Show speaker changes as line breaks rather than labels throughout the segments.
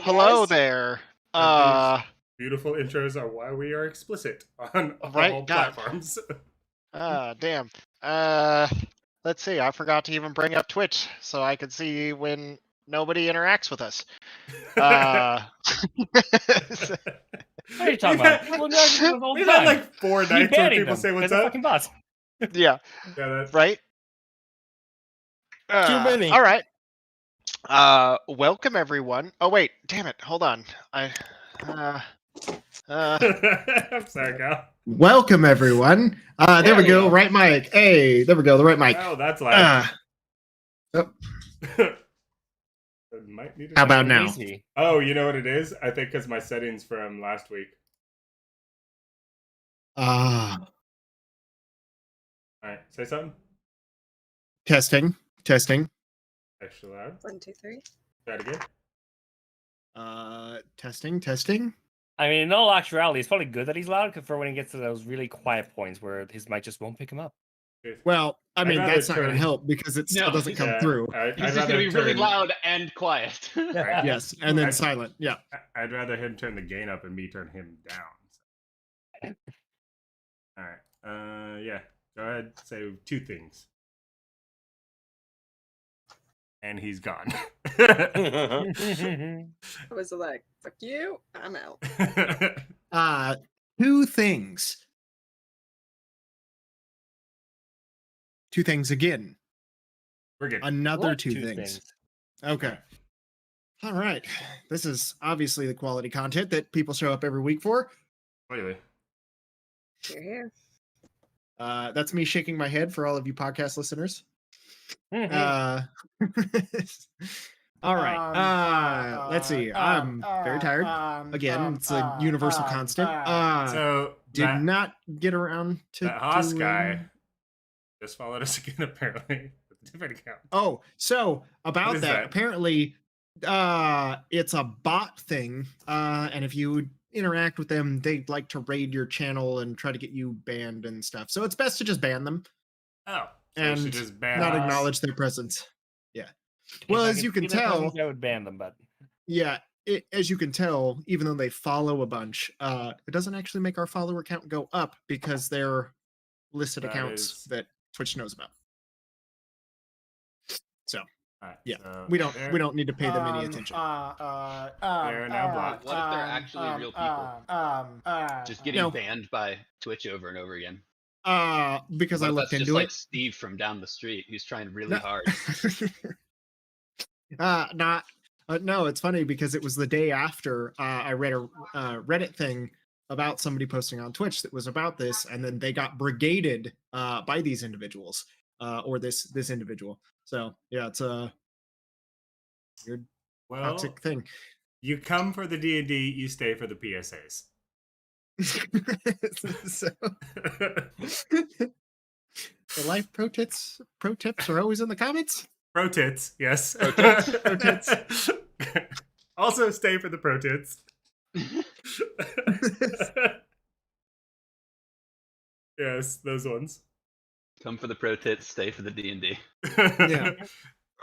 Hello there.
These beautiful intros are why we are explicit on
Right?
all
God.
platforms.
Damn. Let's see. I forgot to even bring up Twitch so I could see when nobody interacts with us.
What are you talking about? People interact with us all the
We've had
time.
like 4
Keep
nights where
banning
people
them.
say what's
They're
up.
fucking bots.
Yeah.
Yeah, that,
Right?
Too many.
All right. Welcome everyone. Oh wait, damn it. Hold on.
I'm sorry, Kyle.
Welcome everyone. There we go. Right mic. Hey, there we go. The right mic.
Oh, that's loud.
Oh,
Might need
how about now?
Dicey.
Oh, you know what it is? I think because my settings from last week.
Ah,
All right, say something.
testing.
Extra loud.
1, 2, 3.
Try it again.
Testing.
I mean, in all actuality, it's probably good that he's loud for when he gets to those really quiet points where his mic just won't pick him up.
Well, I mean,
rather
that's not going to
turn-
help because it still
No.
doesn't come
Yeah,
through.
I'd
He's just
rather
going to be really
turn-
loud and quiet.
Right.
Yes, and then silent. Yeah.
I'd rather him turn the gain up and me turn him down. All right. Yeah. Go ahead. Say 2 things. And he's gone.
I was like, fuck you, I'm out.
2 things. 2 things again.
We're good.
Another
What
2 things. Okay. All right. This is obviously the quality content that people show up every week for.
Clearly.
You're here.
That's me shaking my head for all of you podcast listeners. All right. Let's see. I'm very tired. Again, it's a universal constant.
So
Did not get around to
that Haas
doing-
guy just followed us again, apparently. With a different account.
Oh, so
What
about
is
that,
that?
apparently, it's a bot thing. And if you interact with them, they like to raid your channel and try to get you banned and stuff. So it's best to just ban them.
Oh. So
And
we should just ban
not
Haas.
acknowledge their presence. Yeah. Well, as you can tell,
I would ban them, but
yeah, as you can tell, even though they follow a bunch, it doesn't actually make our follower count go up because they're listed
That
accounts
is-
that Twitch knows about. So
All right,
yeah,
so
we
there-
don't need to pay them any attention.
They're now blocked.
What if they're actually real people? Just getting
No.
banned by Twitch over and over again.
Because
What
I
if
looked
that's just
into
like
it.
Steve from down the street who's trying really
No.
hard?
No, it's funny because it was the day after I read a Reddit thing about somebody posting on Twitch that was about this, and then they got brigaded by these individuals or this individual. So yeah, it's a weird
Well,
toxic thing.
you come for the D&D, you stay for the PSAs.
So, the life pro tips are always in the comments.
Pro tits, yes.
Pro tits.
Pro tits.
Also stay for the pro tits. Yes, those ones.
Come for the pro tits, stay for the D&D.
Yeah.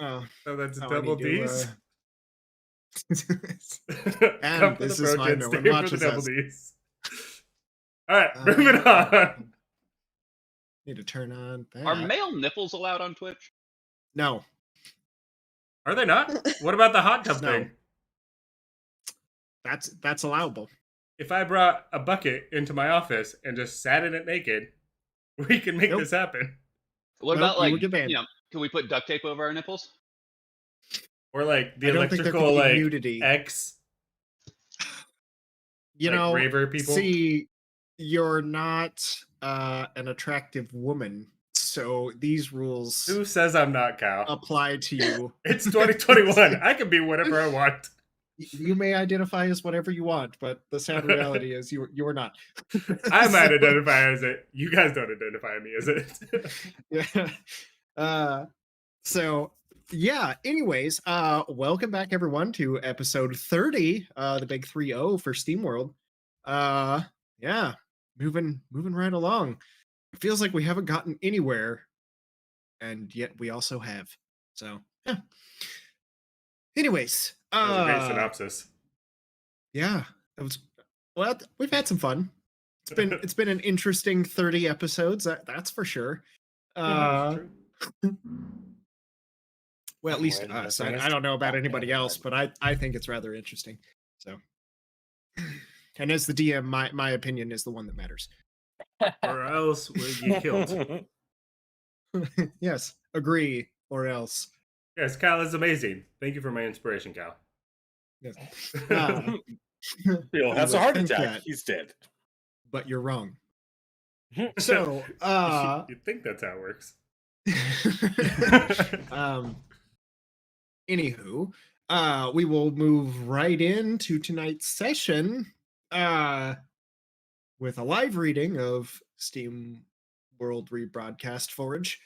Oh,
So that's
now I
double
need to,
D's.
And
Come for
this
the
is
pro
why
tits,
no
stay
one
for the
watches
double
us.
D's. Alright, moving on.
Need to turn on that.
Are male nipples allowed on Twitch?
No.
Are they not? What about the hot tub
No.
thing?
That's allowable.
If I brought a bucket into my office and just sat in it naked, we can make
Nope.
this happen.
What
Nope,
about
you
like,
would get banned.
can we put duct tape over our nipples?
Or like the
I don't think there
electrical
could be
like
nudity.
X
You
like
know,
raver people.
see, you're not an attractive woman, so these rules
Who says I'm not, Kyle?
apply to you.
It's 2021. I can be whatever I want.
You may identify as whatever you want, but the sad reality is you are not.
I might identify as it. You guys don't identify me as it.
Yeah. So yeah, anyways, welcome back everyone to episode 30, the big 3-0 for SteamWorld. Yeah, moving right along. It feels like we haven't gotten anywhere, and yet we also have. So yeah. Anyways,
That was a great synopsis.
Yeah, it was. Well, we've had some fun. It's been an interesting 30 episodes. That's for sure.
That's true.
Well, at least
Well,
us.
that's
I don't know about
yeah,
anybody
yeah,
else, but I think it's rather interesting. So, and as the DM, my opinion is the one that matters.
Or else we'll get killed.
Yes, agree or else.
Yes, Cal is amazing. Thank you for my inspiration, Cal.
Yes.
Phil has a heart attack. He's dead.
But you're wrong. So,
you think that's how it works.
Anywho, we will move right into tonight's session with a live reading of Steam World Rebroadcast Forge.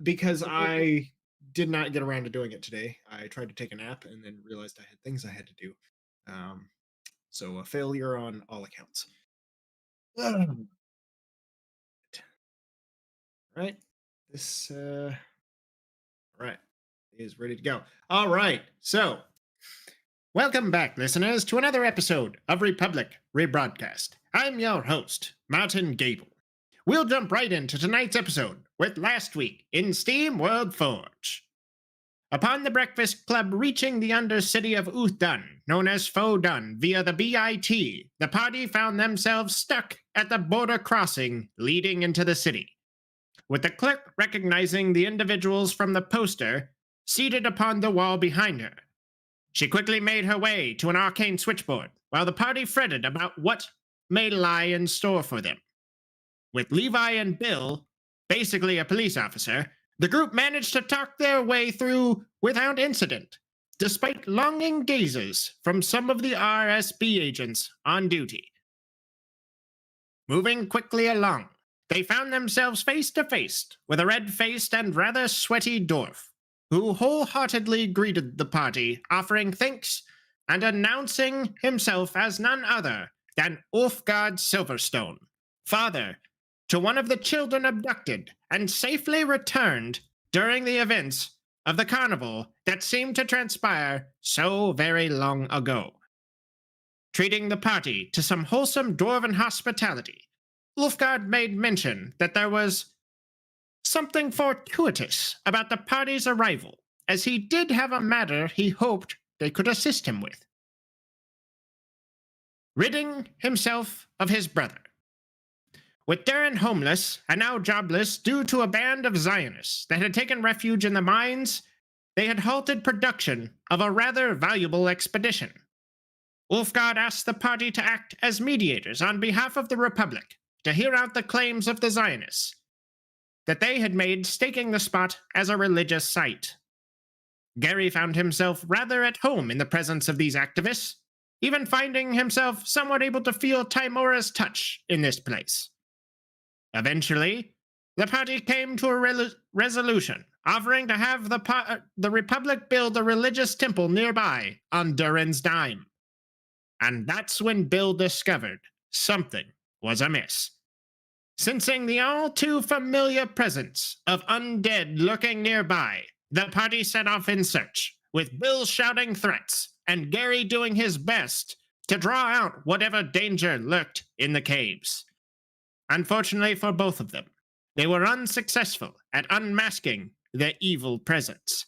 Because I did not get around to doing it today. I tried to take a nap and then realized I had things I had to do. So a failure on all accounts. Right. This right is ready to go. All right. So welcome back, listeners, to another episode of Republic Rebroadcast. I'm your host, Martin Gable. We'll jump right into tonight's episode with last week in Steam World Forge. Upon the Breakfast Club reaching the undercity of Uthdun, known as Fodun, via the BIT, the party found themselves stuck at the border crossing leading into the city. With the clerk recognizing the individuals from the poster seated upon the wall behind her. She quickly made her way to an arcane switchboard, while the party fretted about what may lie in store for them. With Levi and Bill, basically a police officer, the group managed to talk their way through without incident, despite longing gazes from some of the RSB agents on duty. Moving quickly along, they found themselves face to face with a red-faced and rather sweaty dwarf, who wholeheartedly greeted the party, offering thanks and announcing himself as none other than Ulfgard Silverstone, father to one of the children abducted and safely returned during the events of the carnival that seemed to transpire so very long ago. Treating the party to some wholesome dwarven hospitality, Ulfgard made mention that there was something fortuitous about the party's arrival, as he did have a matter he hoped they could assist him with. Ridding himself of his brother. With Darren homeless and now jobless due to a band of Zionists that had taken refuge in the mines, they had halted production of a rather valuable expedition. Ulfgard asked the party to act as mediators on behalf of the Republic to hear out the claims of the Zionists that they had made staking the spot as a religious site. Gary found himself rather at home in the presence of these activists, even finding himself somewhat able to feel Timora's touch in this place. Eventually, the party came to a resolution, offering to have the Republic build a religious temple nearby on Durin's dime. And that's when Bill discovered something was amiss. Sensing the all-too-familiar presence of undead lurking nearby, the party set off in search, with Bill shouting threats and Gary doing his best to draw out whatever danger lurked in the caves. Unfortunately for both of them, they were unsuccessful at unmasking their evil presence.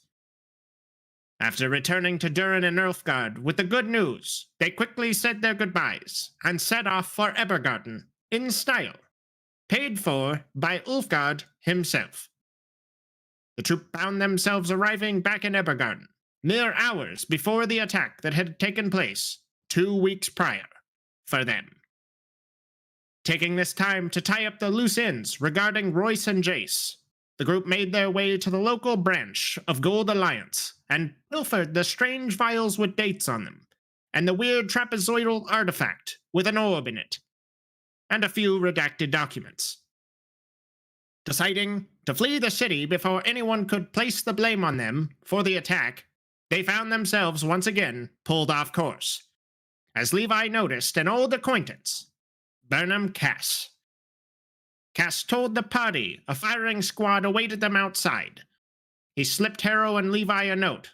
After returning to Durin and Ulfgard with the good news, they quickly said their goodbyes and set off for Ebergarten in style, paid for by Ulfgard himself. The troop found themselves arriving back in Ebergarten mere hours before the attack that had taken place 2 weeks prior for them. Taking this time to tie up the loose ends regarding Royce and Jace, the group made their way to the local branch of Gold Alliance and pilfered the strange vials with dates on them, and the weird trapezoidal artifact with an orb in it, and a few redacted documents. Deciding to flee the city before anyone could place the blame on them for the attack, they found themselves once again pulled off course, as Levi noticed an old acquaintance, Burnham Cass. Cass told the party a firing squad awaited them outside. He slipped Harrow and Levi a note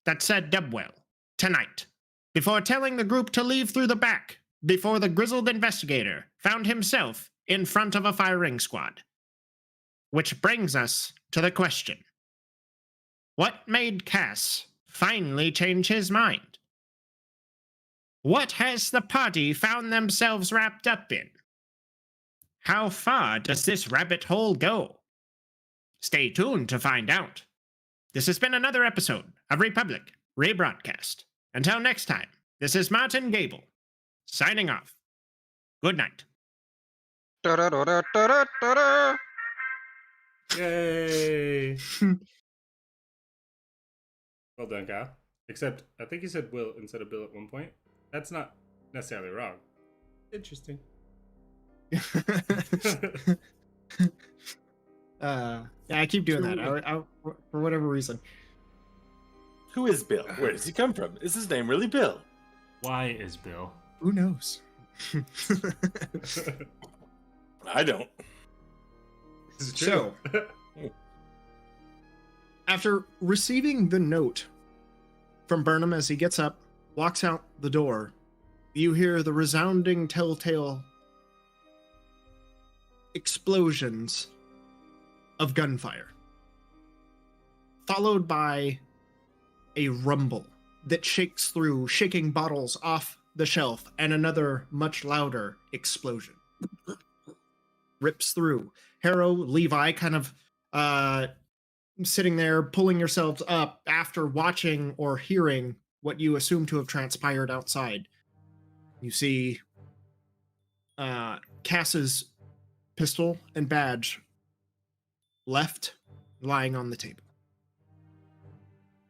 that said Dubwell, tonight, before telling the group to leave through the back, before the grizzled investigator found himself in front of a firing squad. Which brings us to the question. What made Cass finally change his mind? What has the party found themselves wrapped up in? How far does this rabbit hole go? Stay tuned to find out. This has been another episode of Republic Rebroadcast. Until next time, this is Martin Gable, signing off. Good night.
Da-da-da-da-da-da-da.
Yay! Well done, Kyle. Except, I think you said Will instead of Bill at one point. That's not necessarily wrong. Interesting.
Yeah, I keep doing that. I, for whatever reason.
Who is Bill? Where does he come from? Is his name really Bill?
Why is Bill?
Who knows?
I don't.
This is true.
So, after receiving the note from Burnham as he gets up, walks out the door, you hear the resounding telltale explosions of gunfire, followed by a rumble that shakes through, shaking bottles off the shelf, and another much louder explosion rips through. Harrow, Levi, kind of sitting there, pulling yourselves up after watching or hearing what you assume to have transpired outside. You see Cass's pistol and badge left lying on the table.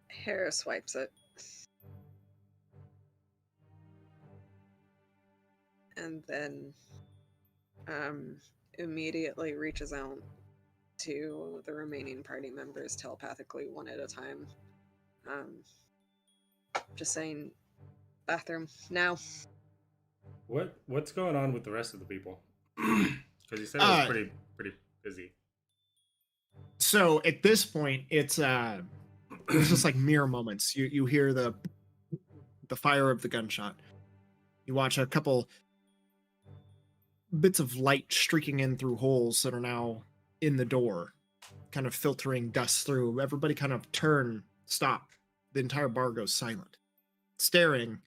Harris wipes it. And then immediately reaches out to the remaining party members telepathically, one at a time. Just saying, bathroom, now.
What's going on with the rest of the people? Because you said it was pretty busy.
So at this point, it's just like mere moments. You hear the fire of the gunshot. You watch a couple bits of light streaking in through holes that are now in the door, kind of filtering dust through. Everybody kind of turn, stop. The entire bar goes silent, staring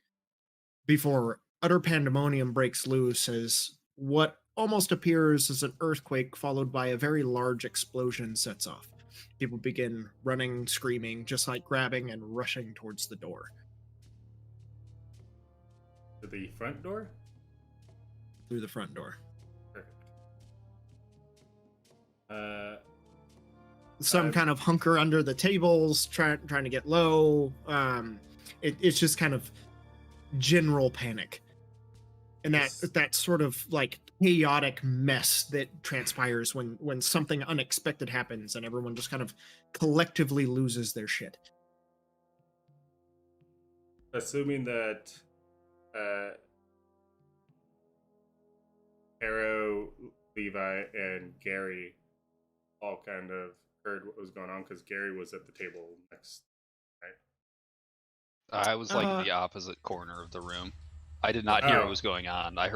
before utter pandemonium breaks loose as what almost appears as an earthquake followed by a very large explosion sets off. People begin running, screaming, just like grabbing and rushing towards the door.
To the front door?
Through the front door.
Perfect.
Some kind of hunker under the tables, trying to get low. It's just kind of general panic. And that sort of like chaotic mess that transpires when something unexpected happens and everyone just kind of collectively loses their shit.
Assuming that Arrow, Levi, and Gary all kind of heard what was going on because Gary was at the table next, right?
I was like in the opposite corner of the room. I did not hear what was going on. I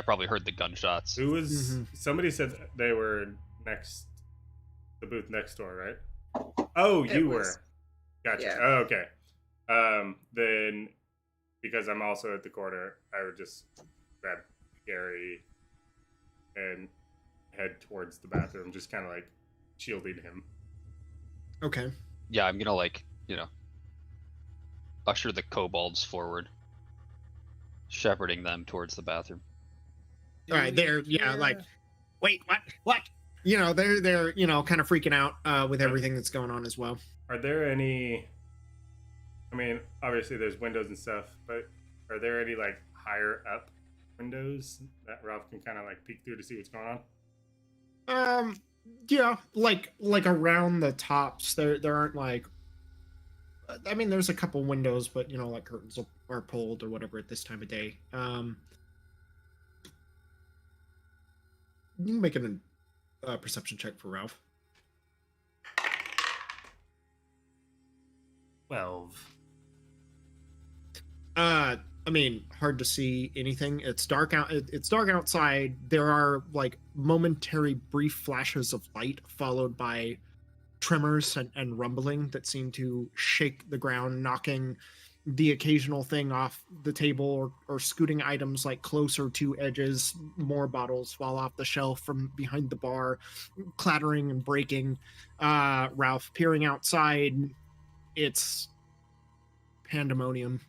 probably heard the gunshots.
Who was? Somebody said they were the booth next door, right? Oh, you were. Gotcha.
Yeah.
Oh, okay. Then because I'm also at the corner, I would just grab Gary and head towards the bathroom, just kind of like shielding him.
Okay.
Yeah, I'm gonna usher the kobolds forward, shepherding them towards the bathroom.
All right, they're like, wait, what? They're kind of freaking out with everything that's going on as well.
Are there any? I mean, obviously there's windows and stuff, but are there any like higher up windows that Ralph can kind of like peek through to see what's going on?
Yeah, like around the tops. There aren't like. I mean, there's a couple windows, but like curtains are pulled or whatever at this time of day. You can make a perception check for Ralph.
12.
I mean, hard to see anything. It's dark out. It's dark outside. There are like momentary, brief flashes of light, followed by tremors and rumbling that seem to shake the ground, knocking the occasional thing off the table or scooting items like closer to edges. More bottles fall off the shelf from behind the bar, clattering and breaking. Ralph peering outside. It's pandemonium.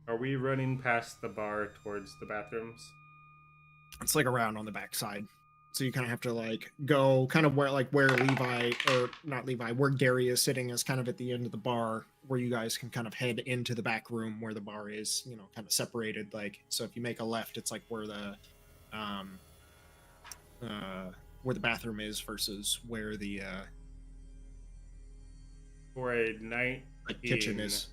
Are we running past the bar towards the bathrooms?
It's like around on the backside. So you kind of have to like go kind of where Levi, or not Levi, where Gary is sitting is kind of at the end of the bar, where you guys can kind of head into the back room where the bar is, you know, kind of separated. Like, so if you make a left, it's like where the bathroom is versus where the
For a night
like kitchen is.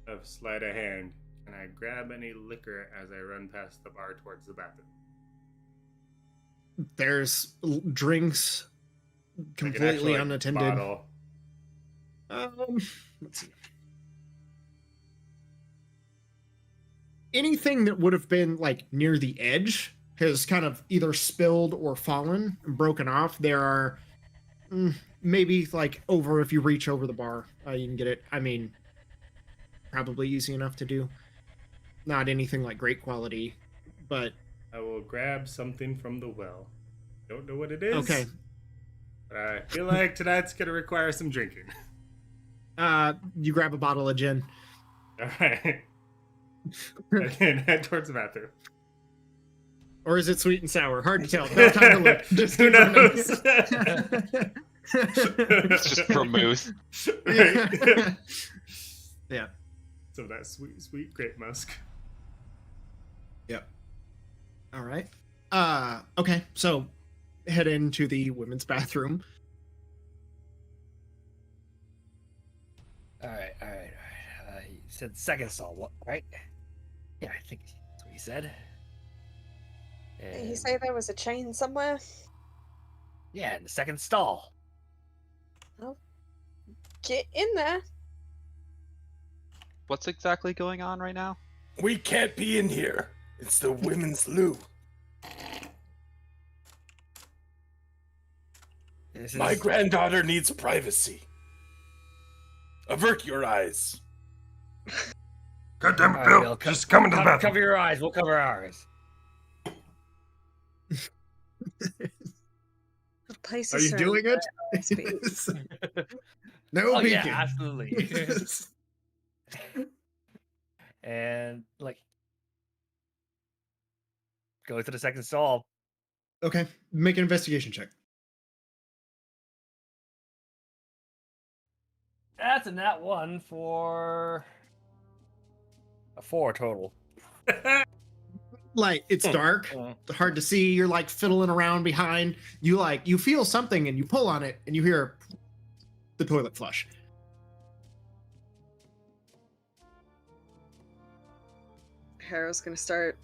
Of sleight of hand, can I grab any liquor as I run past the bar towards the bathroom?
There's drinks
Like an
completely
actual, like,
unattended.
bottle.
Let's see. Anything that would have been like near the edge has kind of either spilled or fallen and broken off. There are maybe like over, if you reach over the bar, you can get it. I mean, probably easy enough to do. Not anything like great quality, but
I will grab something from the well. Don't know what it is.
okay.
But I feel like tonight's gonna require some drinking.
You grab a bottle of gin.
Alright. And then head towards the bathroom.
Or is it sweet and sour? Hard to tell. No time to look. Just
Who
keep running.
knows?
It's just vermouth.
Right.
Yeah.
Some of that sweet, sweet grape musk.
Yep. All right. Okay. So head into the women's bathroom.
All right. You said second stall, right? Yeah, I think that's what he said.
Did he
And-
say there was a chain somewhere?
Yeah, in the second stall.
Get in there.
What's exactly going on right now?
We can't be in here. It's the women's loo.
This
My
is-
granddaughter needs privacy. Avert your eyes.
God damn
All
it,
right,
Bill.
Bill,
Just come into the bathroom.
Cover your eyes. We'll cover ours.
The place
Are
is
you doing it?
surrounded
No
Oh
peeking.
yeah, absolutely. And like, go to the second stall.
Okay. Make an investigation check.
That's a nat one for a 4 total.
Like, it's dark, hard to see. You're like fiddling around behind. You feel something and you pull on it and you hear the toilet flush.
Harrow's gonna start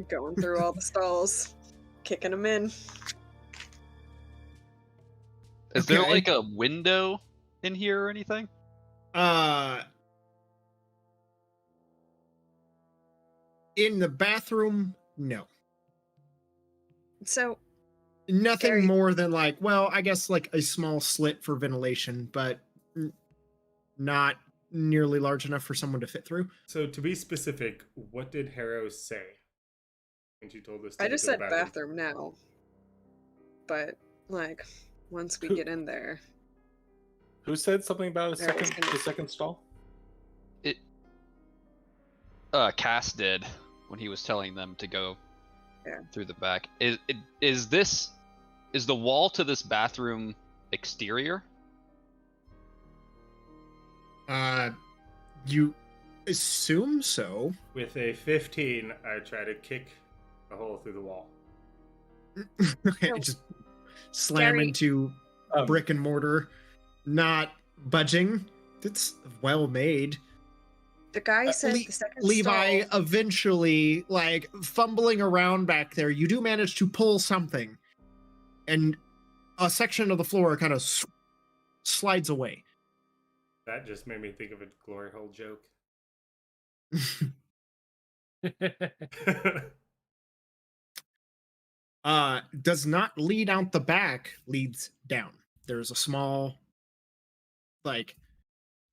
going through all the stalls, kicking them in.
Is there
Okay.
like a window in here or anything?
In the bathroom, no.
So,
Nothing
Gary-
more than like, well, I guess like a small slit for ventilation, but not nearly large enough for someone to fit through.
So to be specific, what did Harrow say when she told us to
I
go
just
to the
said bathroom now. But, like, once we
Who-
get in there,
Who said something about
There was gonna-
the second stall?
Cass did when he was telling them to go
Yeah.
through the back. Is the wall to this bathroom exterior?
You assume so.
With a 15, I try to kick a hole through the wall.
No.
Just slam
Gary-
into brick and mortar, not budging. It's well made.
the guy said
Le-
the second
Levi
stall.
eventually, like, fumbling around back there, you do manage to pull something, and a section of the floor kind of slides away.
That just made me think of a glory hole joke.
Does not lead out the back, leads down. There's a small, like,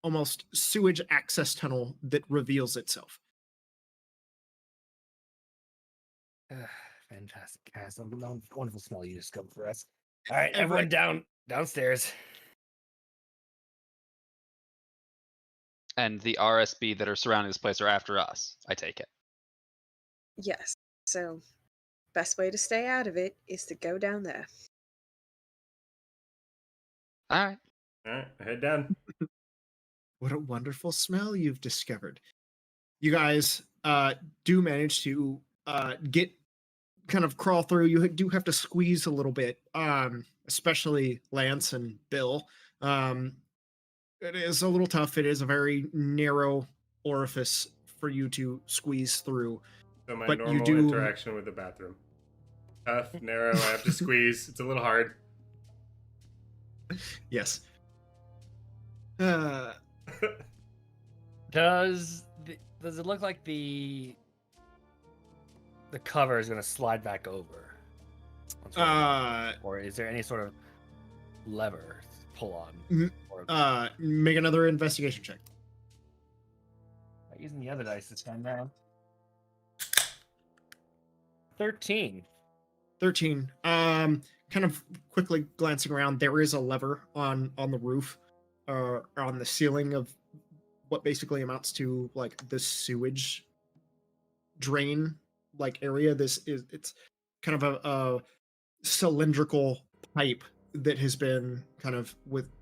almost sewage access tunnel that reveals itself.
Fantastic. Guys, wonderful smell you just come for us. All right, everyone downstairs.
And the RSB that are surrounding this place are after us, I take it.
Yes. So, best way to stay out of it is to go down there.
All right.
All right, head down.
What a wonderful smell you've discovered. You guys do manage to get kind of crawl through. You do have to squeeze a little bit, especially Lance and Bill. It is a little tough. It is a very narrow orifice for you to squeeze through.
So my
But you
normal
do-
interaction with the bathroom. Tough, narrow, I have to squeeze. It's a little hard.
Yes.
Does it look like the cover is going to slide back over? Or is there any sort of lever to pull on? Or
Make another investigation check.
using the other dice this time down. 13.
13. Kind of quickly glancing around, there is a lever on the roof, on the ceiling of what basically amounts to like the sewage drain like area. It's kind of a cylindrical pipe that has been kind of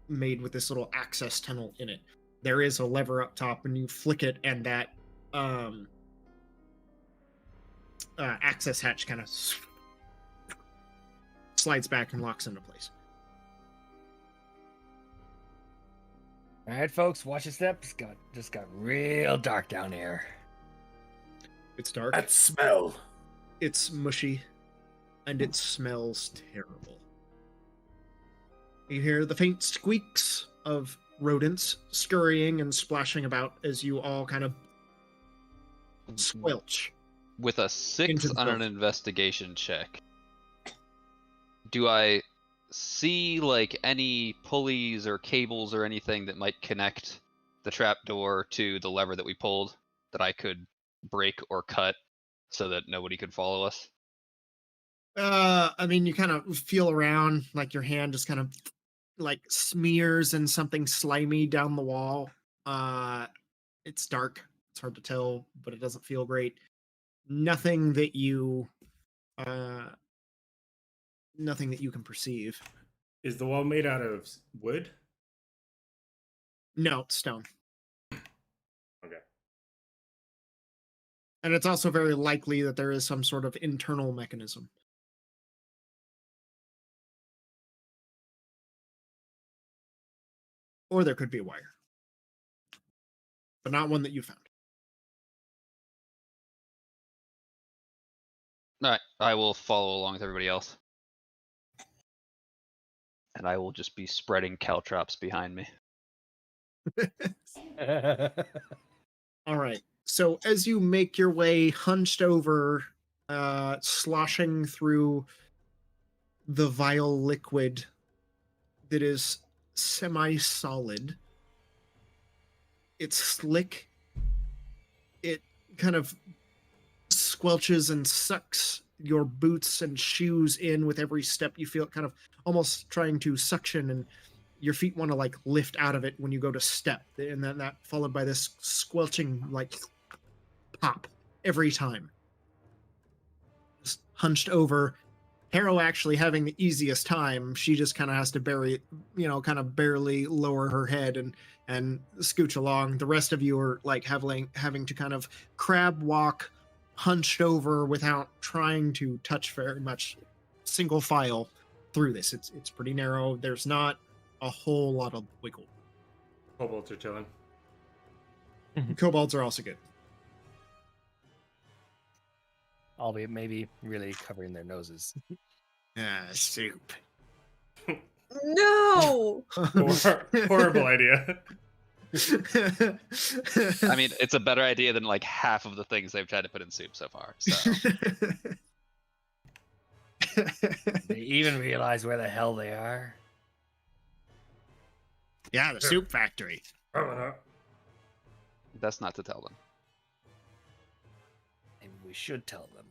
made with this little access tunnel in it. There is a lever up top, and you flick it, and that access hatch kind of slides back and locks into place.
All right, folks, watch your steps. Just got real dark down here.
It's dark.
That smell.
It's mushy, and it smells terrible. You hear the faint squeaks of rodents scurrying and splashing about as you all kind of squelch.
With a 6
Into the
on an
filth.
investigation check, do I see like any pulleys or cables or anything that might connect the trapdoor to the lever that we pulled that I could break or cut so that nobody could follow us?
I mean, you kind of feel around, like your hand just kind of like smears in something slimy down the wall. It's dark. It's hard to tell, but it doesn't feel great. Nothing that you can perceive.
Is the wall made out of wood?
No, it's stone.
Okay.
And it's also very likely that there is some sort of internal mechanism. Or there could be a wire. But not one that you found.
All right, I will follow along with everybody else. And I will just be spreading caltrops behind me.
All right. So as you make your way hunched over, sloshing through the vile liquid that is semi-solid, it's slick. It kind of squelches and sucks your boots and shoes in with every step. You feel it kind of almost trying to suction, and your feet want to like lift out of it when you go to step, and then that followed by this squelching like pop every time. Just hunched over. Harrow actually having the easiest time. She just kind of has to kind of barely lower her head and scooch along. The rest of you are like having to kind of crab walk, hunched over without trying to touch very much, single file through this. It's pretty narrow. There's not a whole lot of wiggle.
Kobolds are chilling.
Kobolds are also good.
Albeit maybe really covering their noses.
Soup.
No!
Horrible idea.
I mean, it's a better idea than like half of the things they've tried to put in soup so far. So
They even realize where the hell they are.
Yeah, the soup factory.
Probably not.
that's not to tell them.
Maybe we should tell them,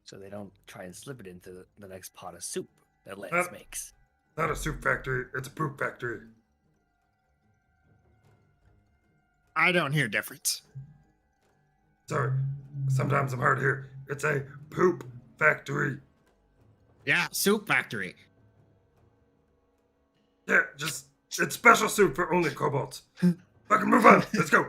so they don't try and slip it into the next pot of soup that Lance
Huh?
makes.
Not a soup factory, it's a poop factory.
I don't hear difference.
Sorry, sometimes I'm hard to hear. It's a poop factory.
Yeah, soup factory.
Yeah, just it's special soup for only kobolds. Fucking move on. Let's go.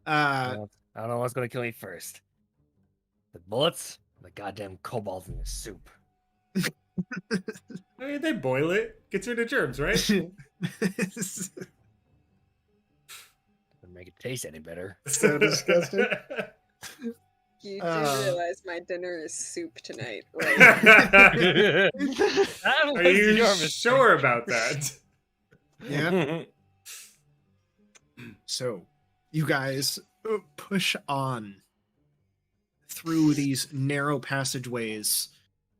I don't know what's gonna kill me first. The bullets, or the goddamn kobolds in the soup.
I mean, they boil it, gets rid of germs, right?
Doesn't make it taste any better.
So disgusting.
You do realize my dinner is soup tonight, right?
That
Are
was
you
your mistake.
sure about that?
Yeah. So, you guys push on through these narrow passageways,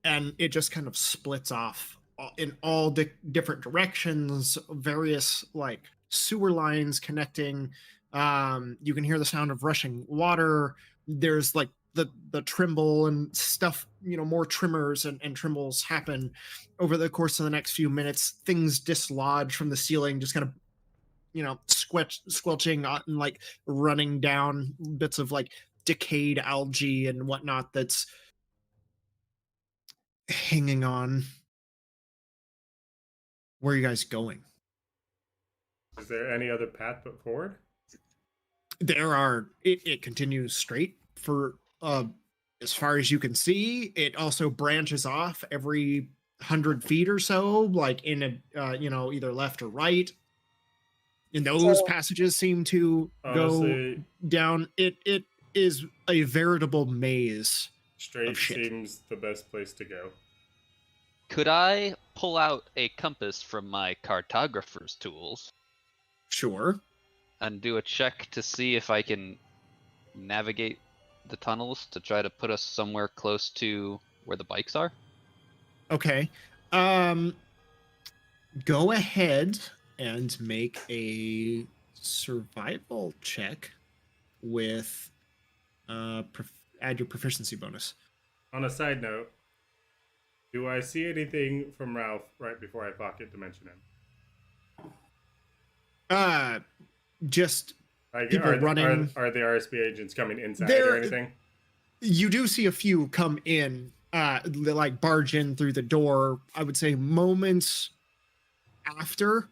and it just kind of splits off in all different directions, various like sewer lines connecting. You can hear the sound of rushing water. There's like the trimble and stuff, more trimmers and trimbles happen over the course of the next few minutes. Things dislodge from the ceiling, just kind of squelching and like running down, bits of like decayed algae and whatnot that's hanging on. Where are you guys going?
Is there any other path but forward?
There are. It continues straight for as far as you can see. It also branches off every 100 feet or so, like in a either left or right. And those passages seem to
Honestly,
go down. It is a veritable maze.
straight
of shit.
seems the best place to go.
Could I pull out a compass from my cartographer's tools
Sure.
and do a check to see if I can navigate the tunnels to try to put us somewhere close to where the bikes are?
Okay. Go ahead and make a survival check with add your proficiency bonus.
On a side note, do I see anything from Ralph right before I pocket dimension him?
Just
Like,
people running.
Are the RSP agents coming inside
They're-
or anything?
You do see a few come in, like barge in through the door. I would say moments after,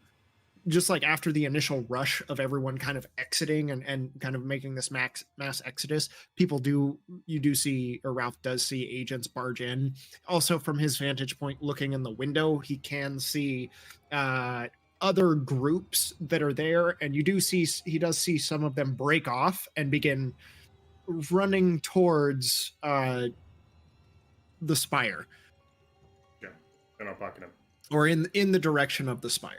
just like after the initial rush of everyone kind of exiting and kind of making this mass exodus, you do see, or Ralph does see agents barge in. Also, from his vantage point, looking in the window, he can see other groups that are there, and he does see some of them break off and begin running towards the spire,
Yeah, then I'll pocket him.
or in the direction of the spire.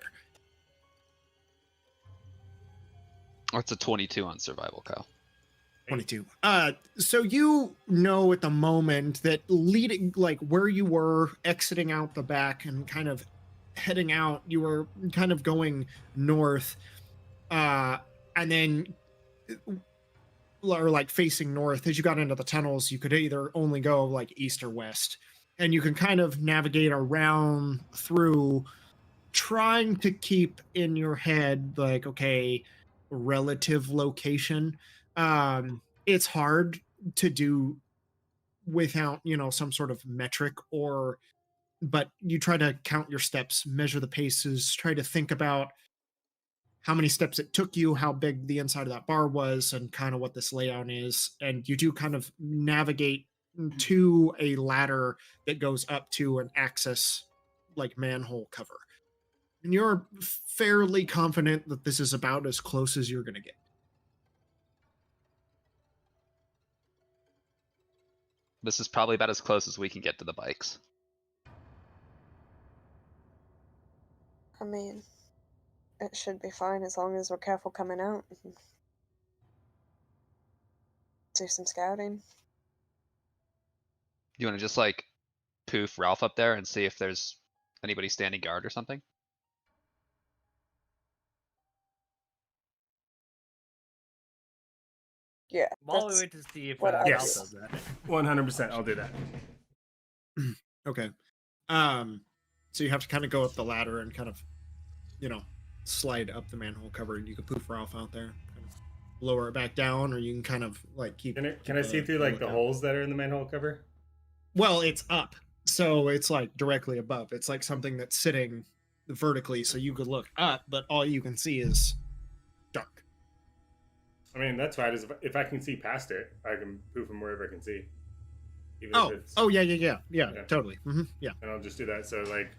That's a 22 on survival, Kyle.
22. So you know at the moment that leading, like where you were exiting out the back and kind of heading out, you were kind of going north, and then, or like facing north. As you got into the tunnels, you could either only go like east or west, and you can kind of navigate around through, trying to keep in your head like, okay, relative location. It's hard to do without some sort of metric, but you try to count your steps, measure the paces, try to think about how many steps it took you, how big the inside of that bar was, and kind of what this layout is. And you do kind of navigate to a ladder that goes up to an access like manhole cover. And you're fairly confident that this is about as close as you're going to get.
This is probably about as close as we can get to the bikes.
I mean, it should be fine as long as we're careful coming out. Do some scouting.
You want to just like poof Ralph up there and see if there's anybody standing guard or something?
Yeah.
While we
that's
wait to see if
what I
Ralph
Yes.
does that.
100%. I'll do that.
Okay. So you have to kind of go up the ladder and kind of, slide up the manhole cover, and you can poof Ralph out there. Kind of lower it back down, or you can kind of like keep.
Can I see through like the holes that are in the manhole cover?
Well, it's up, so it's like directly above. It's like something that's sitting vertically, so you could look up, but all you can see is dark.
I mean, that's fine. If I can see past it, I can poof him wherever I can see. Even
Oh,
if it's,
yeah, totally. Yeah.
and I'll just do that. So, like,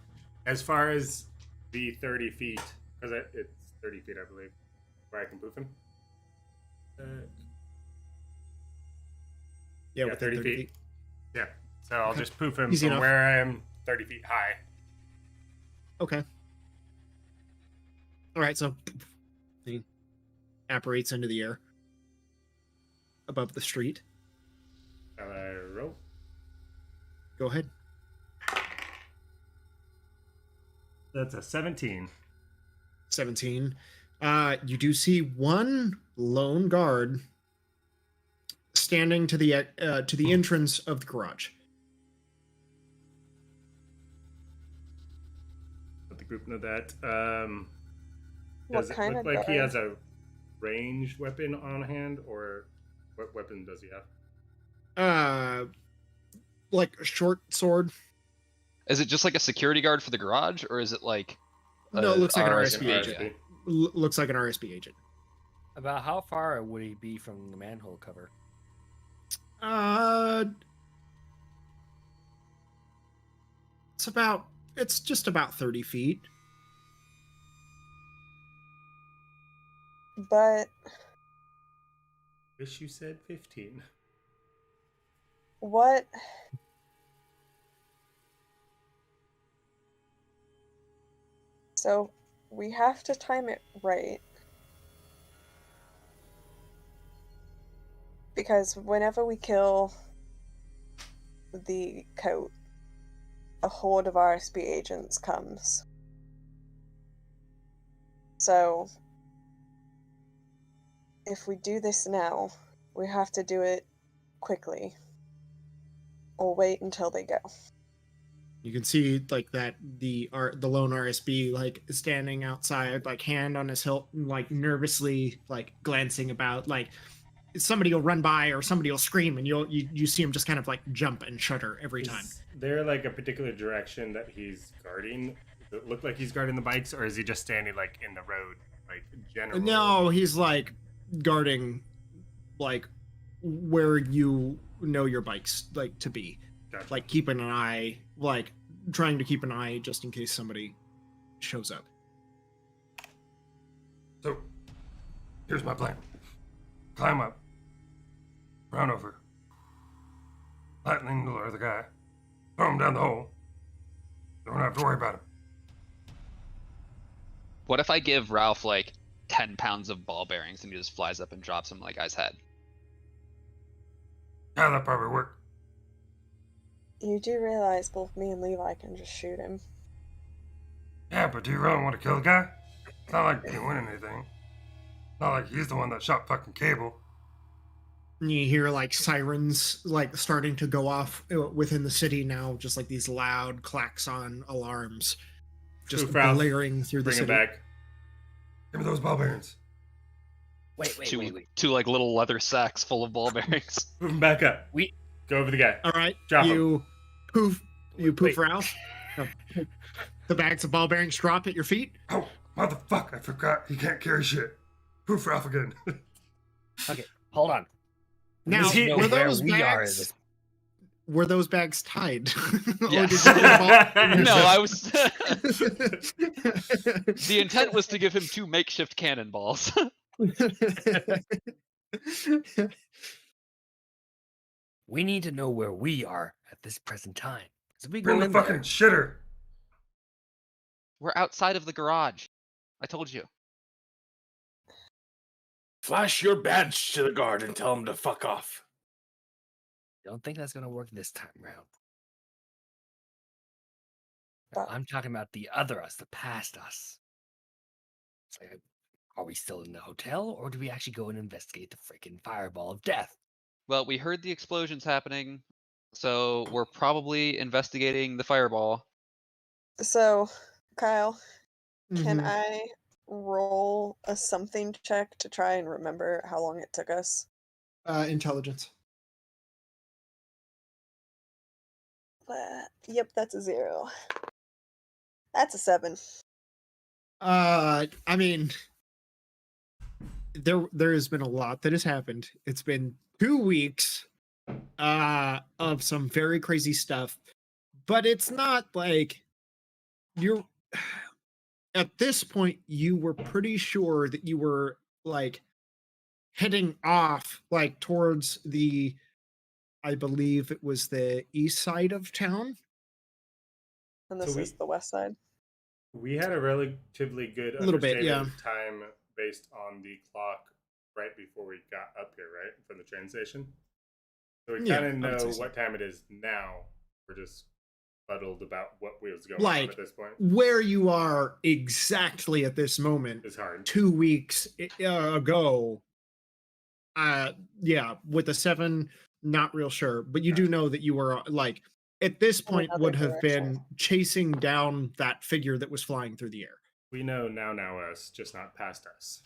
as far as the 30 feet, because it's 30 feet, I believe, where I can poof him.
Yeah,
Yeah,
within
30 feet. Yeah. So I'll
Okay.
just poof him
Easy
from
enough.
where I am 30 feet high.
Okay. All right, so he apparates into the air above the street.
Shall I roll?
Go ahead.
That's a 17.
17. You do see one lone guard standing to the entrance of the garage.
Let the group know that.
What
Does it
kind
look
of
like he
guard?
has a ranged weapon on hand, or what weapon does he have?
Like a short sword.
Is it just like a security guard for the garage, or is it like?
No, it looks like an
RSP?
RSP agent. Looks like an RSP agent.
About how far would he be from the manhole cover?
It's just about 30 feet.
But
Wish you said 15.
what? So we have to time it right. Because whenever we kill the coat, a horde of RSP agents comes. So if we do this now, we have to do it quickly. Or wait until they go.
You can see like that the lone RSB like standing outside, like hand on his hilt, like nervously like glancing about, like somebody will run by or somebody will scream, and you see him just kind of like jump and shudder every time.
Is there like a particular direction that he's guarding? Does it look like he's guarding the bikes, or is he just standing like in the road, like general?
No, he's like guarding like where you know your bikes like to be.
Gotcha.
Like keeping an eye, like trying to keep an eye just in case somebody shows up.
So, here's my plan. Climb up. Run over. Lightning lure the guy. Throw him down the hole. Don't have to worry about him.
What if I give Ralph like 10 pounds of ball bearings and he just flies up and drops him on the guy's head?
Yeah, that probably work.
You do realize both me and Levi can just shoot him.
Yeah, but do you really want to kill the guy? It's not like doing anything. Not like he's the one that shot fucking Cable.
And you hear like sirens like starting to go off within the city now, just like these loud klaxon alarms just
Poof, Ralph.
blaring through the
Bring
city.
him back.
Give me those ball bearings.
Wait.
Two like little leather sacks full of ball bearings.
Move him back up.
We-
Go over the guy.
All right,
Drop
you poof
Wait.
Ralph. Oh. The bags of ball bearings drop at your feet.
Oh, motherfucker, I forgot he can't carry shit. Poof Ralph again.
Okay, hold on.
Now,
We need to know
were
where
those
we are in
bags?
this.
Were those bags tied? Or
Yes.
did you get them all-
No, I was. The intent was to give him 2 makeshift cannonballs.
We need to know where we are at this present time. So we
Bring
go
the
in
fucking
there.
shitter.
We're outside of the garage. I told you.
Flash your badge to the guard and tell him to fuck off.
Don't think that's gonna work this time round.
But-
I'm talking about the other us, the past us. It's like, are we still in the hotel, or do we actually go and investigate the freaking fireball of death?
Well, we heard the explosions happening, so we're probably investigating the fireball.
So, Kyle, can
Mhm.
I roll a something check to try and remember how long it took us?
Intelligence.
Yep, that's a 0. That's a 7.
I mean, there has been a lot that has happened. It's been 2 weeks of some very crazy stuff, but it's not like you're at this point you were pretty sure that you were like heading off like towards the, I believe it was the east side of town.
And
So
this
we-
is the west side.
We had a relatively good
A little bit,
understanding of time based on the clock right before we got up here, right? From the train station. So we
Yeah,
kind
I
of
would
know
say so.
what time it is now. We're just fuddled about what was going on
Like
at this point.
where you are exactly at this moment
It's hard.
2 weeks ago. Yeah, with the 7, not real sure, but you do know that you were like at this point
another
would have
direction.
been chasing down that figure that was flying through the air.
We know now us, just not past us.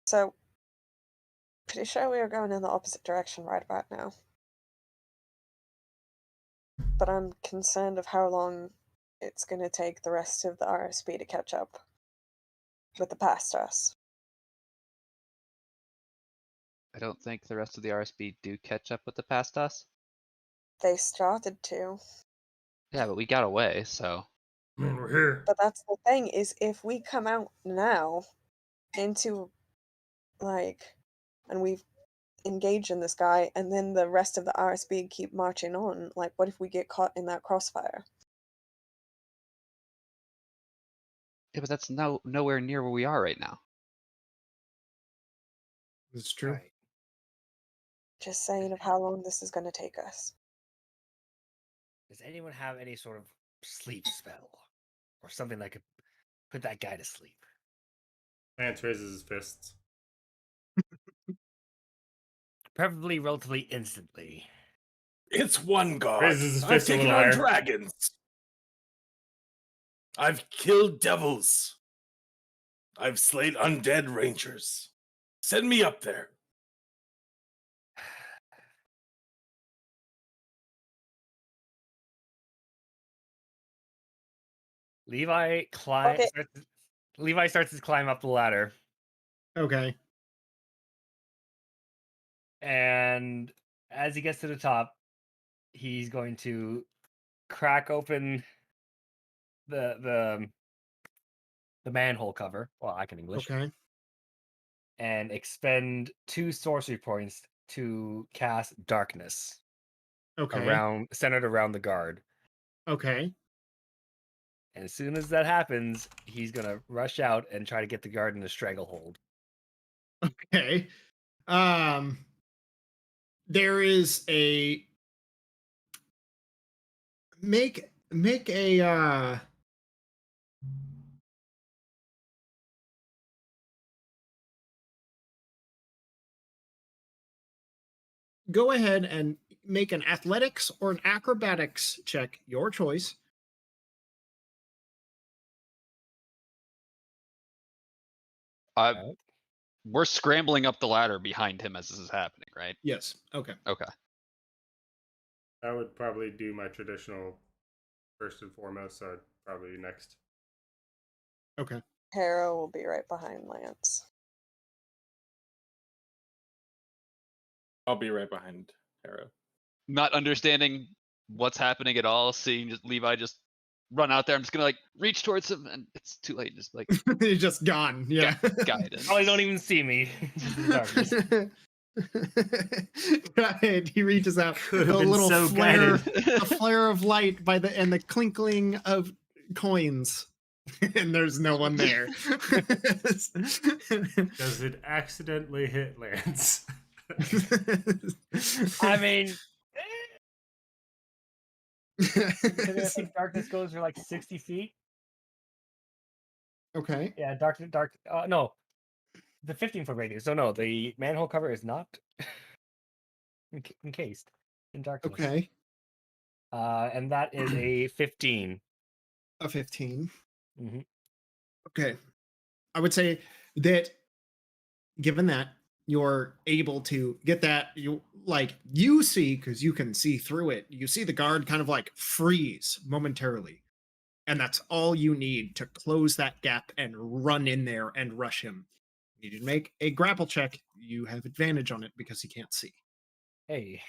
So, pretty sure we are going in the opposite direction right about now. But I'm concerned of how long it's going to take the rest of the RSP to catch up with the past us.
I don't think the rest of the RSB do catch up with the past us.
They started to.
Yeah, but we got away, so.
I mean, we're here.
But that's the thing, is if we come out now into, like, and we've engaged in this guy, and then the rest of the RSB keep marching on, like, what if we get caught in that crossfire?
Yeah, but that's nowhere near where we are right now.
It's true.
Right.
Just saying of how long this is going to take us.
Does anyone have any sort of sleep spell or something that could put that guy to sleep?
Lance raises his fists.
Preferably relatively instantly.
It's one god.
Raises his
I've
fist a
taken
little
on
higher.
dragons. I've killed devils. I've slayed undead rangers. Send me up there.
Levi
Okay.
Levi starts to climb up the ladder,
Okay.
and as he gets to the top, he's going to crack open the manhole cover. Well, I can English.
Okay.
And expend 2 sorcery points to cast darkness
Okay.
centered around the guard.
Okay.
And as soon as that happens, he's gonna rush out and try to get the guard in a stranglehold.
Okay. There is a make a go ahead and make an athletics or an acrobatics check, your choice.
We're scrambling up the ladder behind him as this is happening, right?
Yes. Okay.
Okay.
I would probably do my traditional first and foremost, so I'd probably next.
Okay.
Harrow will be right behind Lance.
I'll be right behind Harrow.
Not understanding what's happening at all, seeing just Levi just run out there. I'm just gonna like reach towards him, and it's too late. Just like
He's just gone. Yeah.
guidance.
Probably don't even see me. Just in the darkness.
Right, he reaches out,
Could
the
have been
little
so
flare,
guided.
a flare of light by the and the clinkling of coins, and there's no one there.
Does it accidentally hit Lance?
I mean, I think darkness goes for like 60 feet.
Okay.
Yeah, dark. No, the 15-foot radius. So no, the manhole cover is not encased in darkness.
Okay.
And that is a 15.
A 15.
Mm-hmm.
Okay. I would say that given that you're able to get that, you see, because you can see through it, you see the guard kind of like freeze momentarily. And that's all you need to close that gap and run in there and rush him. You need to make a grapple check. You have advantage on it because he can't see.
Hey,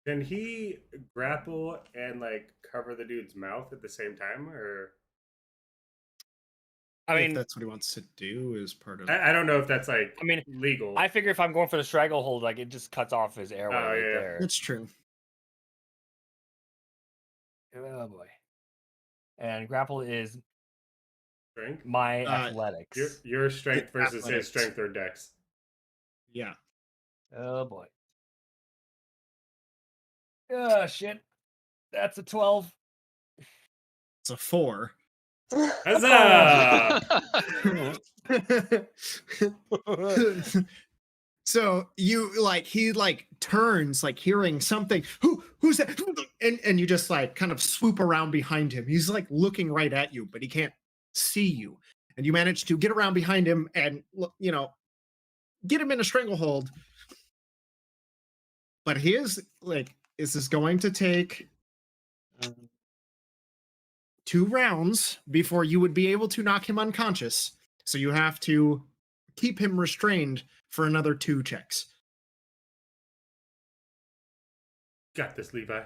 Can he grapple and like cover the dude's mouth at the same time, or
I
If
mean,
that's what he wants to do as part of
I don't know if that's like
I mean,
legal.
I figure if I'm going for the stranglehold, like it just cuts off his airway right
yeah.
there.
That's true.
Oh boy. And grapple is
Strength?
my athletics.
Your strength versus
Athletics.
his strength or dex.
Yeah.
Oh boy. Oh shit. That's a 12.
It's a 4.
Huzzah!
So you he turns hearing something. Who's that? And you just kind of swoop around behind him. He's looking right at you, but he can't see you. And you manage to get around behind him and get him in a stranglehold. But he is this is going to take 2 rounds before you would be able to knock him unconscious. So you have to keep him restrained for another 2 checks.
Got this, Levi.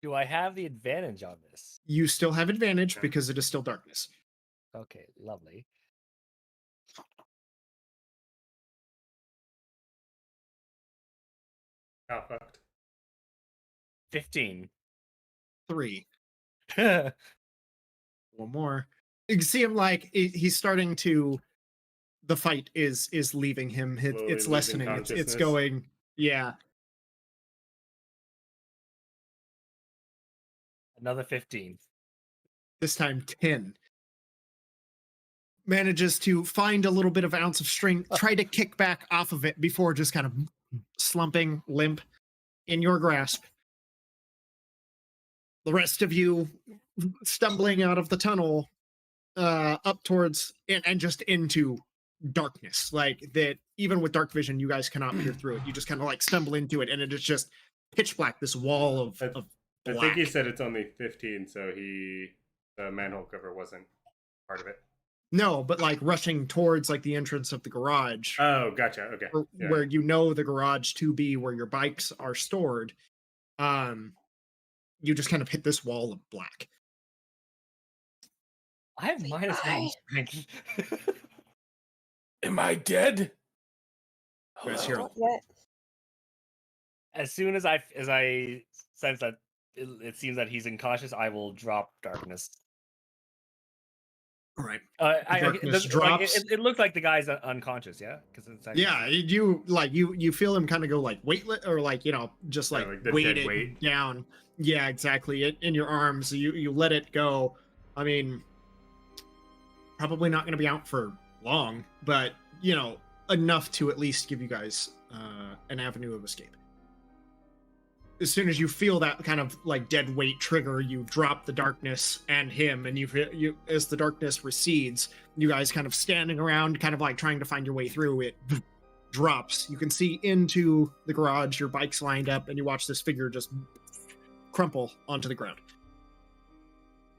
Do I have the advantage on this?
You still have advantage because it is still darkness.
Okay, lovely.
How fucked?
15.
3.
Oh,
One more. You can see him he's starting to. The fight is leaving him.
Slowly
It's
losing
lessening. It's
consciousness.
going. Yeah.
Another 15.
This time 10. Manages to find a little bit of ounce of strength. Try to kick back off of it before just kind of slumping limp in your grasp. The rest of you stumbling out of the tunnel up towards and just into darkness. That even with dark vision, you guys cannot peer through it. You just kind of stumble into it and it is just pitch black, this wall of
I
black.
think he said it's only 15, so the manhole cover wasn't part of it.
No, but rushing towards the entrance of the garage.
Oh, gotcha. Okay.
Where the garage to be where your bikes are stored. You just kind of hit this wall of black.
I have minus 1 strength.
Am I dead?
Yes,
Hello?
you're-
Not yet.
As soon as I sense that it seems that he's unconscious, I will drop darkness.
All right.
Darkness
drops.
It looks like the guy's unconscious, yeah? Because it's
Yeah, you feel him kind of go weightless or just
Yeah, the
weight
dead
it
weight.
down. Yeah, exactly. In your arms, you let it go. I mean, probably not going to be out for long, but enough to at least give you guys an avenue of escape. As soon as you feel that kind of dead weight trigger, you drop the darkness and him, and you as the darkness recedes, you guys kind of standing around, kind of trying to find your way through it. Drops. You can see into the garage, your bike's lined up, and you watch this figure just crumple onto the ground.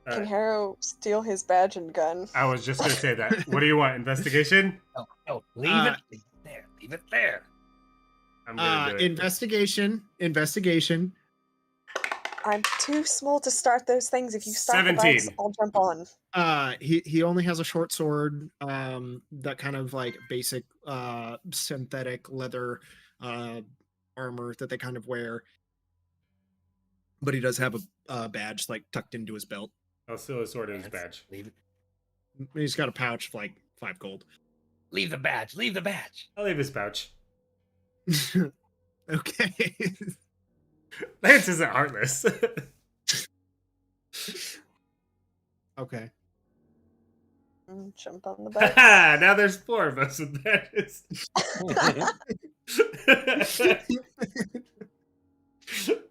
Can Harrow steal his badge and gun?
I was just gonna say that. What do you want? Investigation?
No, leave it there. Leave it there.
I'm gonna do it.
Investigation.
I'm too small to start those things. If you start the
17.
bikes, I'll jump on.
He only has a short sword, that kind of like basic synthetic leather armor that they kind of wear. But he does have a badge like tucked into his belt.
I'll steal his sword and his badge.
Leave,
He's got a pouch of like 5 gold.
leave the badge. Leave the badge.
I'll leave his pouch.
Okay.
Lance isn't heartless.
Okay.
Jump on the back.
Now there's 4 of us with badges.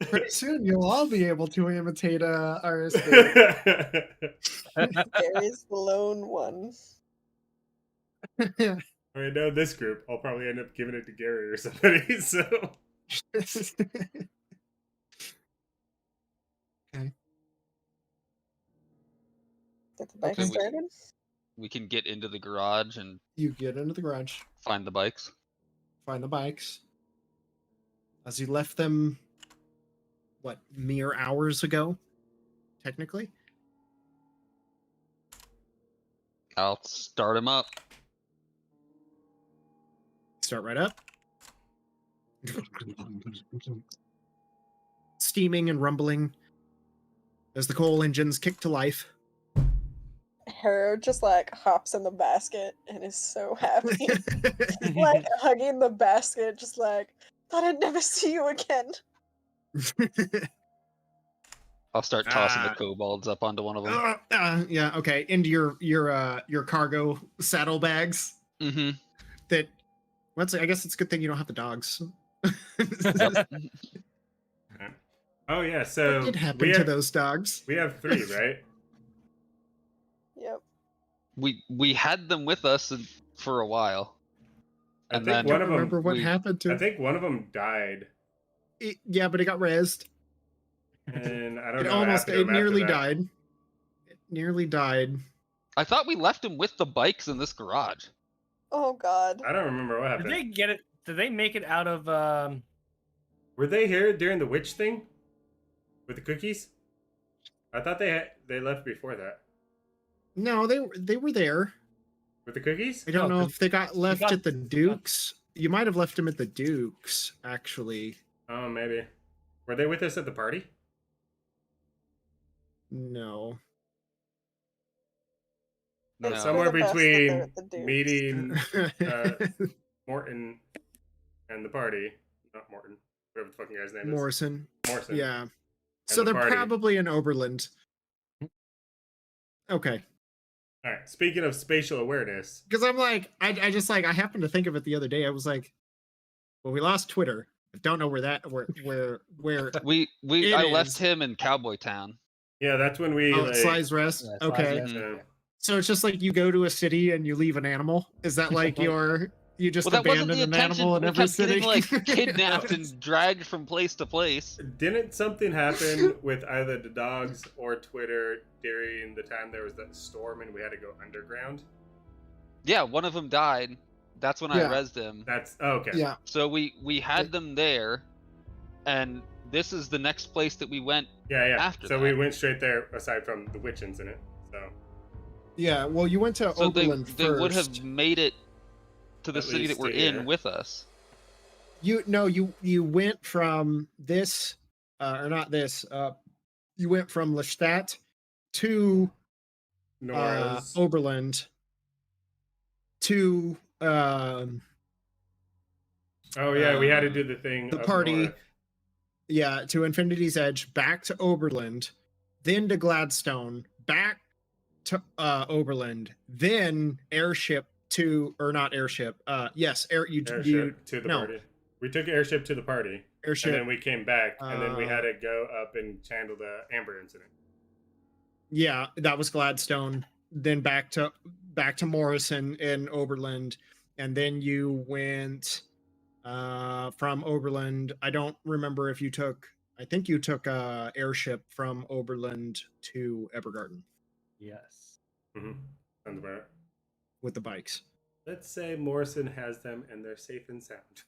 Pretty soon you'll all be able to imitate RSD.
Gary's the lone one.
I know this group. I'll probably end up giving it to Gary or somebody. So
Okay.
Get the bike
Okay,
started.
We can get into the garage and
You get into the garage,
find the bikes.
find the bikes. As you left them, what, mere hours ago, technically?
I'll start him up.
Start right up. Steaming and rumbling as the coal engines kick to life.
Hero just like hops in the basket and is so happy. Like hugging the basket, just like, thought I'd never see you again.
I'll start tossing the kobolds up onto one of them.
Yeah, okay. Into your cargo saddlebags.
Mm-hmm.
That, I guess it's a good thing you don't have the dogs.
oh yeah, so
What did happen to those dogs?
We have 3, right?
Yep.
We had them with us for a while.
I
And
think
then
one of them.
Remember what happened to
I think one of them died,
yeah, but it got rezzed.
and I don't
It
know.
almost,
what happened to
it
him
nearly
after that.
died. It nearly died.
I thought we left him with the bikes in this garage.
Oh god.
I don't remember what
Did
happened.
they get it? Did they make it out of?
Were they here during the witch thing with the cookies? I thought they left before that
No, they were there.
with the cookies.
I don't
No,
know if they got left
got-
at the Dukes. You might have left them at the Dukes, actually.
Oh, maybe. Were they with us at the party?
No.
No.
It's
Somewhere
for the best that they're
between
at the Dukes.
meeting Morton and the party. Not Morton. Whatever the fucking guy's name is.
Morrison.
Morrison.
Yeah. So
the
they're
party.
probably in Oberland. Okay.
All right. Speaking of spatial awareness,
Because I'm like, I just like, I happened to think of it the other day. I was like, well, we lost Twitter. I don't know where
I
It
left
is.
him in Cowboy Town.
yeah, that's when we
oh,
like.
Sly's Rest.
Yeah, Sly's
Okay.
Rest.
uh,
So it's just like you go to a city and you leave an animal. Is that like you just
Well, that wasn't
abandon
the
an
intention.
animal in
We
every
kept
city?
getting like kidnapped and dragged from place to place.
Didn't something happen with either the dogs or Twitter during the time there was that storm and we had to go underground?
Yeah, one of them died. That's when
Yeah.
I rezzed him.
That's okay.
Yeah.
So we had them there, and this is the next place that we went.
Yeah.
After
so we
that.
went straight there, aside from the witch incident. So
Yeah. Well, you went to
So
Oberland
they would
first.
have made it to the
At
city that
least
we're
here.
in with us.
You went from this or not this. You went from Lestat to
Nora's.
Oberland to
Oh yeah, we had to do the thing.
the
up
party.
north.
Yeah, to Infinity's Edge, back to Oberland, then to Gladstone, back to Oberland, then airship to, or not airship. Yes,
Airship to the
no.
party. We took airship to the party,
airship.
and then we came back, and then we had
Uh,
to go up and handle the Amber incident.
Yeah, that was Gladstone. Then back to Morrison in Oberland, and then you went from Oberland. I don't remember if you took. I think you took airship from Oberland to Evergarden
Yes.
Mm-hmm. Sounds about right.
with the bikes.
Let's say Morrison has them and they're safe and sound.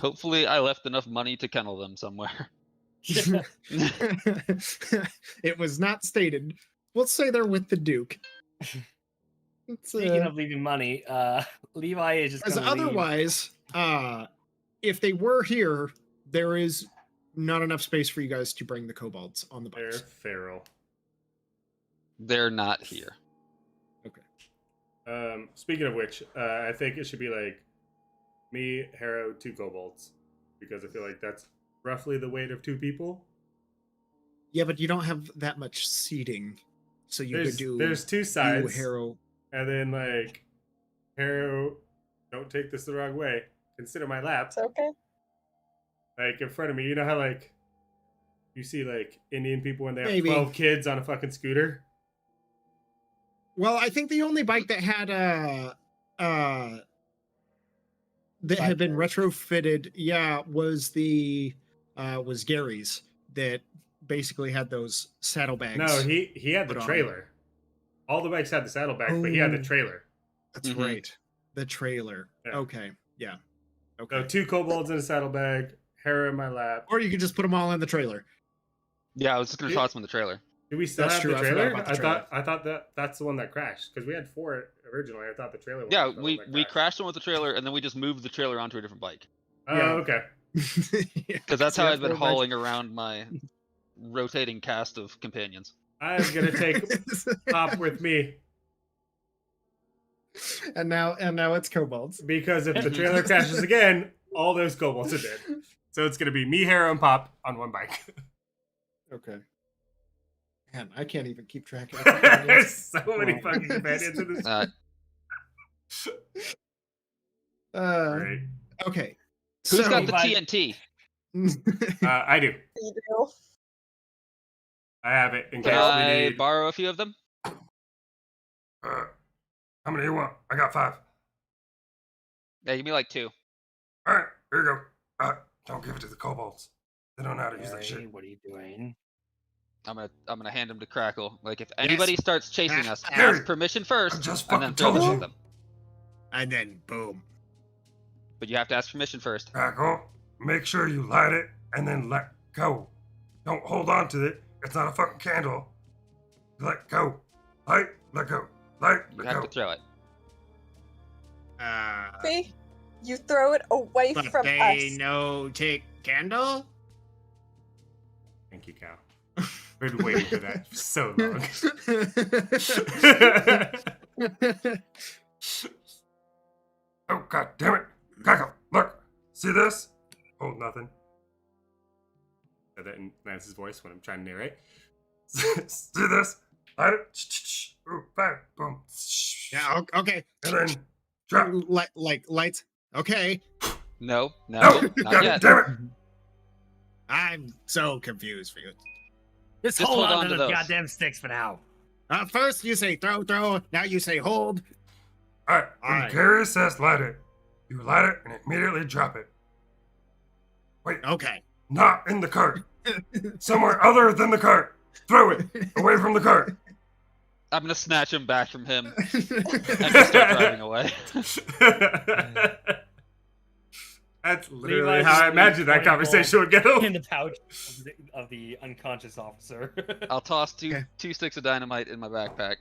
Hopefully, I left enough money to kennel them somewhere.
It was not stated. we'll say they're with the Duke.
Speaking of leaving money, Levi is just
Because
gonna leave.
otherwise, if they were here, there is not enough space for you guys to bring the kobolds on the
They're
bikes.
feral.
They're not here.
Speaking of which, I think it should be like me, Harrow, 2 kobolds, because I feel like that's roughly the weight of 2 people.
Yeah, but you don't have that much seating, so you could do.
There's 2
you,
sides,
Harrow.
and then like Harrow. Don't take this the wrong way. Consider my lap.
It's okay.
Like in front of me, you know how like you see like Indian people when they have
Maybe.
12 kids on a fucking scooter.
Well, I think the only bike that had that had been retrofitted, was Gary's, that basically had those saddlebags.
No, he had the
put on.
trailer. All the bikes had the saddlebags, but he had the
Oh.
trailer.
That's
Mhm.
right. The trailer.
Yeah.
Okay. Yeah. Okay.
So 2 kobolds in a saddlebag, Harrow in my lap.
Or you could just put them all in the trailer.
Yeah, I was just gonna toss them in the trailer.
Do we still
That's
have
true,
the
I forgot
trailer?
about the trailer.
I thought that's the one that crashed because we had 4 originally. I thought the trailer.
Yeah,
was the
we
one that
we crashed one with the trailer, and then we just moved the trailer onto a different bike.
Oh,
Yeah.
okay.
Because that's how
Yeah,
I've been
pretty much.
hauling around my rotating cast of companions.
I'm gonna take Pop with me
and now it's kobolds.
because if the trailer crashes again, all those kobolds are dead. So it's gonna be me, Harrow, and Pop on one bike.
Okay. Man, I can't even keep track of
There's so many
Oh.
fucking companions in this. Great.
Okay.
Who's
so,
got the
Levi-
TNT?
I do.
You do.
I have it in
Can
case we
I
need.
borrow a few of them?
How many you want? I got 5.
Yeah, give me like 2.
All right, here you go. Don't give it to the kobolds. They don't know how to use that
Gary,
shit.
what are you doing?
I'm gonna hand them to Crackle. Like if anybody starts chasing us,
Gary,
ask permission
I
first,
just
and then
fucking
throw
told
them
you.
at them.
and then boom.
But you have to ask permission first.
Crackle, make sure you light it and then let go. Don't hold on to it. It's not a fucking candle. Let go. Light, let go. Light,
You
let
have
go.
to throw it.
See? You throw it away
But
from
they
us.
know take candle.
Thank you, Cal. We've been waiting for that for so long.
Oh, god damn it. Crackle, look. See this? Oh, nothing.
Said that in Lance's voice when I'm trying to narrate.
See this? Light it. Ooh, bang, boom.
Yeah. Okay.
And then drop.
Like lights. Okay.
No, no,
No,
not
god
yet.
damn it.
I'm so confused for you.
Just
Just
hold
hold
on
on
to
to
the
those.
goddamn sticks for now.
First you say throw. Now you say hold.
Alright, when
Alright.
Gary says light it, you light it and immediately drop it. Wait,
Okay.
not in the cart. Somewhere other than the cart. Throw it away from the cart.
I'm gonna snatch him back from him and just start driving away.
That's literally
Levi's
how I
just
imagine that
pointing
conversation would go.
In the pouch of the unconscious officer.
I'll toss two
Okay.
2 sticks of dynamite in my backpack.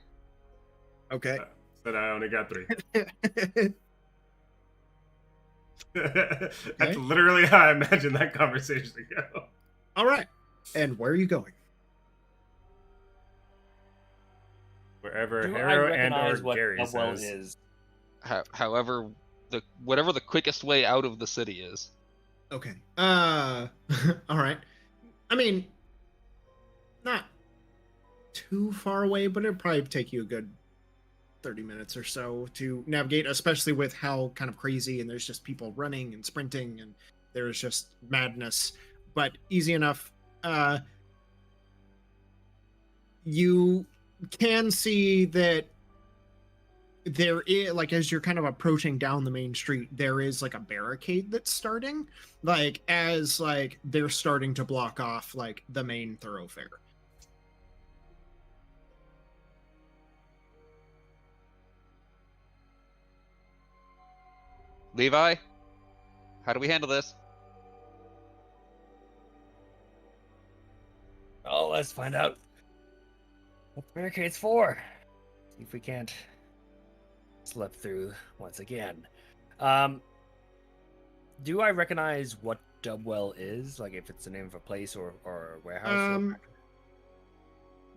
Okay.
But I only got 3. That's literally how I imagine that conversation to go.
All right. And where are you going?
Wherever
Do I
Harrow and
recognize
or
what
Gary
a well
says.
is?
However, whatever the quickest way out of the city is.
Okay. All right. I mean, not too far away, but it'd probably take you a good 30 minutes or so to navigate, especially with how kind of crazy and there's just people running and sprinting and there's just madness, but easy enough. You can see that there is, like, as you're kind of approaching down the main street, there is like a barricade that's starting, like as like they're starting to block off like the main thoroughfare.
Levi, how do we handle this?
Oh, let's find out. what the barricade's for. See if we can't slip through once again. Do I recognize what Dubwell is? Like, if it's the name of a place or a warehouse?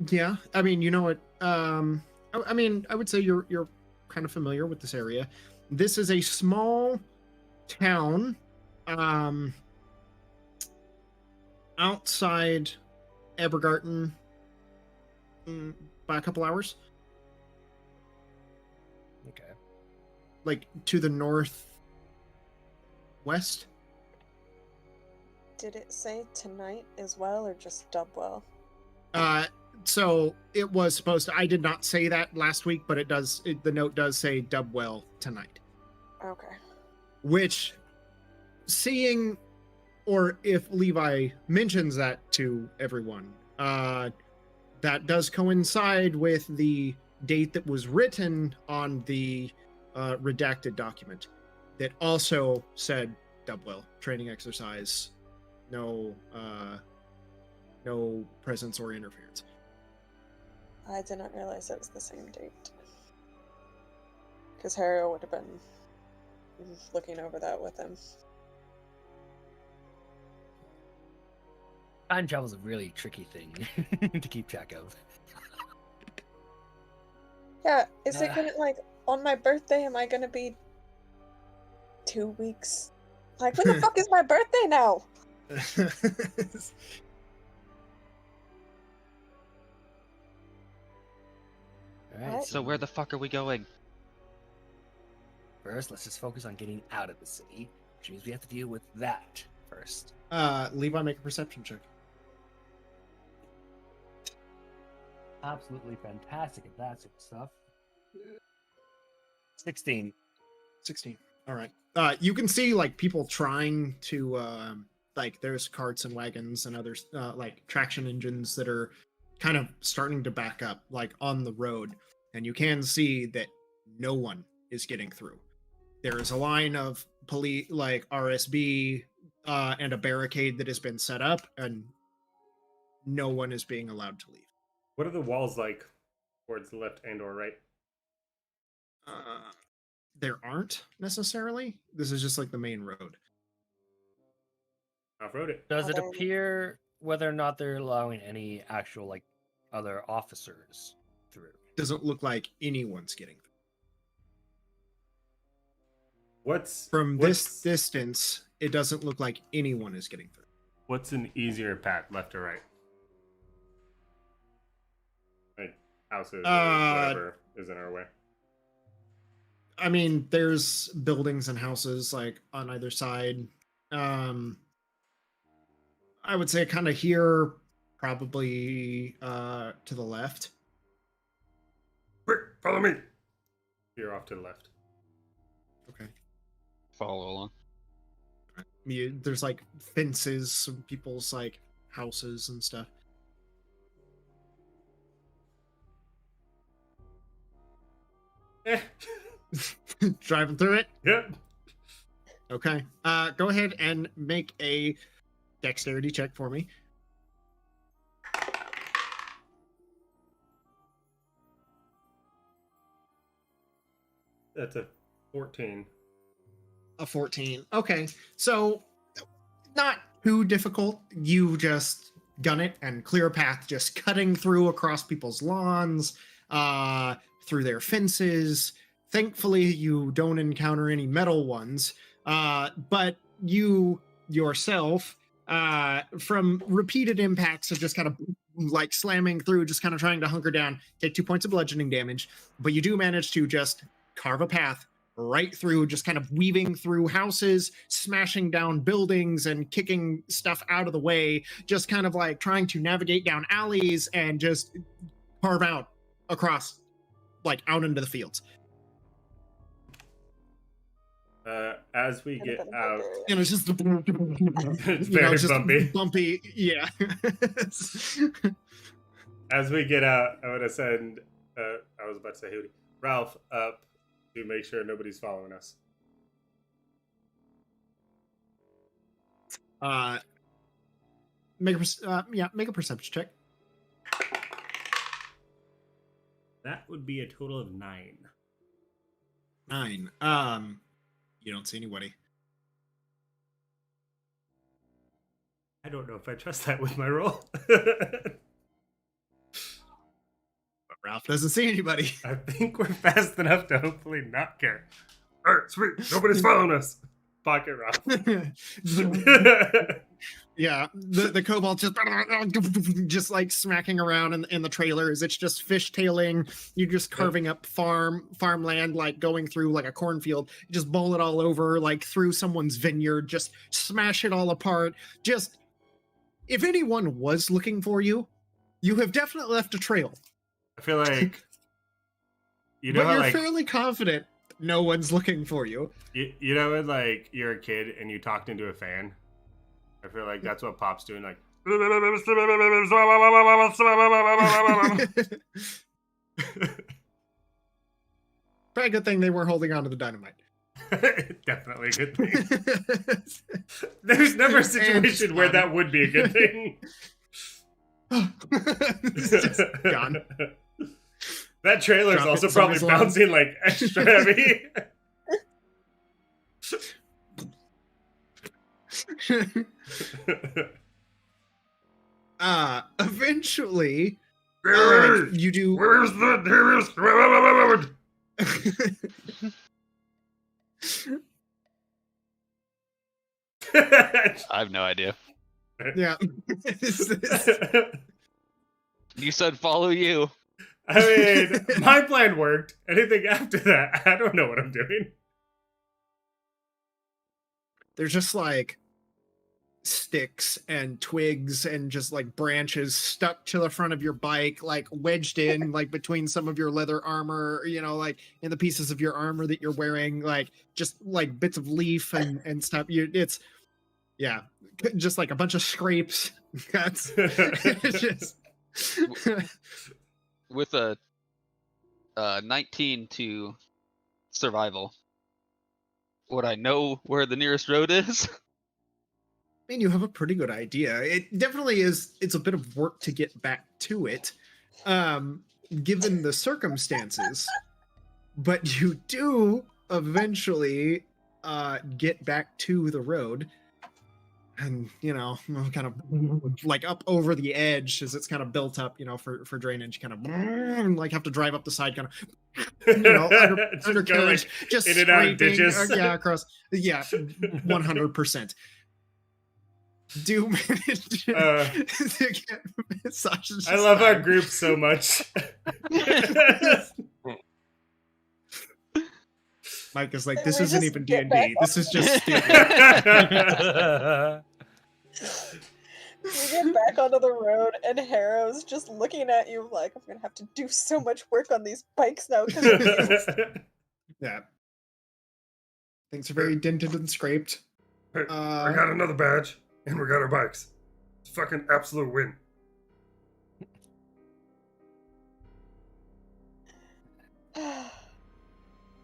Yeah, I mean, you know what? I mean, I would say you're kind of familiar with this area. This is a small town, outside Ebergarten, by a couple hours.
Okay.
Like to the northwest.
Did it say tonight as well, or just Dubwell?
So it was supposed to. I did not say that last week, but it does. The note does say Dubwell tonight.
Okay.
Which, seeing, or if Levi mentions that to everyone, that does coincide with the date that was written on the redacted document that also said Dubwell training exercise, no presence or interference.
I did not realize it was the same date. Because Harry would have been looking over that with him.
Time travel is a really tricky thing to keep track of.
Yeah, is it gonna, like, on my birthday, am I gonna be 2 weeks? Like, when the fuck is my birthday now?
Alright,
What?
So where the fuck are we going?
first, let's just focus on getting out of the city, which means we have to deal with that first.
Levi, make a perception check.
Absolutely fantastic at that sort of stuff. 16.
16. All right. You can see like people trying to like there's carts and wagons and others like traction engines that are kind of starting to back up like on the road, and you can see that no one is getting through. There is a line of police like RSB and a barricade that has been set up, and no one is being allowed to leave.
What are the walls like towards the left and or right?
There aren't necessarily. This is just like the main road.
Off-road it.
Does it
Okay.
appear whether or not they're allowing any actual, like, other officers through?
Doesn't look like anyone's getting through. From this distance, it doesn't look like anyone is getting through.
What's an easier path, left or right? Like houses or whatever is in our way.
I mean, there's buildings and houses like on either side. I would say kind of here, probably to the left.
Quick, follow me.
You're off to the left.
Okay.
Follow along.
There's like fences, some people's like houses and stuff. Driving through it.
Yep.
Okay. Go ahead and make a dexterity check for me.
That's a 14.
A 14. Okay. So not too difficult. You just gun it and clear a path, just cutting through across people's lawns, through their fences. Thankfully, you don't encounter any metal ones. But you yourself, from repeated impacts of just kind of like slamming through, just kind of trying to hunker down, take 2 points of bludgeoning damage. But you do manage to just carve a path right through, just kind of weaving through houses, smashing down buildings and kicking stuff out of the way, just kind of like trying to navigate down alleys and just carve out across, like out into the fields.
As we get out,
And it's just
it's
you know,
very
just
bumpy.
bumpy, yeah.
As we get out, I want to send. I was about to say Hootie, Ralph up to make sure nobody's following us.
Make a perception check.
That would be a total of 9.
9. You don't see anybody.
I don't know if I trust that with my roll.
But Ralph doesn't see anybody.
I think we're fast enough to hopefully not care.
All right, sweet. Nobody's following us.
Pocket Ralph.
Yeah, the cobalt just like smacking around in the trailers. It's just fishtailing. You're just carving up farmland, like going through like a cornfield. You just bowl it all over, like through someone's vineyard. Just smash it all apart. Just if anyone was looking for you, you have definitely left a trail.
I feel like you know
But
how
you're
like
fairly confident no one's looking for you.
you know when like you're a kid and you talked into a fan. I feel like that's what Pop's doing. Like
Probably a good thing they weren't holding on to the dynamite.
definitely a good thing. There's never a situation where that would be a good thing.
It's just gone.
That trailer's
Drop it
also
in
probably
somebody's lawn.
bouncing like extra heavy.
Eventually,
Gary,
you do.
where's the nearest road?
I have no idea.
Yeah.
You said follow you.
I mean, my plan worked. Anything after that, I don't know what I'm doing.
There's just like sticks and twigs and just like branches stuck to the front of your bike, like wedged in like between some of your leather armor, you know, like in the pieces of your armor that you're wearing, like just like bits of leaf and stuff. It's just like a bunch of scrapes. That's it's just
With a 19 to survival, would I know where the nearest road is?
I mean, you have a pretty good idea. It definitely is. It's a bit of work to get back to it, given the circumstances. But you do eventually get back to the road, and you know, kind of like up over the edge as it's kind of built up, you know, for drainage. Kind of like have to drive up the side, kind of, you know,
Just
under
go,
carriage,
like,
just
in and out of
scraping,
ditches.
yeah, across, yeah, 100%. Do manage to get massages.
I love our group so much.
Mike is like,
Can
this
we
isn't
just
even
get
D&D.
back
This is just stupid.
We get back onto the road, and Harrow's just looking at you like, I'm gonna have to do so much work on these bikes now. Because
Yeah. Things are very dented and scraped.
Hey, I got another badge, and we got our bikes. It's fucking absolute win.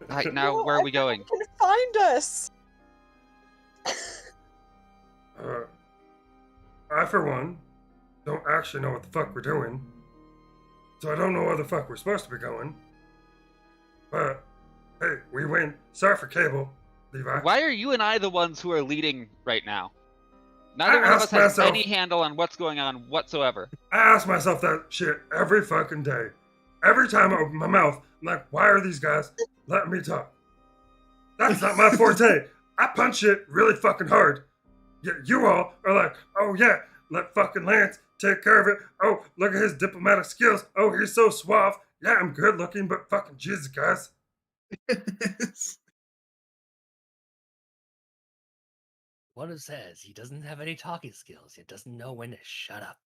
Right now, where are we going?
Can find us.
I, for one, don't actually know what the fuck we're doing. So I don't know where the fuck we're supposed to be going. But, hey, we win. Sorry for Cable, Levi.
Why are you and I the ones who are leading right now? Neither one of us
asked
has
myself-
any handle on what's going on whatsoever.
I ask myself that shit every fucking day. Every time I open my mouth, I'm like, why are these guys letting me talk? That's not my forte. I punch shit really fucking hard. Yet you all are like, oh yeah, let fucking Lance take care of it. Oh, look at his diplomatic skills. Oh, he's so suave. Yeah, I'm good looking, but fucking Jesus, guys.
What it says, he doesn't have any talking skills. He doesn't know when to shut up.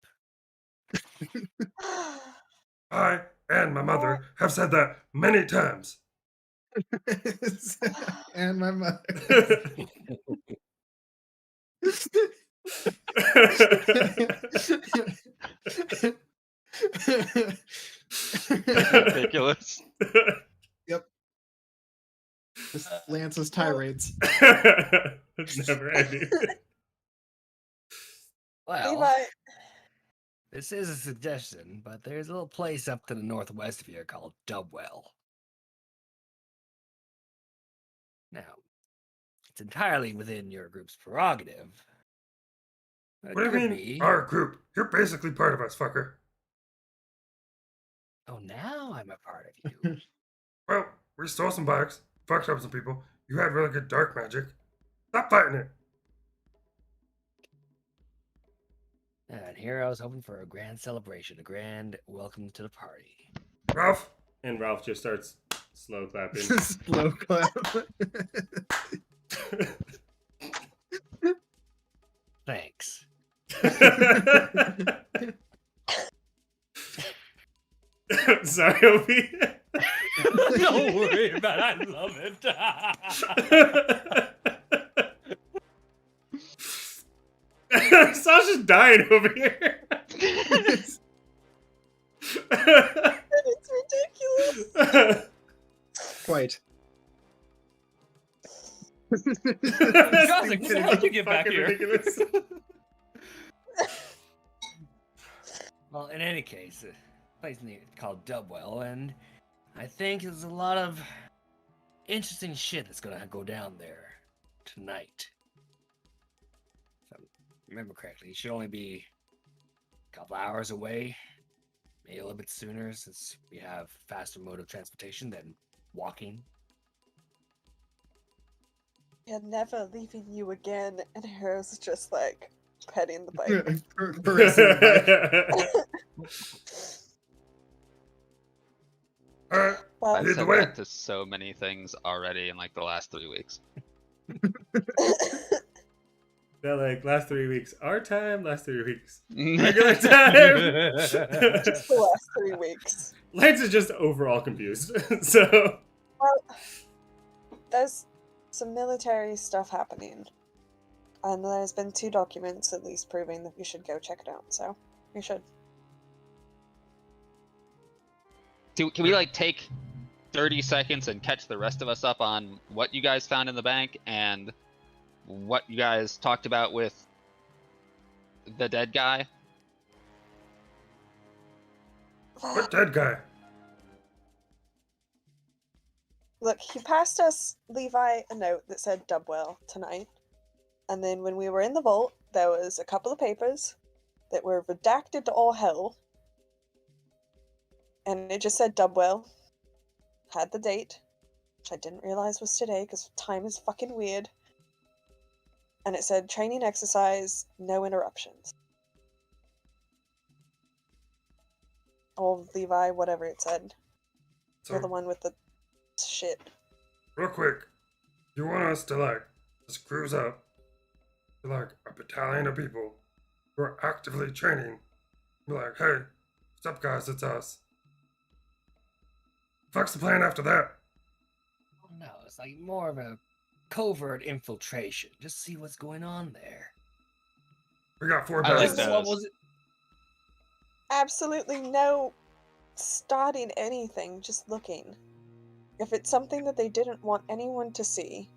I and my mother have said that many times.
And my mother.
Ridiculous.
Yep. Just Lance's tirades.
It's never ending.
Well,
Levi,
This is a suggestion, but there's a little place up to the northwest of here called Dubwell. Now, it's entirely within your group's prerogative. It
What do you
could
mean,
be.
our group? You're basically part of us, fucker.
Oh, now I'm a part of you.
Well, we stole some bikes, fucked up some people. You had really good dark magic. Stop fighting it.
And here I was hoping for a grand celebration, a grand welcome to the party.
Ralph?
And Ralph just starts slow clapping.
Slow clap.
Thanks.
Sorry, Obi.
Don't worry about it. I love it.
Sasha's dying over here.
It's ridiculous.
Quite.
Joseph, how did you get back
Fucking
here?
ridiculous.
Well, in any case, a place called Dubwell, and I think there's a lot of interesting shit that's gonna go down there tonight. If I remember correctly, it should only be a couple hours away, maybe a little bit sooner, since we have faster mode of transportation than walking.
Yeah, never leaving you again. And Hero's just like petting the bike.
Caressing the bike.
Alright,
Well,
I've
Lead the
said
way.
that to so many things already in like the last 3 weeks.
They're like, last 3 weeks, our time, last 3 weeks, regular time.
just the last 3 weeks.
Lance is just overall confused. So,
Well, there's some military stuff happening. And there's been 2 documents at least proving that you should go check it out. So, you should.
Can we like take 30 seconds and catch the rest of us up on what you guys found in the bank and what you guys talked about with the dead guy?
what dead guy?
Look, he passed us, Levi, a note that said Dubwell tonight. And then when we were in the vault, there was a couple of papers that were redacted to all hell. And it just said Dubwell. Had the date, which I didn't realize was today because time is fucking weird. And it said training exercise, no interruptions. Or Levi, whatever it said. You're the
So,
one with the shit.
real quick, you want us to like just cruise up to like a battalion of people who are actively training? Be like, hey, what's up, guys? It's us. Fuck's the plan after that?
No, it's like more of a covert infiltration. Just see what's going on there.
We got 4
I like
badges.
that.
What was it?
Absolutely no starting anything, just looking. If it's something that they didn't want anyone to see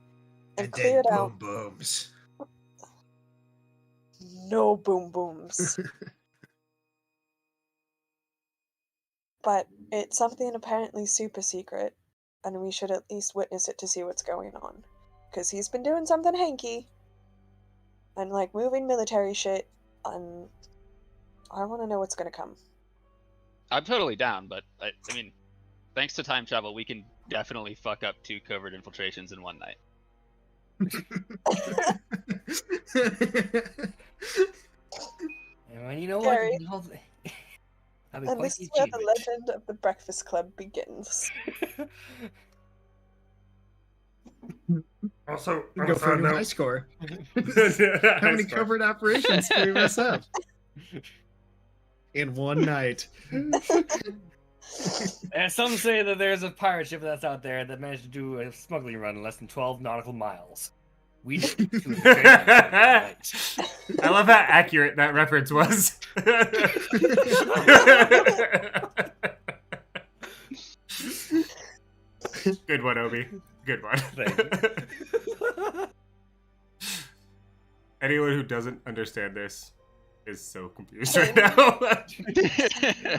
and clear it out,
booms.
no boom booms. But it's something apparently super secret, and we should at least witness it to see what's going on. Because he's been doing something hanky, and like moving military shit, and I want to know what's gonna come.
I'm totally down, but I mean, thanks to time travel, we can definitely fuck up 2 covert infiltrations in one night.
And you know
Gary.
what? That'd be
And
quite
this
the
is where the
achievement.
legend of the Breakfast Club begins.
Also, on
Go
a
for
side
a new high
note,
score. How many
Nice part.
covert operations can we mess up? In one night.
And some say that there's a pirate ship that's out there that managed to do a smuggling run in less than 12 nautical miles. We did.
I love how accurate that reference was. Good one, Obi. Good one.
Thank
Anyone who doesn't understand this is so confused right now.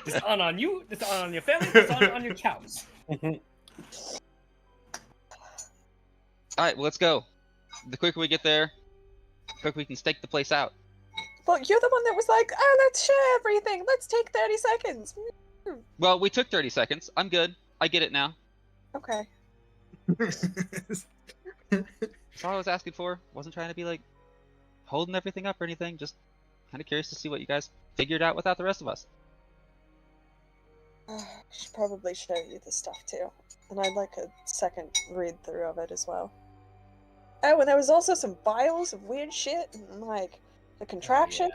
This on you, this on your family, this on your cows.
All right, well, let's go. The quicker we get there, the quicker we can stake the place out.
Well, you're the one that was like, oh, let's share everything. Let's take 30 seconds.
Well, we took 30 seconds. I'm good. I get it now.
Okay.
That's all I was asking for. Wasn't trying to be like holding everything up or anything. Just kind of curious to see what you guys figured out without the rest of us.
I should probably show you the stuff too. And I'd like a second read through of it as well. Oh, and there was also some vials of weird shit and like the contraption.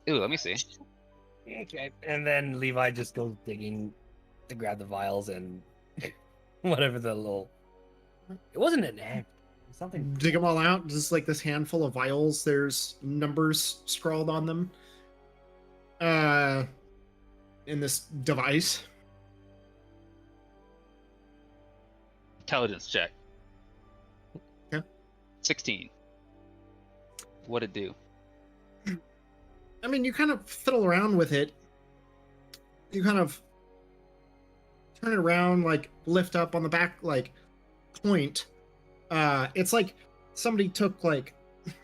Ooh, let me see.
Okay. And then Levi just goes digging to grab the vials and whatever the little. It wasn't an egg. Something.
Dig them all out. Just like this handful of vials. There's numbers scrawled on them. In this device.
Intelligence check.
Okay.
16. What'd it do?
I mean, you kind of fiddle around with it. You kind of turn it around, like lift up on the back, like point. It's like somebody took like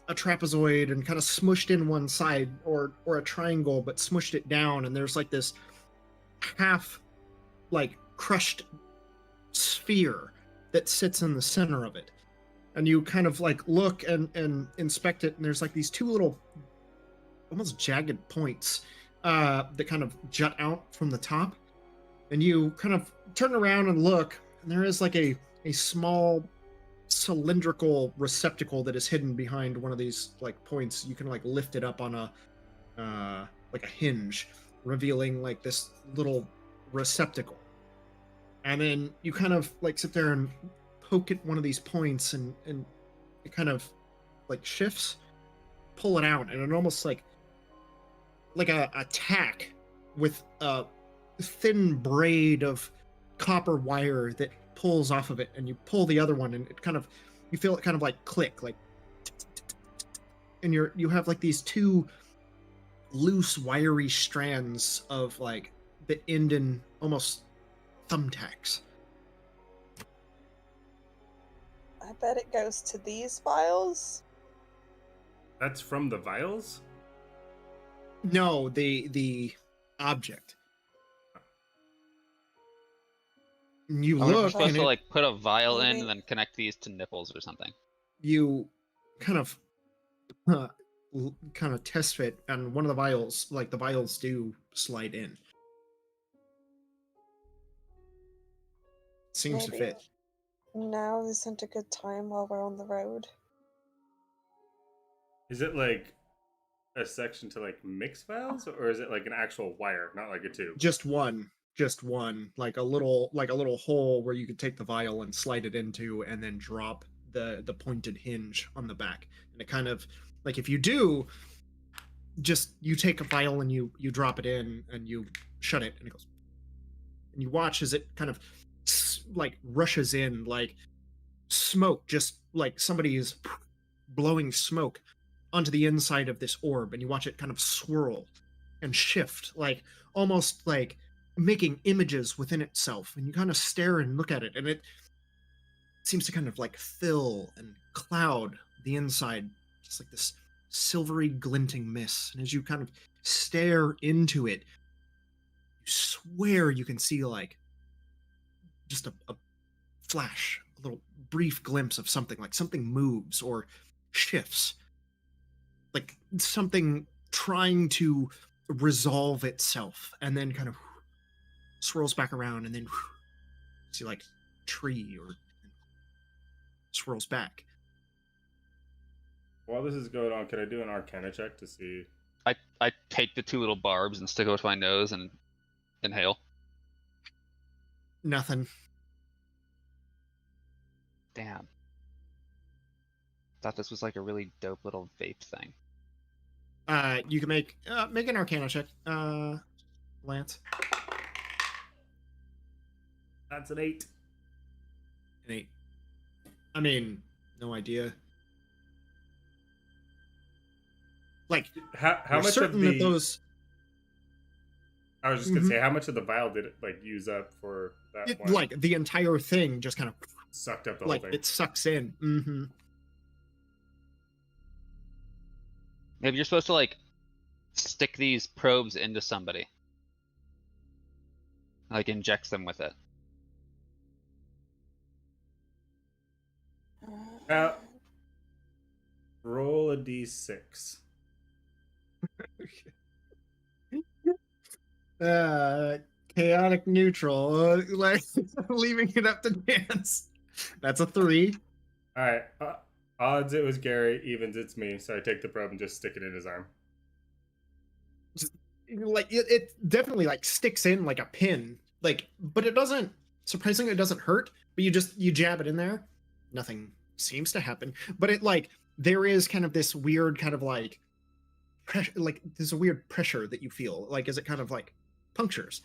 a trapezoid and kind of smushed in one side, or a triangle, but smushed it down, and there's like this half, like crushed sphere that sits in the center of it. And you kind of like look and inspect it, and there's like these two little almost jagged points that kind of jut out from the top. And you kind of turn around and look, and there is like a small cylindrical receptacle that is hidden behind one of these like points. You can like lift it up on a like a hinge, revealing like this little receptacle. And then you kind of like sit there and poke at one of these points, and it kind of like shifts, pull it out, and it almost like a tack with a thin braid of copper wire that pulls off of it, and you pull the other one, and it kind of, you feel it kind of like click, like, and you have like these two loose wiry strands of like that end in almost thumbtacks.
I bet it goes to these vials.
That's from the vials?
No, the object. You
We're
look,
supposed
and
to
it,
like put a vial in
Maybe.
and then connect these to nipples or something.
you kind of test fit, and one of the vials, like the vials do slide in. Seems to
Maybe.
fit.
Now isn't a good time while we're on the road.
Is it like a section to like mix vials, or is it like an actual wire, not like a tube?
Just one, like a little hole where you could take the vial and slide it into, and then drop the pointed hinge on the back. And it kind of like, if you do, just you take a vial and you drop it in and you shut it, and it goes. And you watch as it kind of like rushes in, like smoke, just like somebody is blowing smoke onto the inside of this orb, and you watch it kind of swirl and shift, like almost like making images within itself. And you kind of stare and look at it, and it seems to kind of like fill and cloud the inside, just like this silvery glinting mist. And as you kind of stare into it, you swear you can see like just a flash, a little brief glimpse of something, like something moves or shifts, like something trying to resolve itself, and then kind of swirls back around, and then see like tree, or swirls back.
While this is going on, can I do an Arcana check to see?
I take the two little barbs and stick it with my nose and inhale.
Nothing.
Damn. Thought this was like a really dope little vape thing.
You can make an Arcana check, Lance.
That's an 8.
An 8. I mean, no idea. Like,
How
we're
much of
certain
the?
that those
I was just gonna say, how much of the vial did it like use up for that one?
like the entire thing just kind of
Sucked up the
like
whole thing.
it sucks in. Mm-hmm.
Maybe you're supposed to like stick these probes into somebody, like injects them with it.
Roll a d6.
Chaotic neutral, like leaving it up to chance. That's a 3.
All right. Odds it was Gary. Evens it's me. So I take the probe and just stick it in his arm.
Like it definitely like sticks in like a pin, like, but it doesn't. Surprisingly, it doesn't hurt. But you jab it in there, nothing seems to happen. But it like there is kind of this weird kind of like pressure, like there's a weird pressure that you feel like as it kind of like punctures.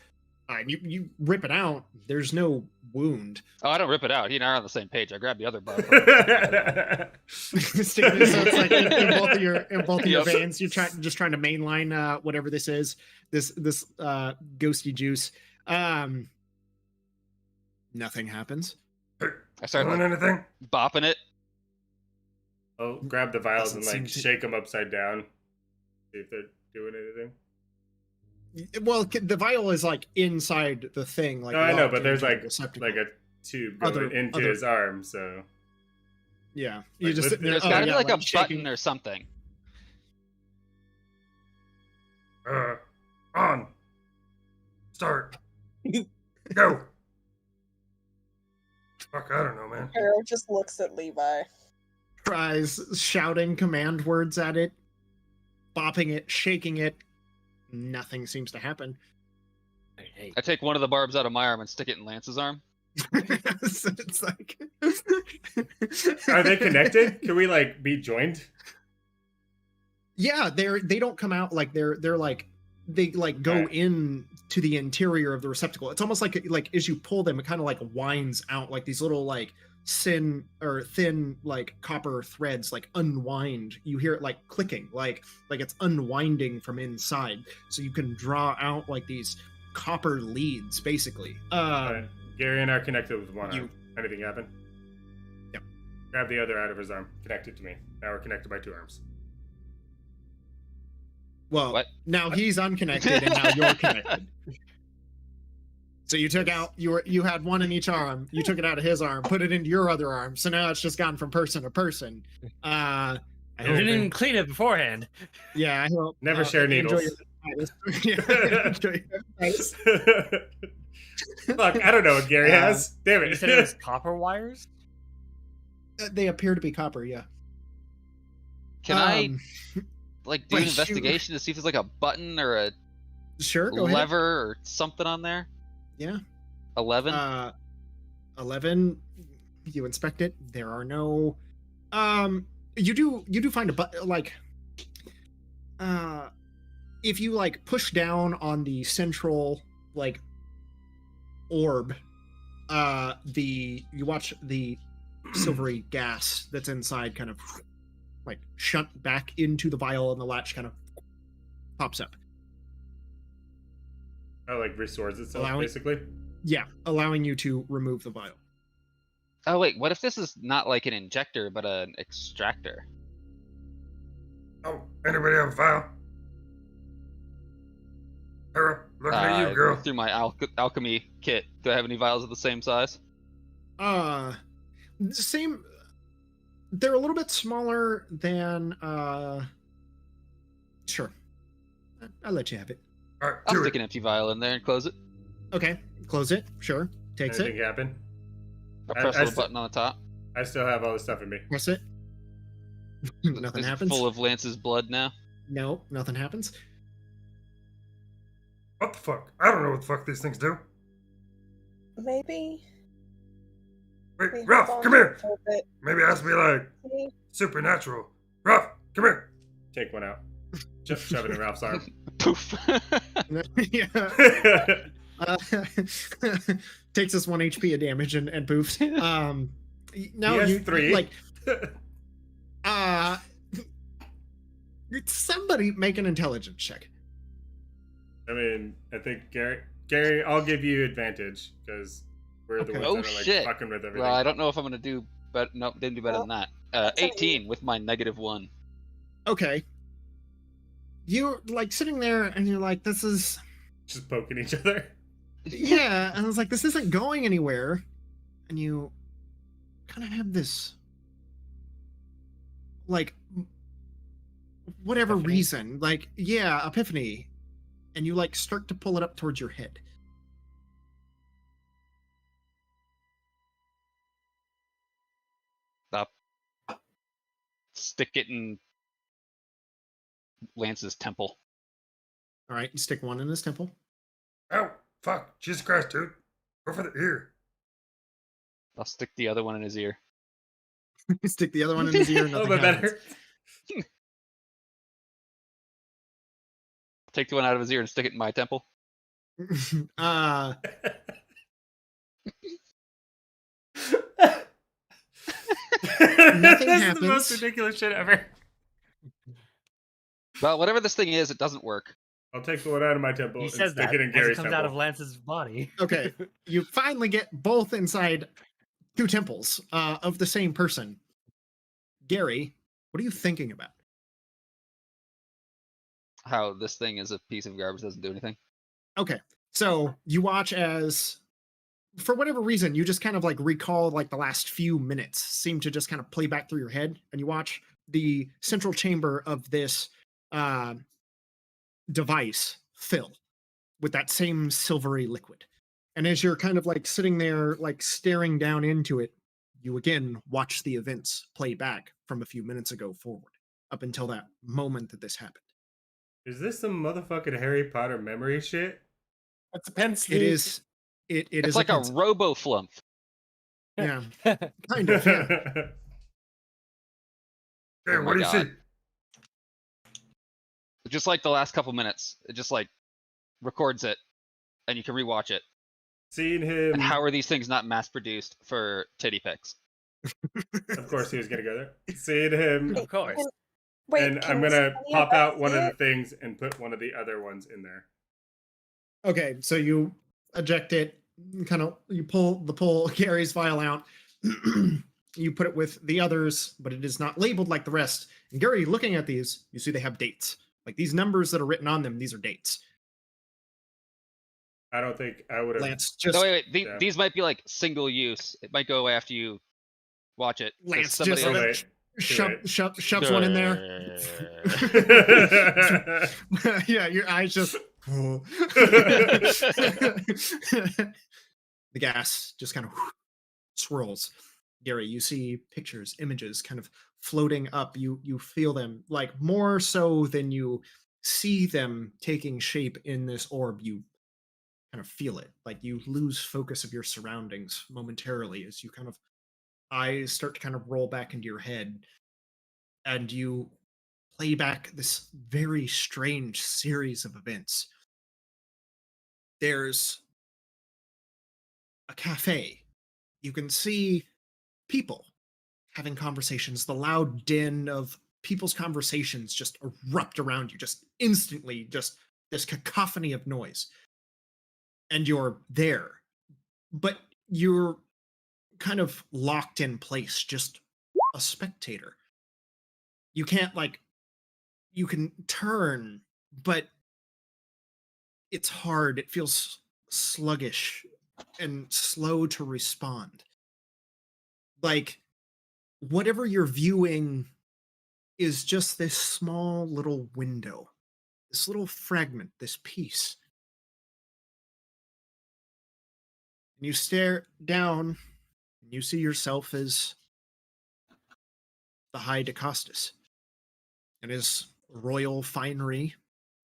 And you rip it out. There's no wound.
Oh, I don't rip it out. He and I are on the same page. I grab the other bar.
Sticking it, so it's like in both of your
Yep.
veins. You're just trying to mainline whatever this is. This ghosty juice. Nothing happens.
I start
Doing
like
anything?
bopping it.
I'll grab the vials and
Doesn't
like
seem to-
shake them upside down. See if they're doing anything.
Well, the vial is like inside the thing. Like
No, I know,
locked
but there's
into
like
the receptacle.
a tube going into
other-
his arm. So
Yeah, you
like,
just
lift
sit there,
There's
oh,
gotta be
yeah,
like a
shaking.
button or something.
On. Start. Go. Fuck, I don't know, man.
Harold just looks at Levi.
Tries shouting command words at it, bopping it, shaking it. Nothing seems to happen.
Hey,
I take one of the barbs out of my arm and stick it in Lance's arm.
So it's like,
are they connected? Can we like be joined?
Yeah, they don't come out like they're like they like go
Right.
in to the interior of the receptacle. It's almost like as you pull them, it kind of like winds out like these little like thin like copper threads like unwind. You hear it like clicking, like it's unwinding from inside. So you can draw out like these copper leads, basically.
Alright. Gary and I are connected with one
you-
arm. Anything happen?
Yep.
Grab the other out of his arm. Connect it to me. Now we're connected by 2 arms.
Well,
What?
now he's unconnected and now you're connected. So you took out you had one in each arm. You took it out of his arm, put it into your other arm. So now it's just gone from person to person. I
you
hope,
didn't clean it beforehand.
yeah, I hope
Never share
enjoy
needles.
your- yeah, enjoy your advice.
Fuck, I don't know what Gary has. Damn
You said it was
it.
copper wires?
They appear to be copper, yeah.
Can I
Um,
like do an
wait, shoot.
investigation to see if there's like a button or a
Sure, go ahead.
lever or something on there?
Yeah.
11.
11. You inspect it. There are no. You do find a button like. If you like push down on the central like orb, you watch the silvery gas that's inside kind of like shunt back into the vial, and the latch kind of pops up.
Oh, like restores itself,
Allowing-
basically.
Yeah, allowing you to remove the vial.
Oh wait, what if this is not like an injector but an extractor?
Oh, anybody have a file? Hera, looking at you, girl.
Through my alchemy kit, do I have any vials of the same size?
Same. They're a little bit smaller than. Sure. I'll let you have it.
All right,
I'll
do
stick
it.
an empty vial in there and close it.
Okay, close it. Sure, takes
Anything
it.
happen?
I'll
I-
press
I
a little
s-
button on the top.
I still have all this stuff in me.
Press it. Nothing
Is it
happens.
full of Lance's blood now.
No, nothing happens.
What the fuck? I don't know what the fuck these things do.
Maybe.
Wait,
we
Ralph,
hold on
come here.
for a bit.
Maybe it has to be like
See?
supernatural. Ralph, come here.
Take one out. Just shove it in Ralph's arm.
Poof.
Yeah. Takes us 1 HP of damage and poofs. Now
He has
you
3.
like Somebody make an intelligence check.
I mean, I think Gary, I'll give you advantage because we're the
Okay.
ones
Oh
that are like
shit!
fucking with everything.
Well, I don't know if I'm gonna do, but no, didn't do better
Well,
than that.
I'm telling you.
18 with my -1.
Okay. You're like sitting there and you're like, this is
Just poking each other.
yeah, and I was like, this isn't going anywhere. And you kind of have this like whatever
Epiphany?
reason, like yeah, epiphany. And you like start to pull it up towards your head.
Stop. Stick it in Lance's temple.
All right, you stick one in his temple.
Oh, fuck. Jesus Christ, dude. Go for the ear.
I'll stick the other one in his ear.
You stick the other one in his ear.
Oh,
Nothing
but that
happens.
hurts.
Take the one out of his ear and stick it in my temple.
uh,
This is
happens.
the most ridiculous shit ever.
Well, whatever this thing is, it doesn't work.
I'll take the one out of my temple
He
and
says
stick
that
it in
as it
Gary's
comes
temple.
out of Lance's body.
okay, you finally get both inside two temples of the same person. Gary, what are you thinking about?
How this thing is a piece of garbage, doesn't do anything.
Okay, so you watch as, for whatever reason, you just kind of like recall like the last few minutes seem to just kind of play back through your head, and you watch the central chamber of this device fill with that same silvery liquid. And as you're kind of like sitting there, like staring down into it, you again watch the events play back from a few minutes ago forward, up until that moment that this happened.
Is this some motherfucking Harry Potter memory shit?
That's a pencil.
It is. It
It's
is
like a
pencil.
robo-flump.
Yeah, kind of. Yeah.
Hey,
Oh
what do you
my
see?
God. Just like the last couple minutes, it just like records it, and you can rewatch it.
Seeing him.
And how are these things not mass-produced for titty pics?
Of course, he was gonna go there. Seeing him,
Of course.
Wait,
and
can
I'm
we
gonna
see any
pop
of
out
us
one of
see
the
it?
things and put one of the other ones in there.
Okay, so you eject it, kind of you pull Gary's vial out. You put it with the others, but it is not labeled like the rest. And Gary, looking at these, you see they have dates. Like these numbers that are written on them, these are dates.
I don't think I would have.
Lance just
No, wait.
Yeah.
These might be like single use. It might go away after you watch it. 'cause
Lance
somebody
just
else-
shoves one in there. Yeah, your eyes just. The gas just kind of swirls. Gary, you see pictures, images kind of floating up. You feel them like more so than you see them taking shape in this orb. You kind of feel it. Like you lose focus of your surroundings momentarily as you kind of eyes start to kind of roll back into your head, and you play back this very strange series of events. There's a cafe. You can see people having conversations. The loud din of people's conversations just erupt around you, just instantly, just this cacophony of noise. And you're there, but you're kind of locked in place, just a spectator. You can't, like, you can turn, but it's hard. It feels sluggish and slow to respond. Like, whatever you're viewing is just this small little window, this little fragment, this piece. And you stare down, and you see yourself as the High DeCostas and his royal finery,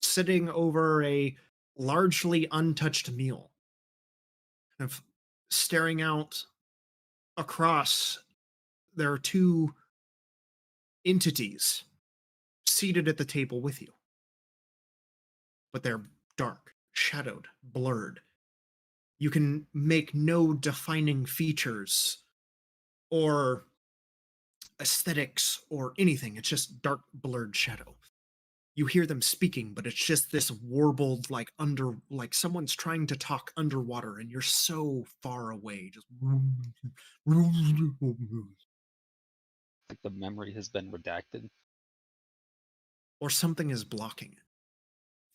sitting over a largely untouched meal, kind of staring out across. There are two entities seated at the table with you, but they're dark, shadowed, blurred. You can make no defining features or aesthetics or anything. It's just dark, blurred shadow. you hear them speaking, but it's just this warbled, like someone's trying to talk underwater, and you're so far away. Just
Like the memory has been redacted.
or something is blocking it.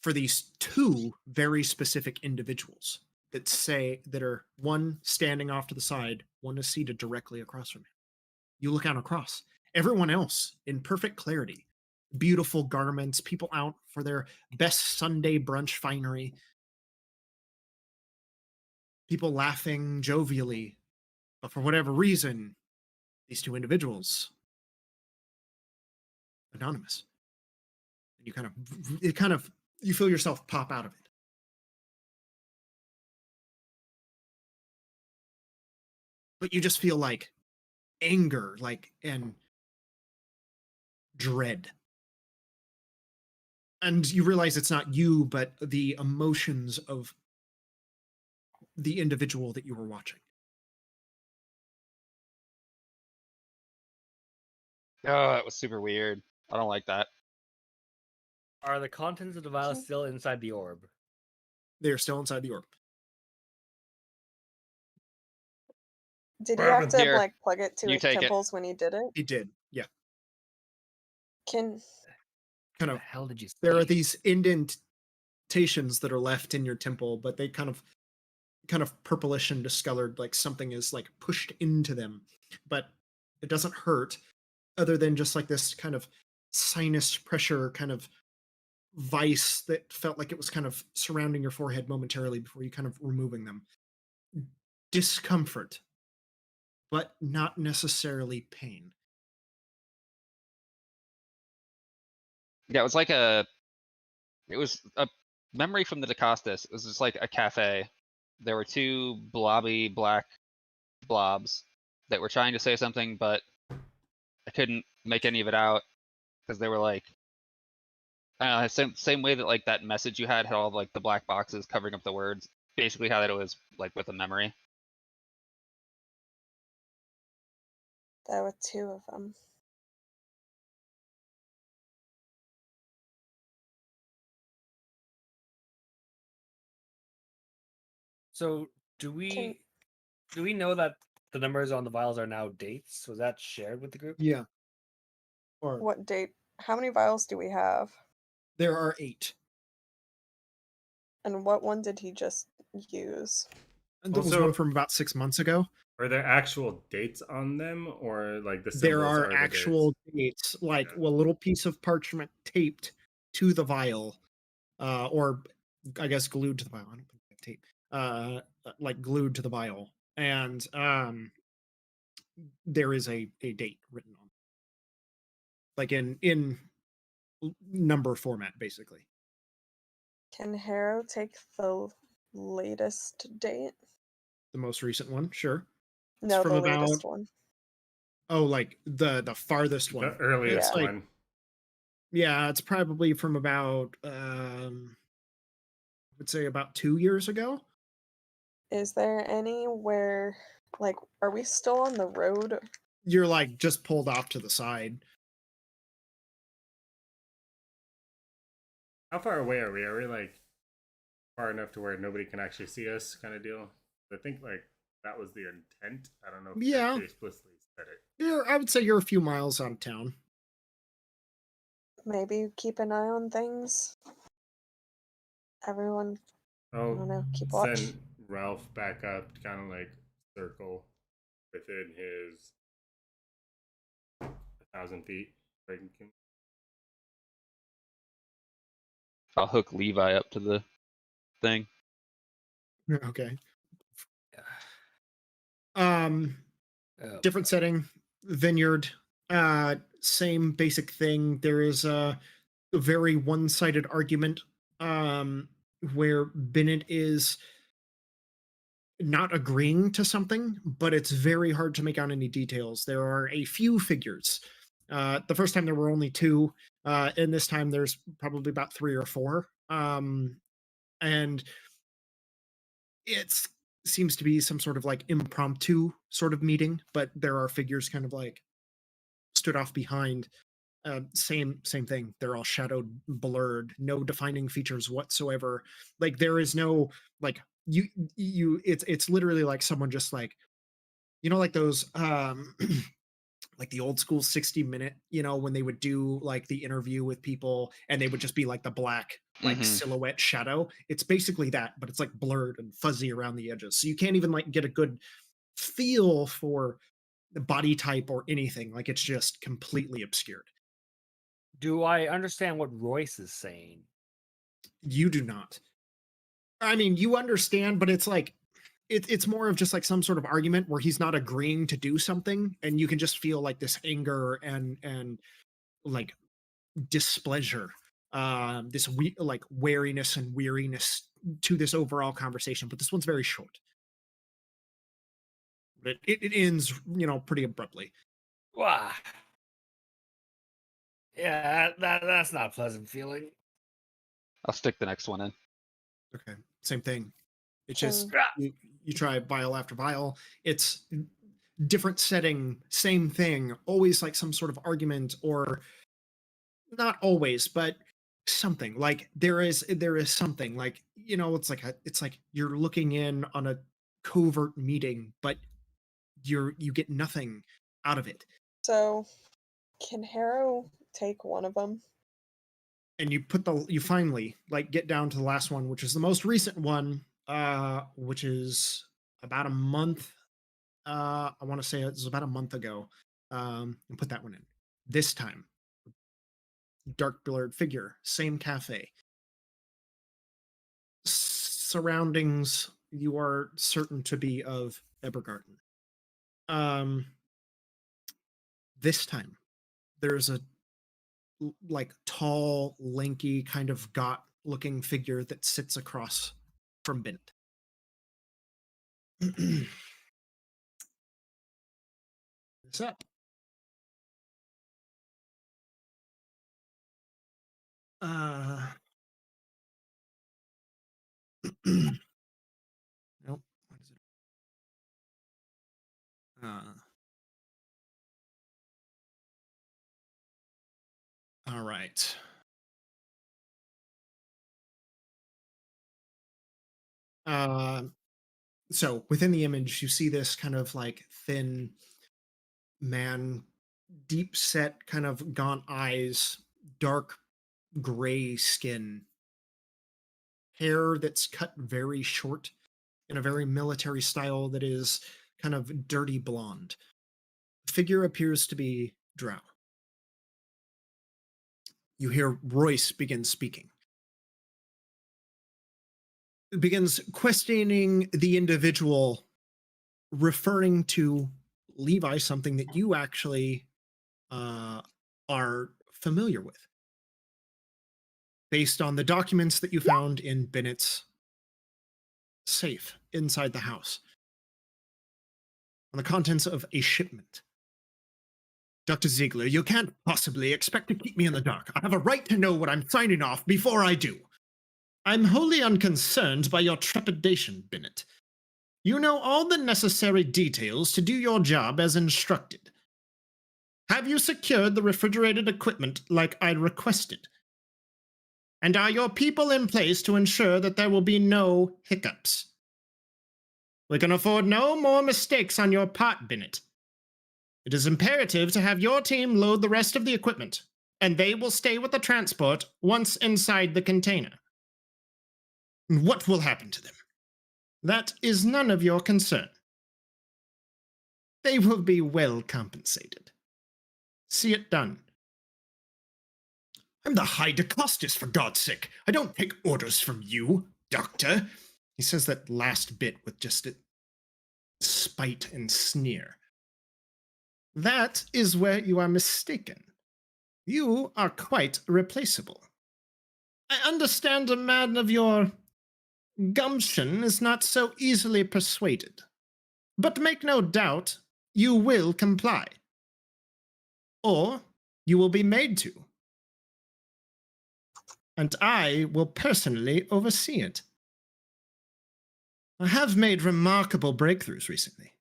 For these two very specific individuals that are one standing off to the side, one is seated directly across from him. You look out across. Everyone else in perfect clarity. Beautiful garments, people out for their best Sunday brunch finery. People laughing jovially. But for whatever reason, these two individuals, anonymous. And you feel yourself pop out of it. But you just feel like anger, and dread. And you realize it's not you, but the emotions of the individual that you were watching.
Oh, that was super weird. I don't like that.
Are the contents of the vial still inside the orb?
They are still inside the orb.
Did he
What
have
happened
to
here?
like plug it to
You
his
take it.
temples when he did it?
He did, yeah.
Can
Kind
The
of.
hell did you say?
There are these indentations that are left in your temple, but they kind of purplish and discolored, like something is like pushed into them. But it doesn't hurt, other than just like this kind of sinus pressure kind of vice that felt like it was kind of surrounding your forehead momentarily before you kind of removing them. Discomfort, but not necessarily pain.
Yeah, it was a memory from the DeCostas. It was just like a cafe. There were two blobby black blobs that were trying to say something, but I couldn't make any of it out because they were like, I don't know, same way that like that message you had all of, like the black boxes covering up the words. Basically, how that it was like with a memory.
there were two of them?
So do we know that the numbers on the vials are now dates? Was that shared with the group?
Yeah. Or
What date? How many vials do we have?
there are 8.
And what one did he just use?
And there was
Also-
one from about 6 months ago.
Are there actual dates on them, or like the symbols
There are
the
actual
dates?
dates, like
Yeah.
a little piece of parchment taped to the vial, or I guess glued to the vial. I don't think they have tape. Like glued to the vial, and there is a date written on, like in number format, basically.
Can Harrow take the latest date?
The most recent one, sure. It's
No,
from
the
about
latest one.
like the farthest
The
one.
earliest
Yeah.
Like-
one.
Yeah, it's probably from about I would say about 2 years ago.
Is there anywhere like are we still on the road?
You're like just pulled off to the side.
How far away are we? Are we like far enough to where nobody can actually see us, kind of deal? I think like that was the intent. I don't know if
Yeah.
they explicitly said it.
I would say you're a few miles out of town.
Maybe keep an eye on things. Everyone, I don't know, keep watch.
Send Ralph back up to kind of like circle within his 1,000 feet. Right?
I'll hook Levi up to the thing.
Okay.
Oh,
Different setting, vineyard, same basic thing. There is a very one-sided argument where Bennett is not agreeing to something, but it's very hard to make out any details. There are a few figures. The first time there were only 2, and this time there's probably about 3 or 4. And it seems to be some sort of like impromptu sort of meeting, but there are figures kind of like stood off behind. Same thing. They're all shadowed, blurred, no defining features whatsoever. Like there is no like you. It's literally like someone just like, you know, like those like the old school 60-minute, you know, when they would do like the interview with people and they would just be like the black like silhouette shadow. It's basically that, but it's like blurred and fuzzy around the edges. So you can't even like get a good feel for the body type or anything. Like it's just completely obscured.
Do I understand what Royce is saying?
You do not. I mean, you understand, but it's like it's more of just like some sort of argument where he's not agreeing to do something, and you can just feel like this anger and like displeasure, like wariness and weariness to this overall conversation. But this one's very short. But it ends, you know, pretty abruptly.
Wow. Yeah, that's not a pleasant feeling.
I'll stick the next one in.
Okay, same thing. It's
Can-
just you try vial after vial. It's different setting, same thing. Always like some sort of argument, or not always, but something. Like there is something. Like, you know, it's like you're looking in on a covert meeting, but you get nothing out of it.
So, can Harrow take one of them?
And you finally like get down to the last one, which is the most recent one, which is about a month. I want to say it was about a month ago. And put that one in. This time, dark blurred figure, same cafe. Surroundings you are certain to be of Ebergarten. This time, there's a like tall, lanky, kind of got-looking figure that sits across from Bennett. What's up? Nope. What is it? All right. So within the image, you see this kind of like thin man, deep set, kind of gaunt eyes, dark gray skin, hair that's cut very short in a very military style that is kind of dirty blonde. The figure appears to be Drow. You hear Royce begin speaking. Begins questioning the individual, referring to Levi, something that you actually are familiar with, based on the documents that you found in Bennett's safe inside the house, on the contents of a shipment. Dr. Ziegler, you can't possibly expect to keep me in the dark. I have a right to know what I'm signing off before I do. I'm wholly unconcerned by your trepidation, Bennett. You know all the necessary details to do your job as instructed. Have you secured the refrigerated equipment like I requested? And are your people in place to ensure that there will be no hiccups? We can afford no more mistakes on your part, Bennett. It is imperative to have your team load the rest of the equipment, and they will stay with the transport once inside the container. What will happen to them? That is none of your concern. They will be well compensated. See it done. I'm the High DeCostis, for God's sake. I don't take orders from you, Doctor. He says that last bit with just a spite and sneer. That is where you are mistaken. You are quite replaceable. I understand a man of your gumption is not so easily persuaded. But make no doubt, you will comply. Or you will be made to. And I will personally oversee it. I have made remarkable breakthroughs recently.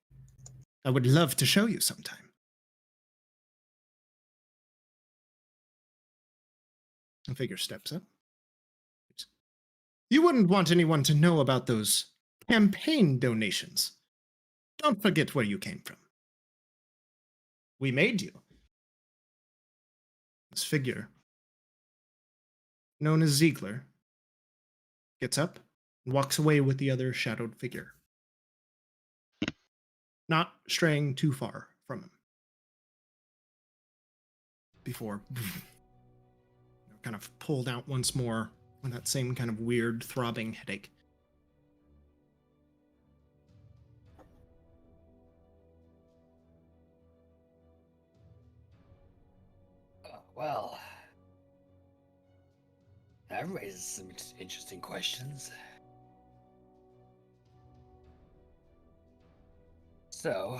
I would love to show you sometime. The figure steps up. You wouldn't want anyone to know about those campaign donations. Don't forget where you came from. We made you. This figure, known as Ziegler, gets up and walks away with the other shadowed figure, not straying too far from him. Before kind of pulled out once more with that same kind of weird throbbing headache.
Well, that raises some interesting questions. So,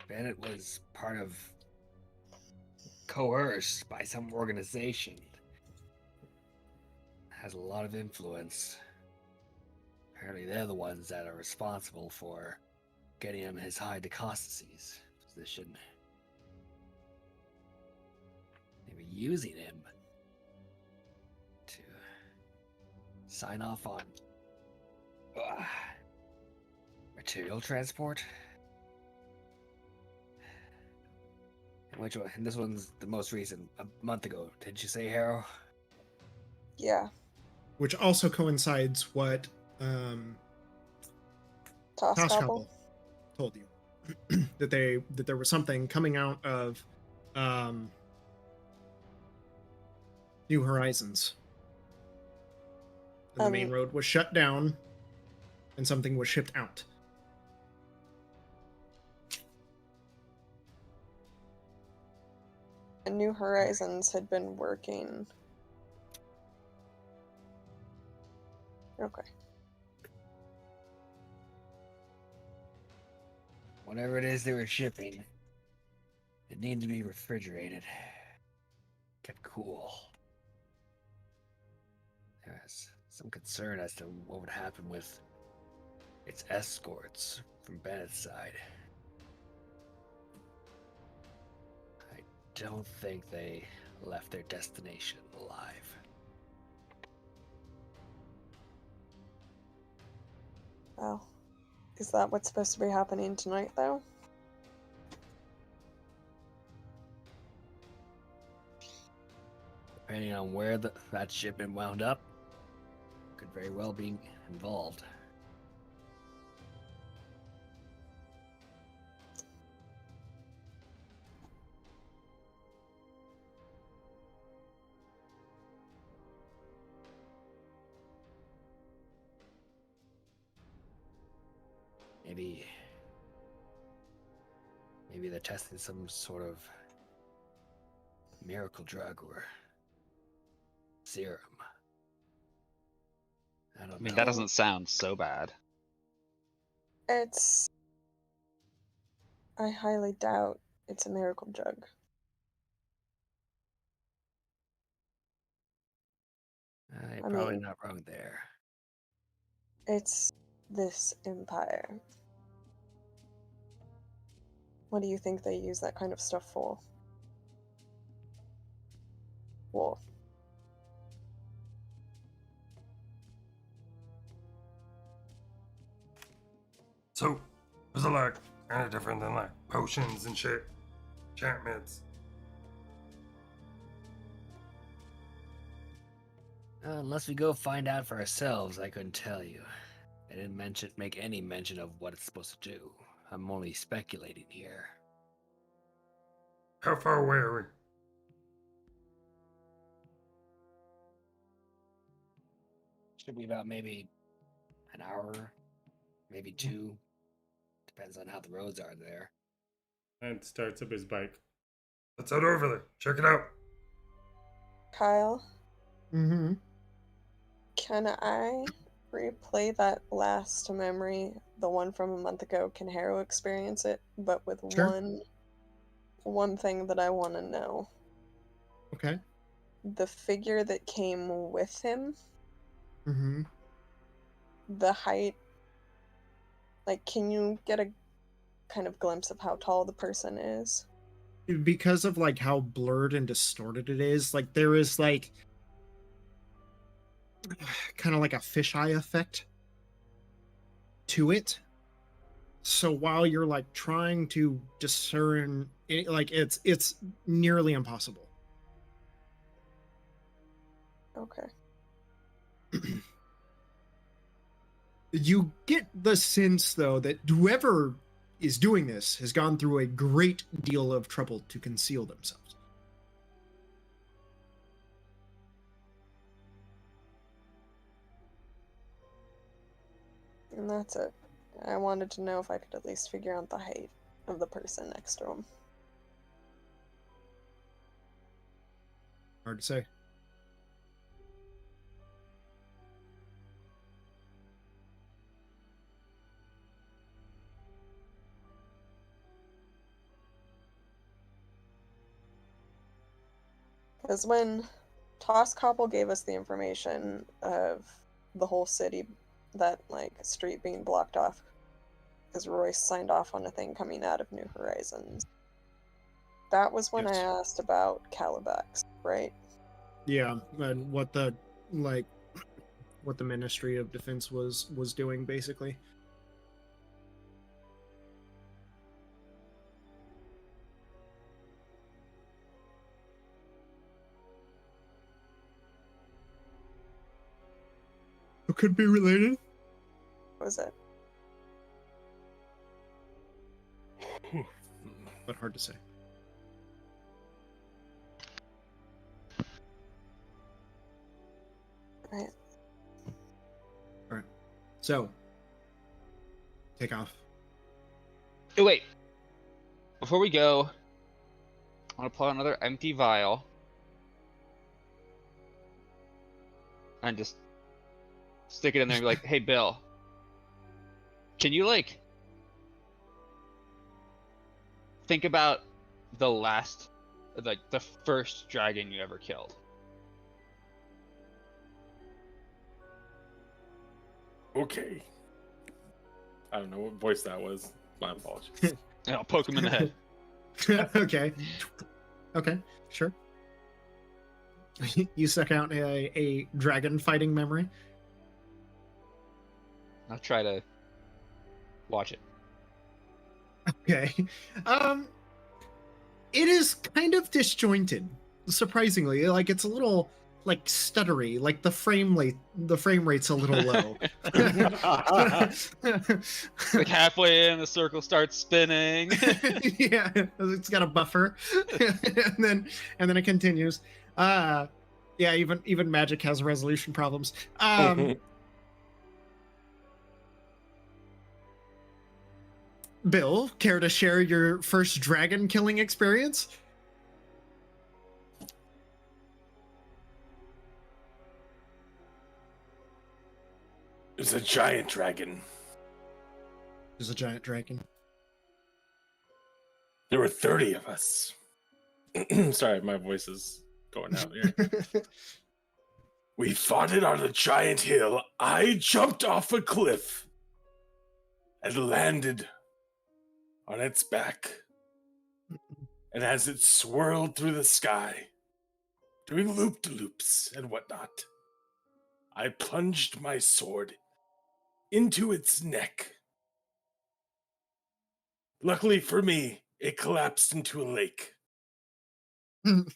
Bennett was part of, coerced by some organization. Has a lot of influence. Apparently they're the ones that are responsible for getting him his high dicastasis position. Maybe using him to sign off on material transport. Which one? And this one's the most recent, a month ago. Did you say, Harrow?
Yeah.
Which also coincides what
Toscopple?
told you. that there was something coming out of New Horizons. And the main road was shut down and something was shipped out.
And New Horizons had been working. Okay.
Whatever it is they were shipping, it needed to be refrigerated. Kept cool. There's some concern as to what would happen with its escorts from Bennett's side. I don't think they left their destination alive.
Well, is that what's supposed to be happening tonight, though?
Depending on where that shipment wound up, could very well be involved. Maybe they're testing some sort of miracle drug or serum. I don't know.
That doesn't sound so bad.
I highly doubt it's a miracle drug.
You're probably not wrong there.
It's this empire. What do you think they use that kind of stuff for? War.
So, was it like kind of different than like potions and shit? Enchantments?
Unless we go find out for ourselves, I couldn't tell you. They didn't make any mention of what it's supposed to do. I'm only speculating here.
How far away are we?
Should be about maybe an hour, maybe 2. Depends on how the roads are there.
And starts up his bike.
Let's head over there. Check it out.
Kyle,
Mm-hmm.
can I replay that last memory, the one from a month ago? Can Harrow experience it? But with
Sure.
one thing that I want to know.
Okay.
The figure that came with him,
Mm-hmm.
the height, like, can you get a kind of glimpse of how tall the person is?
Because of like how blurred and distorted it is, like there is like kind of like a fisheye effect to it. So while you're like trying to discern it, like it's nearly impossible.
Okay.
You get the sense though that whoever is doing this has gone through a great deal of trouble to conceal themselves.
And that's it. I wanted to know if I could at least figure out the height of the person next to him.
Hard to say.
Because when Toscopple gave us the information of the whole city, that like street being blocked off, because Royce signed off on a thing coming out of New Horizons. That was when
Yes.
I asked about Calibax, right?
Yeah, and what the Ministry of Defense was doing basically. It could be related,
What was it?
but hard to say.
Right.
So, take off.
Oh, wait. Before we go, I want to pull out another empty vial. And just stick it in there and be like, hey, Bill. Can you, like, think about the first dragon you ever killed?
Okay. I don't know what voice that was. My apologies.
And I'll poke him in the head.
Okay. Okay, sure. You suck out a dragon fighting memory.
I'll try to watch it.
Okay. It is kind of disjointed, surpringly. Like it's a little like stuttery, like the frame rate's a little low.
Like halfway in, the circle starts spinning.
Yeah, it's got a buffer. and then it continues. Yeah, even Magic has resolution problems. Bill, care to share your first dragon killing experience?
It's a giant dragon.
There's a giant dragon.
There were 30 of us. Sorry, my voice is going out here. We fought it on a giant hill. I jumped off a cliff and landed on its back. And as it swirled through the sky, doing loop-de-loops and whatnot, I plunged my sword into its neck. Luckily for me, it collapsed into a lake, because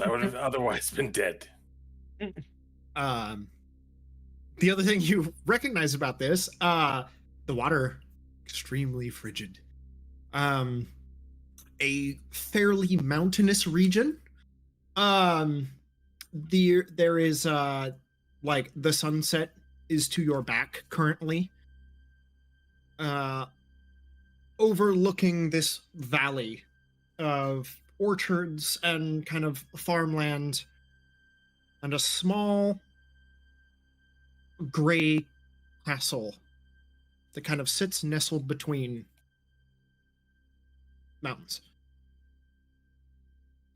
I would have otherwise been dead.
The other thing you recognize about this, the water, extremely frigid. A fairly mountainous region. There is like the sunset is to your back currently. Overlooking this valley of orchards and kind of farmland, and a small gray castle that kind of sits nestled between mountains.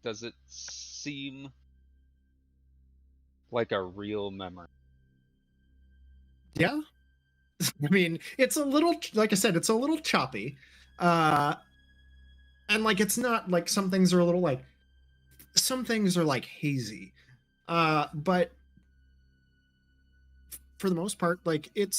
Does it seem like a real memory?
Yeah, I mean, it's a little, like I said, it's a little choppy. And like, it's not like some things are a little like, some things are like hazy. But for the most part, like it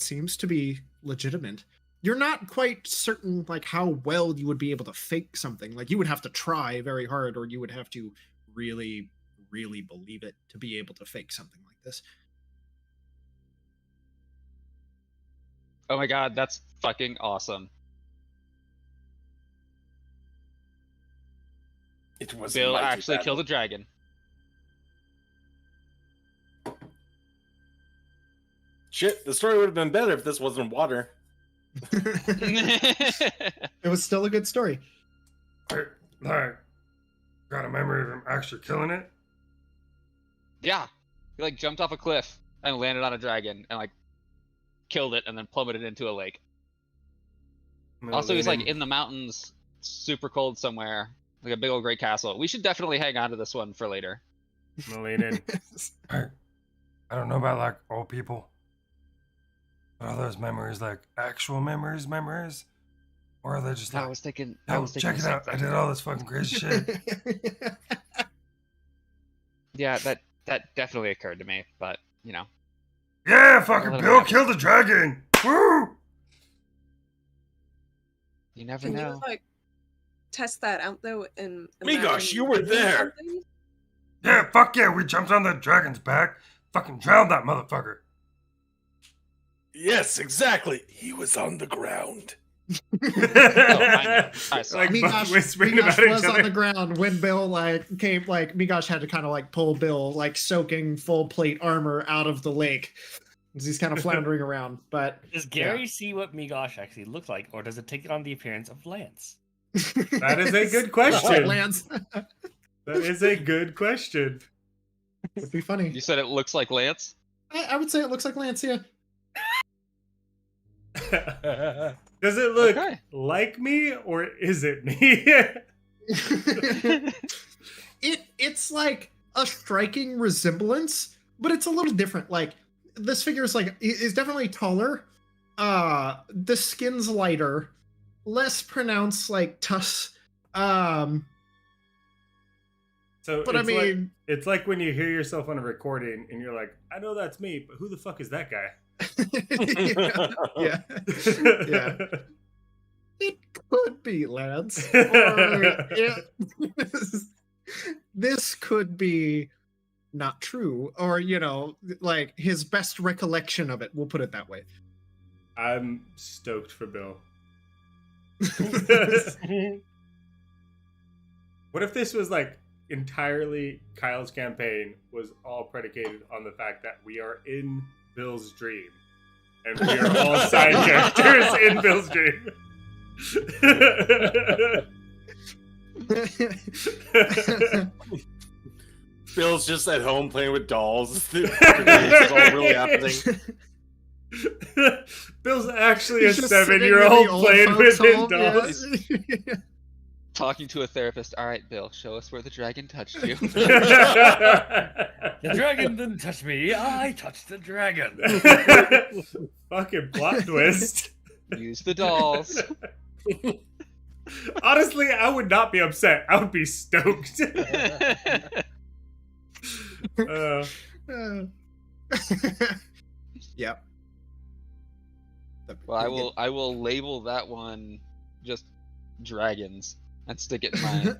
seems to be legitimate. You're not quite certain like how well you would be able to fake something. Like you would have to try very hard, or you would have to really, really believe it to be able to fake something like this.
Oh my god, that's fucking awesome.
It was
Bill
mighty
actually
bad.
killed a dragon.
Shit, the story would have been better if this wasn't water.
It was still a good story.
Like, got a memory of him actually killing it?
Yeah. He like jumped off a cliff and landed on a dragon and like killed it and then plummeted into a lake. Also, he's like in the mountains, super cold somewhere, like a big old great castle. We should definitely hang on to this one for later.
I'm gonna lean in. I don't know about like old people. But are those memories like actual memories? Or are they just like,
I was thinking.
check it out, I did all this fucking crazy shit.
Yeah, that definitely occurred to me, but you know.
Yeah, fucking
Let 'em
Bill
have it.
killed a dragon! Woo!
You never
Can
know.
you like test that out though? And
Migosh,
imagine
you were
doing
there.
something?
Yeah, fuck yeah, we jumped on that dragon's back. Fucking drowned that motherfucker.
Yes, exactly. He was on the ground.
I saw.
Like
Migosh,
whispering about each
was on
other.
the ground when Bill like came. Like Migosh had to kind of like pull Bill, like soaking full plate armor out of the lake as he's kind of floundering around. But
Does Gary see what Migosh actually looked like, or does it take on the appearance of Lance?
That is a good
What,
question.
Lance?
That is a good question.
Would be funny.
You said it looks like Lance.
I would say it looks like Lance. Yeah.
Does it look
Okay.
like me or is it me?
It's like a striking resemblance, but it's a little different. Like this figure is definitely taller. The skin's lighter, less pronounced like tuss.
So
But I
it's
mean,
it's like when you hear yourself on a recording and you're like, I know that's me, but who the fuck is that guy?
yeah. Yeah. It could be Lance. Or this could be not true, or like his best recollection of it. We'll put it that way.
I'm stoked for Bill. What if this was like entirely Kyle's campaign was all predicated on the fact that we are in Bill's dream and we are all side characters in Bill's dream?
Bill's just at home playing with dolls. It's all really happening.
Bill's actually
He's
a
just sitting in
7-year-old
the old
playing
folks'
with his
home,
dolls.
yeah.
Talking to a therapist. All right, Bill, show us where the dragon touched you.
The dragon didn't touch me. I touched the dragon.
Fucking plot twist.
Use the dolls.
Honestly, I would not be upset. I would be stoked.
Yep.
Well, I will label that one just dragons and stick it in my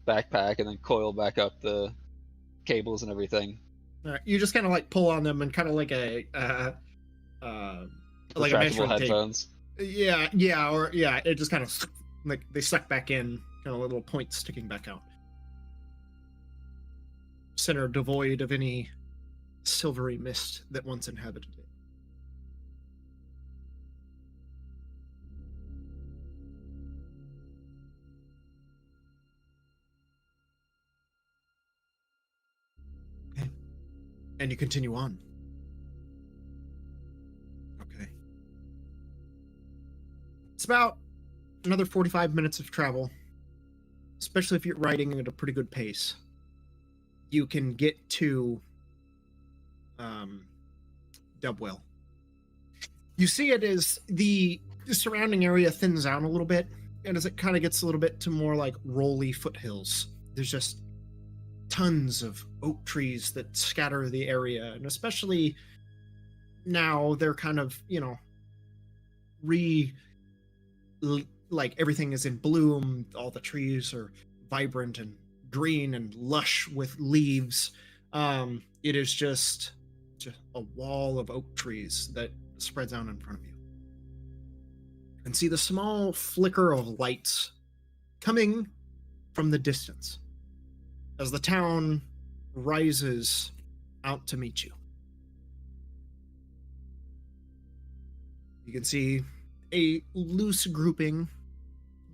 backpack and then coil back up the cables and everything.
All right, you just kind of like pull on them and kind of like a like a
Retractable
measuring tape.
headphones.
Yeah, it just kind of like they suck back in, kind of little points sticking back out. Center devoid of any silvery mist that once inhabited it. Okay. And you continue on. Okay. It's about another 45 minutes of travel, especially if you're riding at a pretty good pace. You can get to Dubwell. You see it as the surrounding area thins out a little bit, and as it kind of gets a little bit to more like rolly foothills, there's just tons of oak trees that scatter the area, and especially now they're kind of, like everything is in bloom, all the trees are vibrant and green and lush with leaves. It is just a wall of oak trees that spreads out in front of you. You can see the small flicker of lights coming from the distance as the town rises out to meet you. You can see a loose grouping,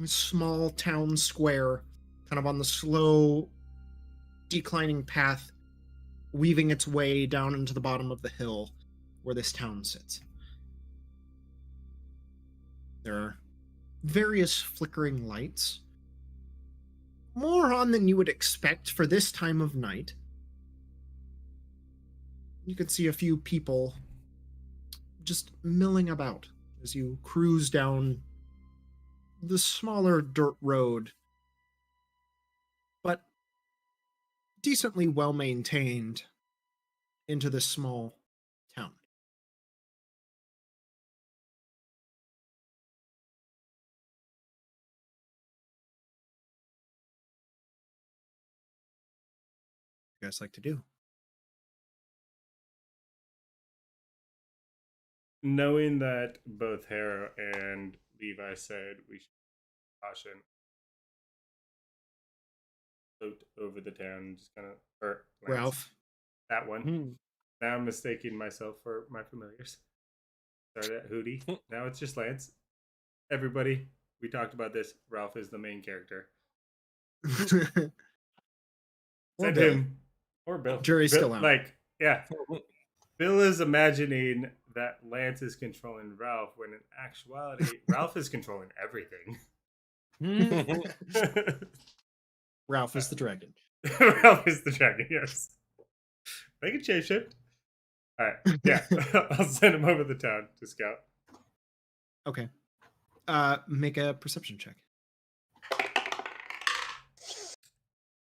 a small town square, kind of on the slow declining path, weaving its way down into the bottom of the hill where this town sits. There are various flickering lights, more on than you would expect for this time of night. You can see a few people just milling about as you cruise down the smaller dirt road, but decently well maintained, into this small town. What do you guys like to do?
Knowing that both Harrow and Levi said we should caution, float over the town, just kind of, or Lance,
Ralph?
that one. Now I'm mistaking myself for my familiars. Started at Hootie. Now it's just Lance. Everybody, we talked about this. Ralph is the main character.
Or
Said
Bill.
him or Bill.
Jury's
Bill,
still out.
Like, yeah. Bill is imagining that Lance is controlling Ralph when in actuality, Ralph is controlling everything.
Ralph is the dragon.
Ralph is the dragon, yes. They can shapeshift. Alright, yeah. I'll send him over the town to scout.
Okay. Make a perception check.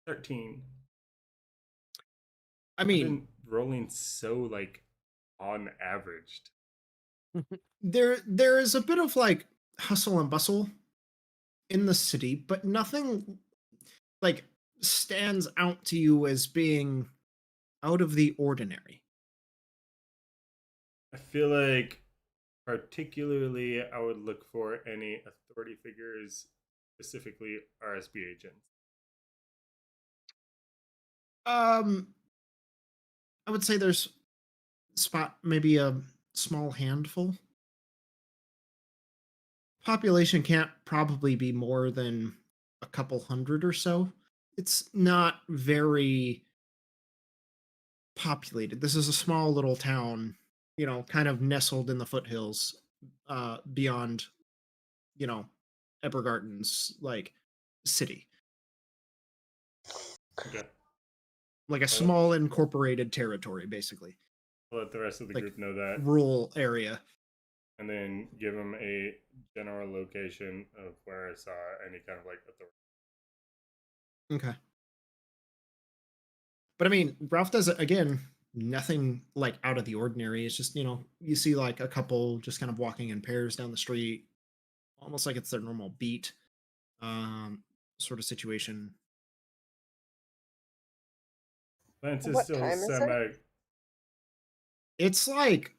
13.
I
I've
mean,
been rolling so like on averaged.
there is a bit of like hustle and bustle in the city, but nothing like stands out to you as being out of the ordinary.
I feel like particularly I would look for any authority figures, specifically RSB agents.
I would say there's maybe a small handful. Population can't probably be more than a couple hundred or so. It's not very populated. This is a small little town, kind of nestled in the foothills, beyond, Ebergarten's like city.
Okay.
Like a small incorporated territory, basically.
I'll let the rest of the
Like,
group know that.
Rural area.
And then give them a general location of where I saw any kind of like authority.
Okay. But I mean, Ralph does it again, nothing like out of the ordinary. It's just, you see like a couple just kind of walking in pairs down the street, almost like it's their normal beat sort of situation.
Lance is
What
still
time is it?
semi.
It's like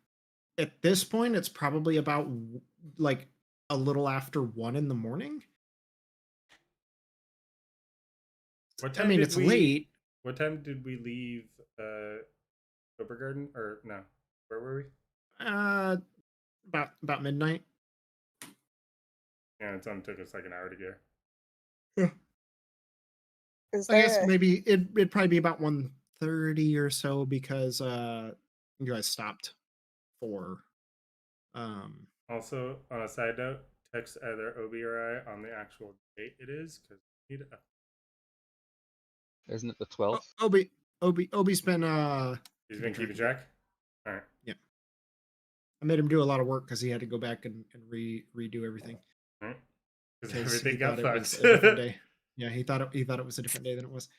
at this point, it's probably about like a little after 1 a.m.
What
I
time
mean,
did
it's
we-
late.
What time did we leave Obergarden? Or no, where were we?
About midnight.
Yeah, it only took us like an hour to get.
Is
I guess
there
maybe it'd probably be about 1:30 or so because you guys stopped for
Also, on a side note, text either Obi or I on the actual date it is, because we need a.
Isn't it the 12th?
Obi's been
He's been keeping track. All right.
Yeah. I made him do a lot of work because he had to go back and redo everything.
Because
Because he
everything got
thought it was
fucked.
a different day. Yeah, he thought it was a different day than it was.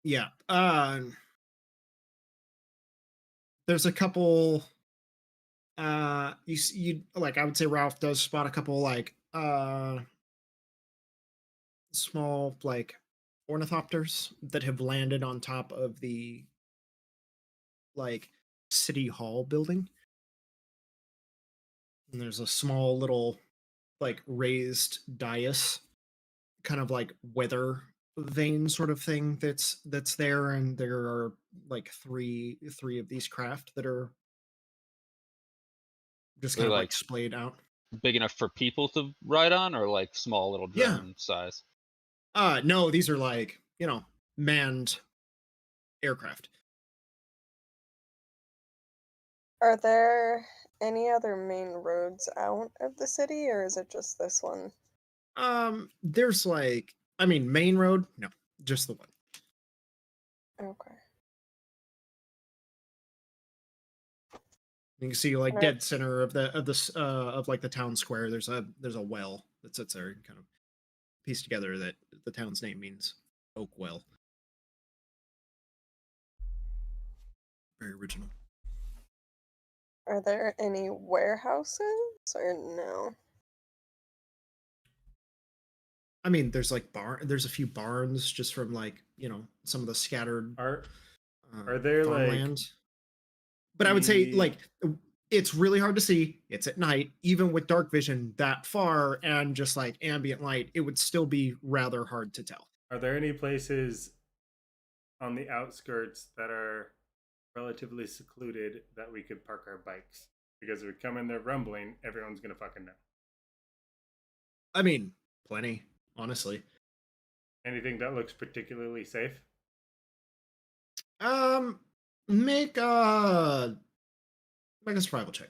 Yeah. There's a couple. You like I would say Ralph does spot a couple like small like ornithopters that have landed on top of the like city hall building. And there's a small little like raised dais, kind of like weather vane sort of thing that's there, and there are like three of these craft that are just
They're
kind of
like
like splayed out.
big enough for people to ride on, or like small little
Yeah.
drone size?
No, these are like, manned aircraft.
Are there any other main roads out of the city, or is it just this one?
There's like, main road? No, just the one.
Okay.
You can see like
Alright.
dead center of like the town square. There's a well that sits there and kind of piece together that the town's name means Oak Well. Very original.
Are there any warehouses, or no?
There's like there's a few barns just from like, some of the scattered
Are there
farmland. But I would say like it's really hard to see. It's at night, even with dark vision that far and just like ambient light, it would still be rather hard to tell.
Are there any places on the outskirts that are relatively secluded that we could park our bikes? Because if we come in there rumbling, everyone's gonna fucking know.
Plenty, honestly.
Anything that looks particularly safe?
Make a survival check.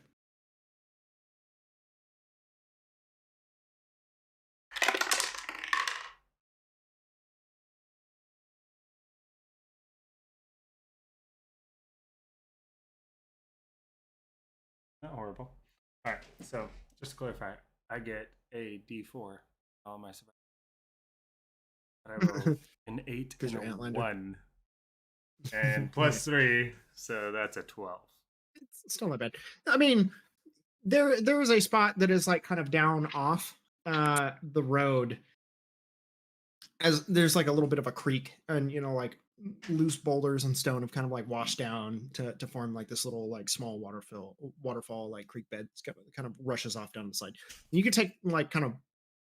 Not horrible. All right, so just to clarify, I get a D4 on my survival. But I rolled an 8 and
you're
a
Outlander.
1, and plus 3, so that's a 12.
It's still not bad. There is a spot that is like kind of down off the road, as there's like a little bit of a creek, and like loose boulders and stone have kind of like washed down to form like this little like small waterfall like creek bed. It's kind of rushes off down the side. And you can take like kind of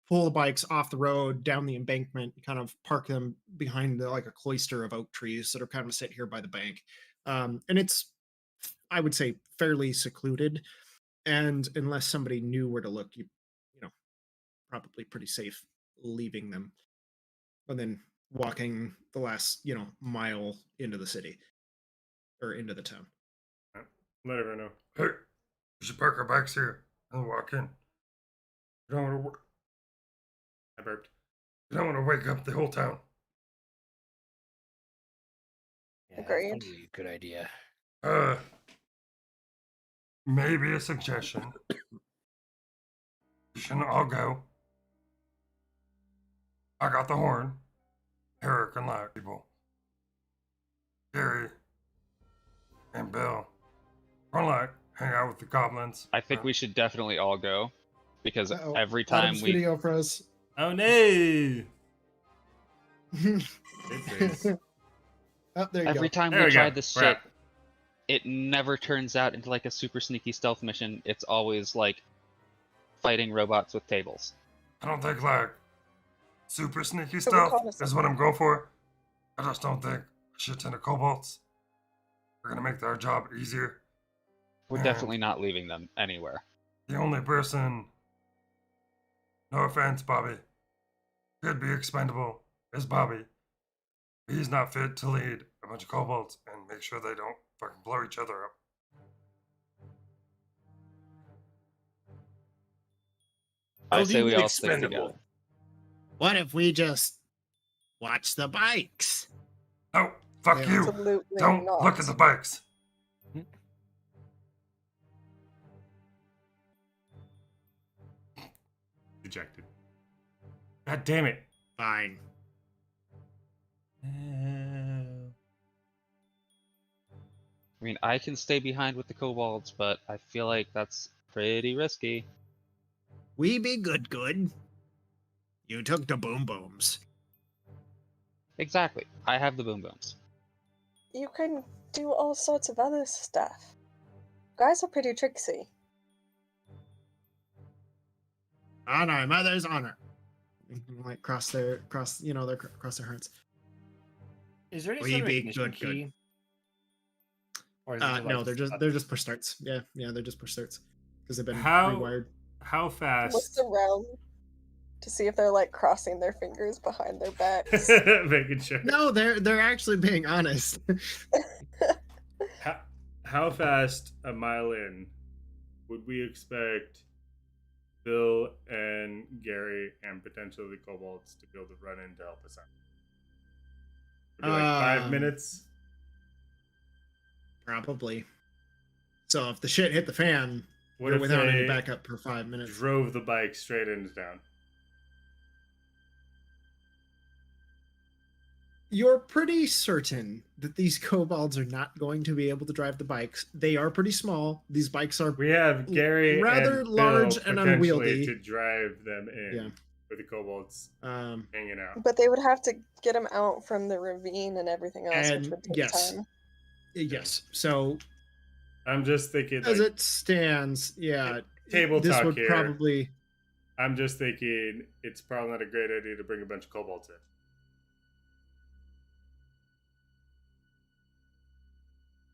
pull the bikes off the road down the embankment, kind of park them behind like a cloister of oak trees that are kind of sit here by the bank. And it's, I would say, fairly secluded, and unless somebody knew where to look, you probably pretty safe leaving them and then walking the last mile into the city or into the town.
Let everyone know.
Hey, we should park our bikes here and walk in. We don't want to.
I burped.
We don't want to wake up the whole town.
Yeah,
Agreed.
probably a good idea.
Maybe a suggestion. We shouldn't all go. I got the horn. Eric and Lack people. Gary and Bill. Or like hang out with the goblins.
I think we should definitely all go, because
Uh-oh.
every time
Adam's
we
video froze.
Oh no! It freeze.
Oh, there you
every
go.
time
There
we
we
try
go.
this
We're
shit,
out.
it never turns out into like a super sneaky stealth mission. It's always like fighting robots with tables.
I don't think like super sneaky
So we
stuff
call this
is what I'm going for. I just don't think a shit ton of kobolds are gonna make our job easier.
We're
And
definitely not leaving them anywhere.
the only person, no offense, Bobby, could be expendable is Bobby. He's not fit to lead a bunch of kobolds and make sure they don't fucking blow each other up.
I
How
say
do
we
you
all stick
expendable?
together.
What if we just watch the bikes?
No, Fuck
Yeah.
you.
Absolutely
Don't
not.
look at the bikes.
Dejected. God damn it.
Fine.
I mean, I can stay behind with the kobolds, but I feel like that's pretty risky.
We be good. You took the boom booms.
Exactly. I have the boom booms.
You can do all sorts of other stuff. Guys are pretty tricksy.
On our mother's honor. Like cross their hearts.
Is there any
We
sort of
be
ignition
good.
key? Or is it just
No,
like
they're just push starts. Yeah, they're just push starts because they've been
How-
rewired.
How
Look
fast?
around to see if they're like crossing their fingers behind their backs.
Making sure.
No, they're actually being honest.
How fast a mile in would we expect Bill and Gary and potentially the kobolds to be able to run in to help us out? Would it be like 5 minutes?
Probably. So if the shit hit the fan,
What
you're
if
without any
they
backup for 5 minutes.
drove the bike straight into town?
You're pretty certain that these kobolds are not going to be able to drive the bikes. They are pretty small. These bikes are
We have Gary
rather
and
large
Bill
and
potentially
unwieldy.
to drive them in
Yeah.
with the kobolds hanging out.
But they would have to get them out from the ravine and everything else, which
And
would take
yes.
time.
Yes. So
I'm just thinking,
as
like,
it stands, yeah,
table
this
talk
would
here.
probably
I'm just thinking it's probably not a great idea to bring a bunch of kobolds in.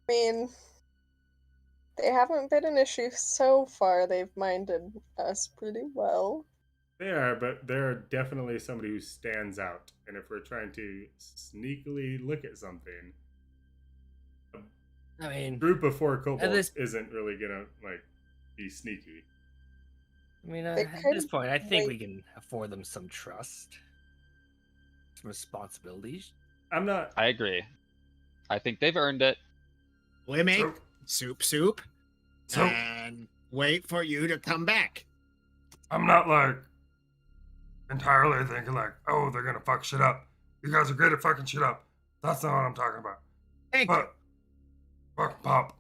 I mean, they haven't been an issue so far. They've minded us pretty well.
They are, but they're definitely somebody who stands out. And if we're trying to sneakily look at something,
I mean,
group of 4 kobolds
this-
isn't really gonna like be sneaky.
They
at
could
this point, I think we
wait.
can afford them some trust, some responsibilities.
I'm not.
I agree. I think they've earned it.
we make
So,
soup
so
and wait for you to come back.
I'm not like entirely thinking like, oh, they're gonna fuck shit up. You guys are great at fucking shit up. That's not what I'm talking about.
Thank you.
But fuck pop.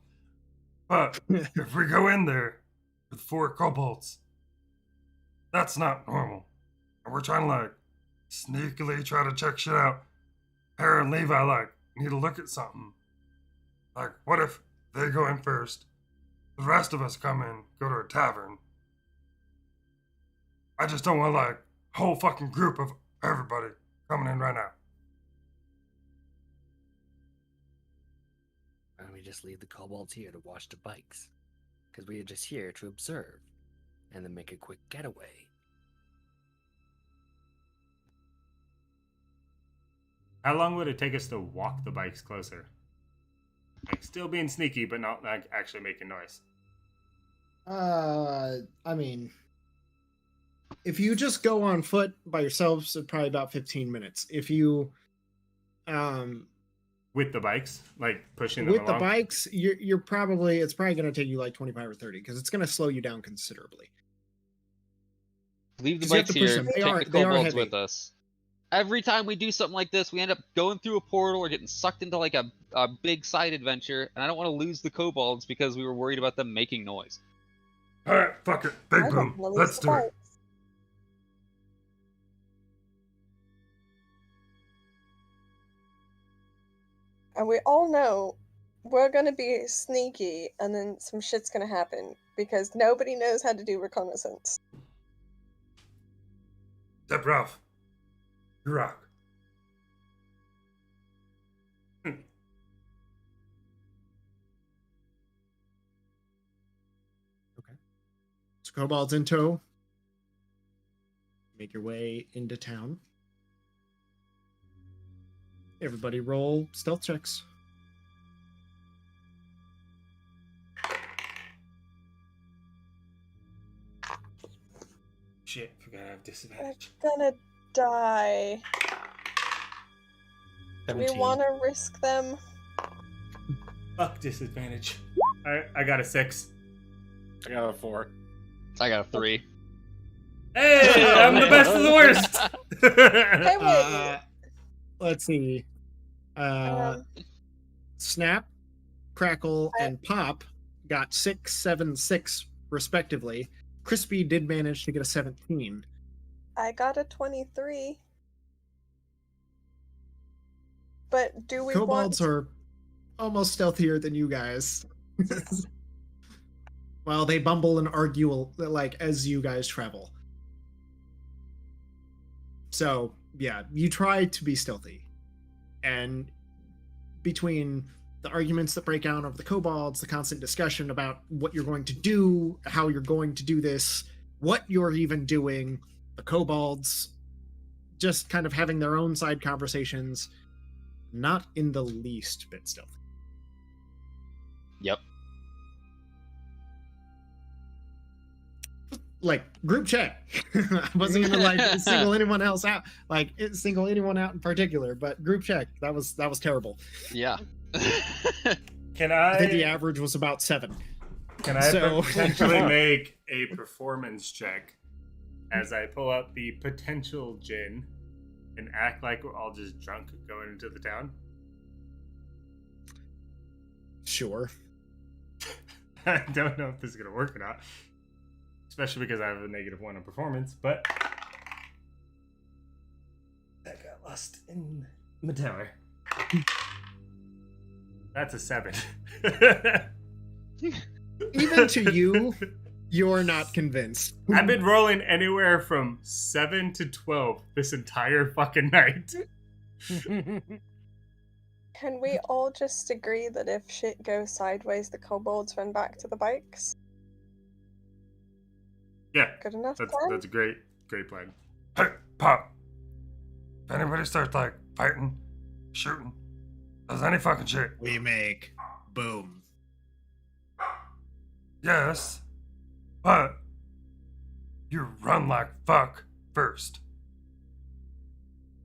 But if we go in there with 4 kobolds, that's not normal. And we're trying to like sneakily try to check shit out. Hera and Levi like need to look at something. Like, what if they go in first? The rest of us come in, go to a tavern. I just don't want like a whole fucking group of everybody coming in right now.
Why don't we just leave the kobolds here to watch the bikes? Because we are just here to observe, and then make a quick getaway.
How long would it take us to walk the bikes closer? Like, still being sneaky, but not like actually making noise.
I mean, if you just go on foot by yourselves, it's probably about 15 minutes. If you,
With the bikes, like pushing them
with the
along.
bikes, you're probably, it's probably going to take you like 25 or 30 because it's going to slow you down considerably.
Leave the
'Cause you have
bikes
to push
here.
them. They
Take
are-
the
they are
kobolds
heavy.
with us. Every time we do something like this, we end up going through a portal or getting sucked into like a big side adventure, and I don't want to lose the kobolds because we were worried about them making noise.
Alright, fuck it.
I
Big
don't
boom.
wanna lose
Let's
the
do it.
bikes. And we all know we're gonna be sneaky, and then some shit's gonna happen because nobody knows how to do reconnaissance.
Step Ralph. You rock.
So kobolds in tow. Make your way into town. Everybody roll stealth checks.
Shit, forgot I have
I'm
disadvantage.
gonna die. Do we
17.
want to risk them?
Fuck disadvantage. I got a 6.
I got a 4.
I got a 3.
Hey, I'm the best of the worst.
Hey, wait.
Let's see. Snap, Crackle, and Pop got 6, 7, 6 respectively. Crispy did manage to get a 17.
I got a 23. But do we
Kobolds
want...
are almost stealthier than you guys. Well, they bumble and argue like as you guys travel. So, yeah, you try to be stealthy. And between the arguments that break out over the kobolds, the constant discussion about what you're going to do, how you're going to do this, what you're even doing, the kobolds just kind of having their own side conversations, not in the least bit stealthy.
Yep.
Like, group chat. I wasn't gonna like single anyone else out, like single anyone out in particular, but group chat, that was terrible.
Yeah.
Can
I think the
I
average was about 7.
can I
So-
potentially make a performance check as I pull out the potential gin and act like we're all just drunk going into the town?
Sure.
I don't know if this is gonna work or not. Especially because I have a -1 on performance, but that got lost in the tower. That's a 7.
Even to you, you're not convinced.
I've been rolling anywhere from 7 to 12 this entire fucking night.
Can we all just agree that if shit goes sideways, the kobolds run back to the bikes?
Yeah,
Good enough
that's
plan?
a great plan.
Hey, Pop. If anybody starts like fighting, shooting, does any fucking shit,
We make boom.
yes, but you run like fuck first.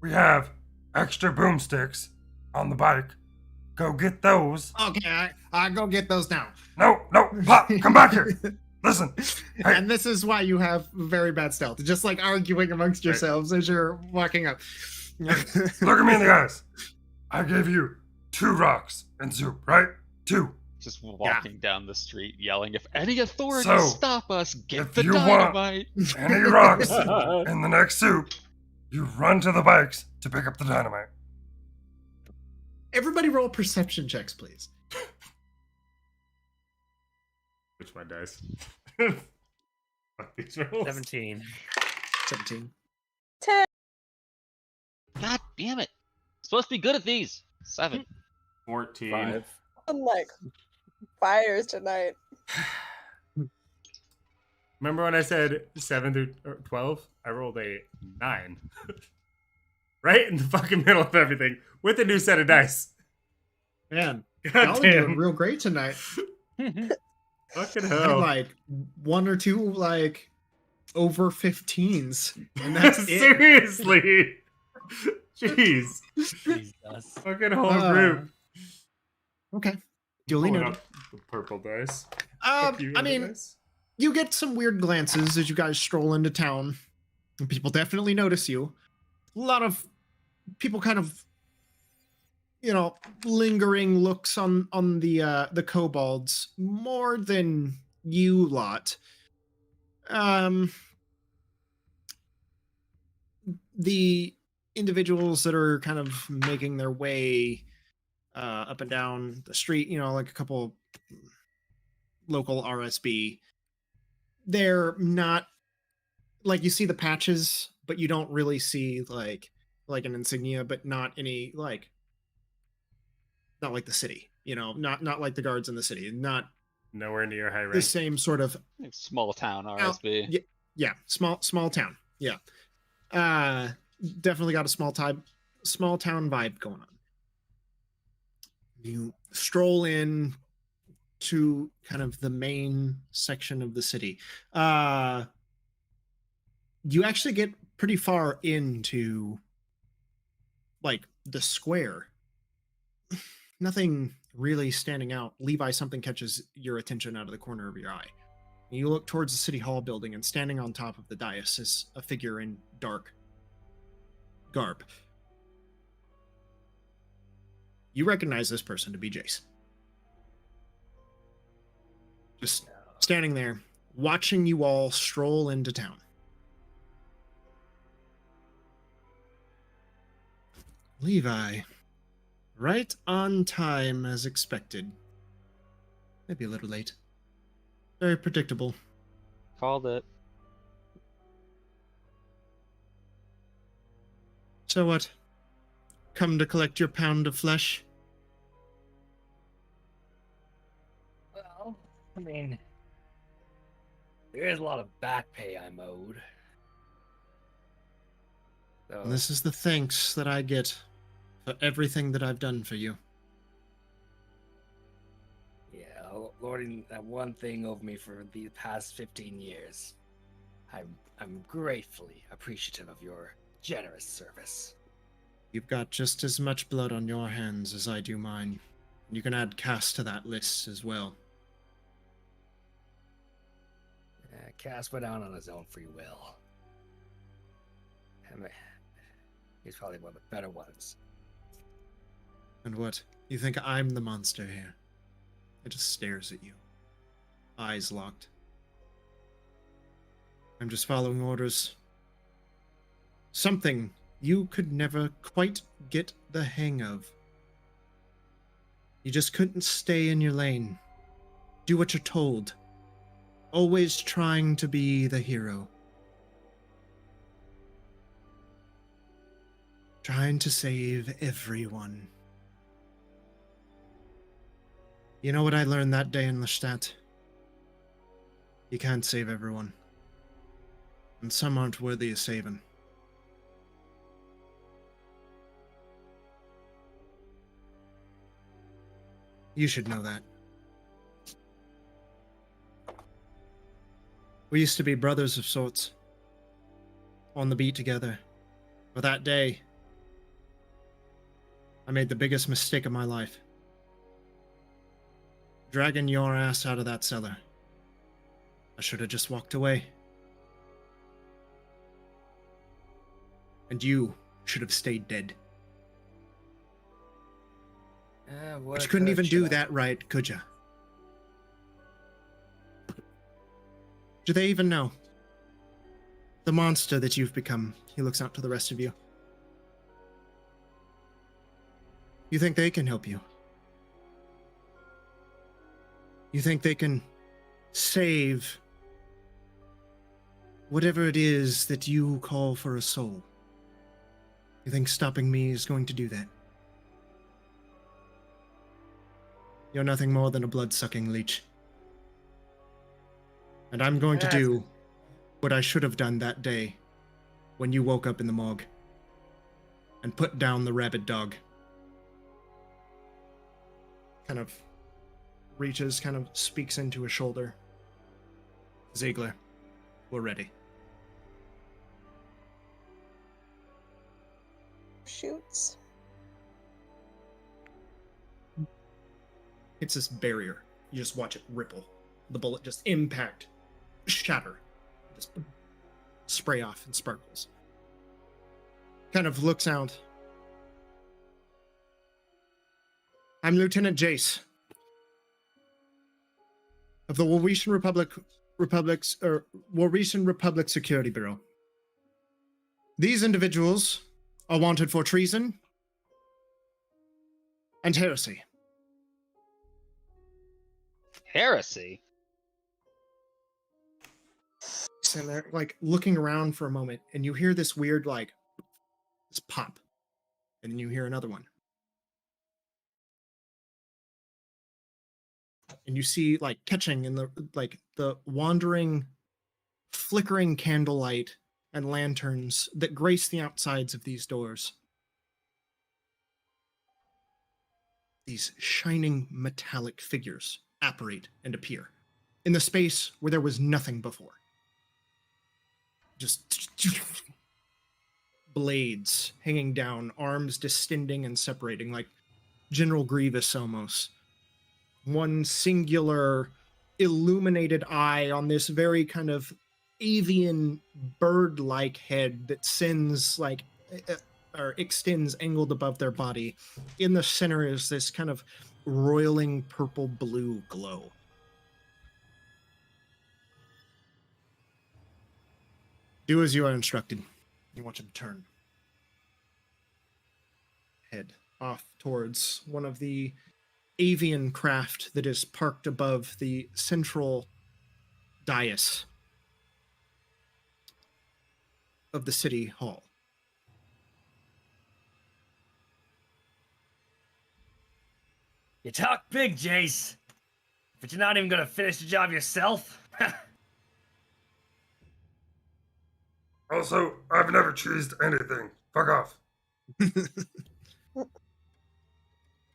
We have extra boomsticks on the bike. Go get those.
Okay, I go get those now.
No, Pop, come back here. Listen, hey,
And this is why you have very bad stealth. Just like arguing amongst yourselves as you're walking up.
look at me in the eyes. I gave you 2 rocks and soup, right? 2.
Just walking down the street yelling, if any authorities
So,
stop us, get
if
the
you want-
dynamite.
Any rocks in the next soup, you run to the bikes to pick up the dynamite.
Everybody roll perception checks, please.
Which my dice? Fuck these rolls.
17.
17.
10.
God damn it. Supposed to be good at these. 7.
14.
5.
I'm like, fires tonight.
Remember when I said 7 through 12? I rolled a 9. Right in the fucking middle of everything with a new set of dice.
Man,
God
y'all are doing
damn.
real great tonight.
Fucking
I had
hell.
like 1 or 2 like over 15s, and that's it.
Seriously. Jeez.
Jesus.
Fucking whole group.
Okay, duly
Pulling
noted.
up the purple dice. Fuck you,
I
other
mean,
dice.
you get some weird glances as you guys stroll into town, and people definitely notice you. A lot of people kind of, lingering looks on the kobolds more than you lot. The individuals that are kind of making their way up and down the street, like a couple local RSB, they're not like, you see the patches, but you don't really see like an insignia, but not any not like the city, not like the guards in the city, not
Nowhere near high
the
rank.
same sort of
Small town RSB.
yeah, small town. Yeah. Definitely got a small town vibe going on. You stroll in to kind of the main section of the city. You actually get pretty far into like the square nothing really standing out. Levi, something catches your attention out of the corner of your eye. You look towards the City Hall building, and standing on top of the dais is a figure in dark garb. You recognize this person to be Jace. Just standing there, watching you all stroll into town. Levi, right on time as expected. Maybe a little late. Very predictable.
Called it.
So what? Come to collect your pound of flesh?
Well, I mean, there is a lot of back pay I'm owed. So,
And this is the thanks that I get for everything that I've done for you.
yeah, lording that one thing over me for the past 15 years. I'm gratefully appreciative of your generous service.
You've got just as much blood on your hands as I do mine. You can add Cass to that list as well.
Cass went out on his own free will. I mean, he's probably one of the better ones.
And what? You think I'm the monster here? It just stares at you. Eyes locked. I'm just following orders. Something you could never quite get the hang of. You just couldn't stay in your lane. Do what you're told. Always trying to be the hero. Trying to save everyone. You know what I learned that day in Lestat? You can't save everyone. And some aren't worthy of saving. You should know that. We used to be brothers of sorts. On the beat together. But that day, I made the biggest mistake of my life. Dragging your ass out of that cellar. I should have just walked away. And you should have stayed dead. But you couldn't even do that right, could ya? Do they even know? The monster that you've become. He looks out to the rest of you. You think they can help you? You think they can save whatever it is that you call for a soul? You think stopping me is going to do that? You're nothing more than a blood-sucking leech. And I'm going to do what I should have done that day when you woke up in the morgue and put down the rabid dog. Kind of reaches, kind of speaks into his shoulder. Ziegler, we're ready.
Shoots.
It's this barrier. You just watch it ripple. The bullet just impact, shatter, just spray off in sparkles. Kind of looks out. I'm Lieutenant Jace of the Warretian Republic Security Bureau. These individuals are wanted for treason and heresy.
Heresy?
Sitting there, like, looking around for a moment, and you hear this weird, like, this pop. And then you hear another one. And you see, like, catching in the, like, the wandering, flickering candlelight and lanterns that grace the outsides of these doors. These shining metallic figures apparate and appear in the space where there was nothing before. Just blades hanging down, arms distending and separating, like General Grievous almost. One singular illuminated eye on this very kind of avian bird-like head that sends like or extends angled above their body. In the center is this kind of roiling purple blue glow. Do as you are instructed. You want him to turn. Head off towards one of the avian craft that is parked above the central dais of the city hall.
You talk big, Jace, but you're not even gonna finish the job yourself.
Also, I've never cheesed anything. Fuck off.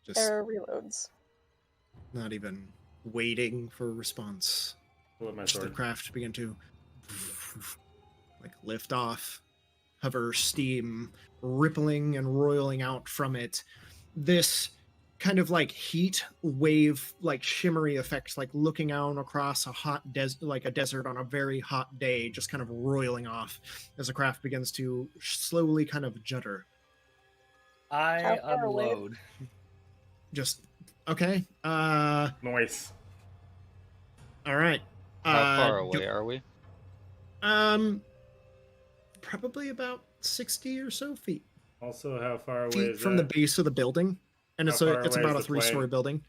Just
Error reloads.
not even waiting for a response.
Pull up my
Just the
sword.
craft begin to like lift off, hover steam rippling and roiling out from it. This kind of like heat wave, like shimmery effect, like looking out across a hot desert, like a desert on a very hot day, just kind of roiling off as the craft begins to slowly kind of judder.
I
How far away?
unload.
Just okay.
Noise.
All right.
How far
do-
away are we?
Probably about 60 or so feet.
Also, how far away
Feet
is
from the
that?
base of the building, and
How
it's
far
it's
away
about
is
a
the plane?
3-story building.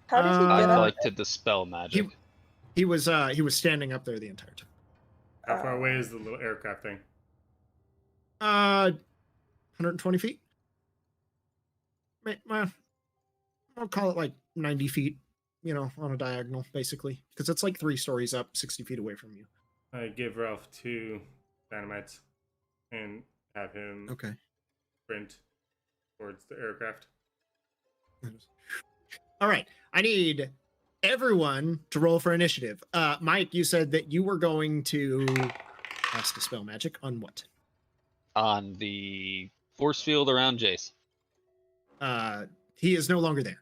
How did he
Uh,
get
I'd
up?
like to dispel magic.
He was standing up there the entire time.
How far away is the little aircraft thing?
120 feet. Well, I'll call it like 90 feet. You know, on a diagonal, basically, because it's like 3 stories up, 60 feet away from you.
I give Ralph 2 dynamites and have him
Okay.
sprint towards the aircraft.
All right. I need everyone to roll for initiative. Mike, you said that you were going to cast dispel magic on what?
On the force field around Jace.
He is no longer there.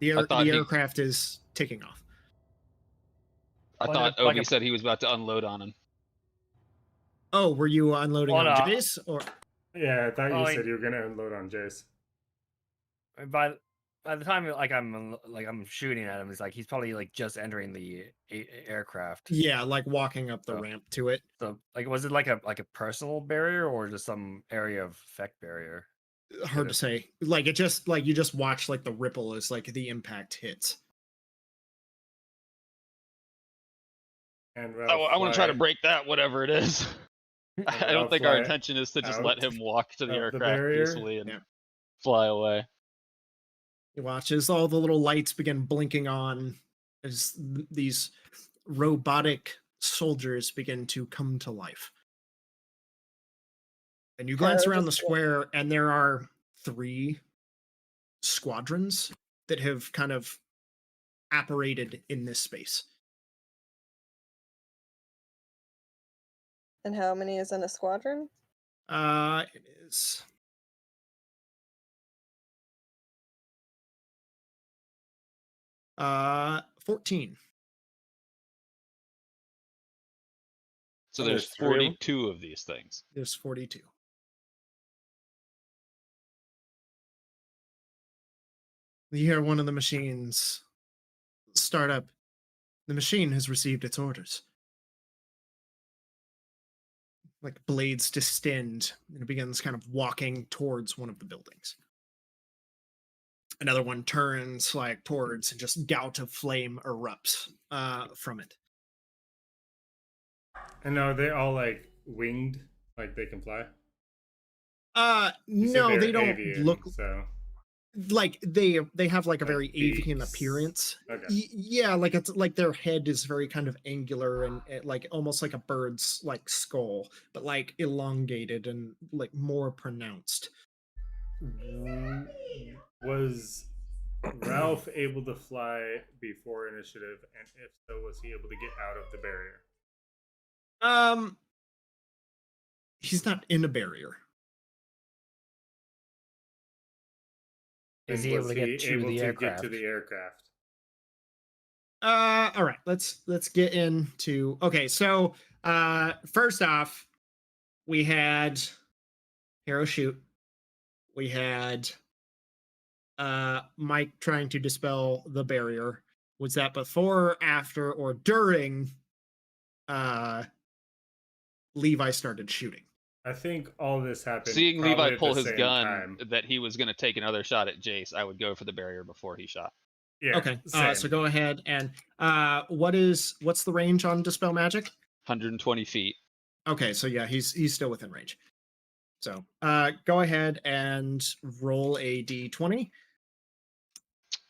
The
I thought he-
aircraft is taking off.
I
Like
thought
a- like
Obi
a-
said he was about to unload on him.
Oh, were you unloading
Oh,
on
no.
Jace? Or
Yeah, I thought you
Oh,
said you were gonna unload on Jace.
By the time I'm shooting at him, it's like he's probably like just entering the aircraft.
yeah, like walking up the
Oh.
ramp to it.
So like, was it like a personal barrier or just some area of effect barrier?
Hard
it-
to say. Like it just like you just watch like the ripple as like the impact hits.
And Ralph,
I want to try to
fly
break that, whatever it is. I don't think our
fly
intention is to just let
out
him walk to the
of the
aircraft
barrier.
peacefully and
Yeah.
fly away.
You watch as all the little lights begin blinking on as these robotic soldiers begin to come to life. And you glance around the square, and there are 3 squadrons that have kind of apparated in this space.
And how many is in a squadron?
It is 14.
So
Oh,
there's
there's 3 of 'em?
42 of these things.
There's 42. You hear one of the machines start up. The machine has received its orders. Like blades distend, and it begins kind of walking towards one of the buildings. Another one turns like towards, and just gout of flame erupts from it.
And are they all like winged, like they can fly? You said
No,
they're
they don't
avian,
look
so.
like they have like a
Like
very avian
beaks.
appearance.
Okay.
Yeah, like it's like their head is very kind of angular and like almost like a bird's like skull, but like elongated and like more pronounced.
Was Ralph able to fly before initiative? And if so, was he able to get out of the barrier?
He's not in a barrier.
Is
And
he able
was
to get to
able
the
to
aircraft?
get to the aircraft?
All right, let's get into. Okay, so first off, we had Hero shoot. We had Mike trying to dispel the barrier. Was that before, after, or during Levi started shooting?
I think all this happened.
Seeing
probably
Levi
at
pull
the
his
same
gun
time.
that he was going to take another shot at Jace, I would go for the barrier before he shot.
Yeah.
Okay,
same.
so go ahead and what's the range on dispel magic?
120 feet.
Okay, so yeah, he's still within range. So go ahead and roll a d20.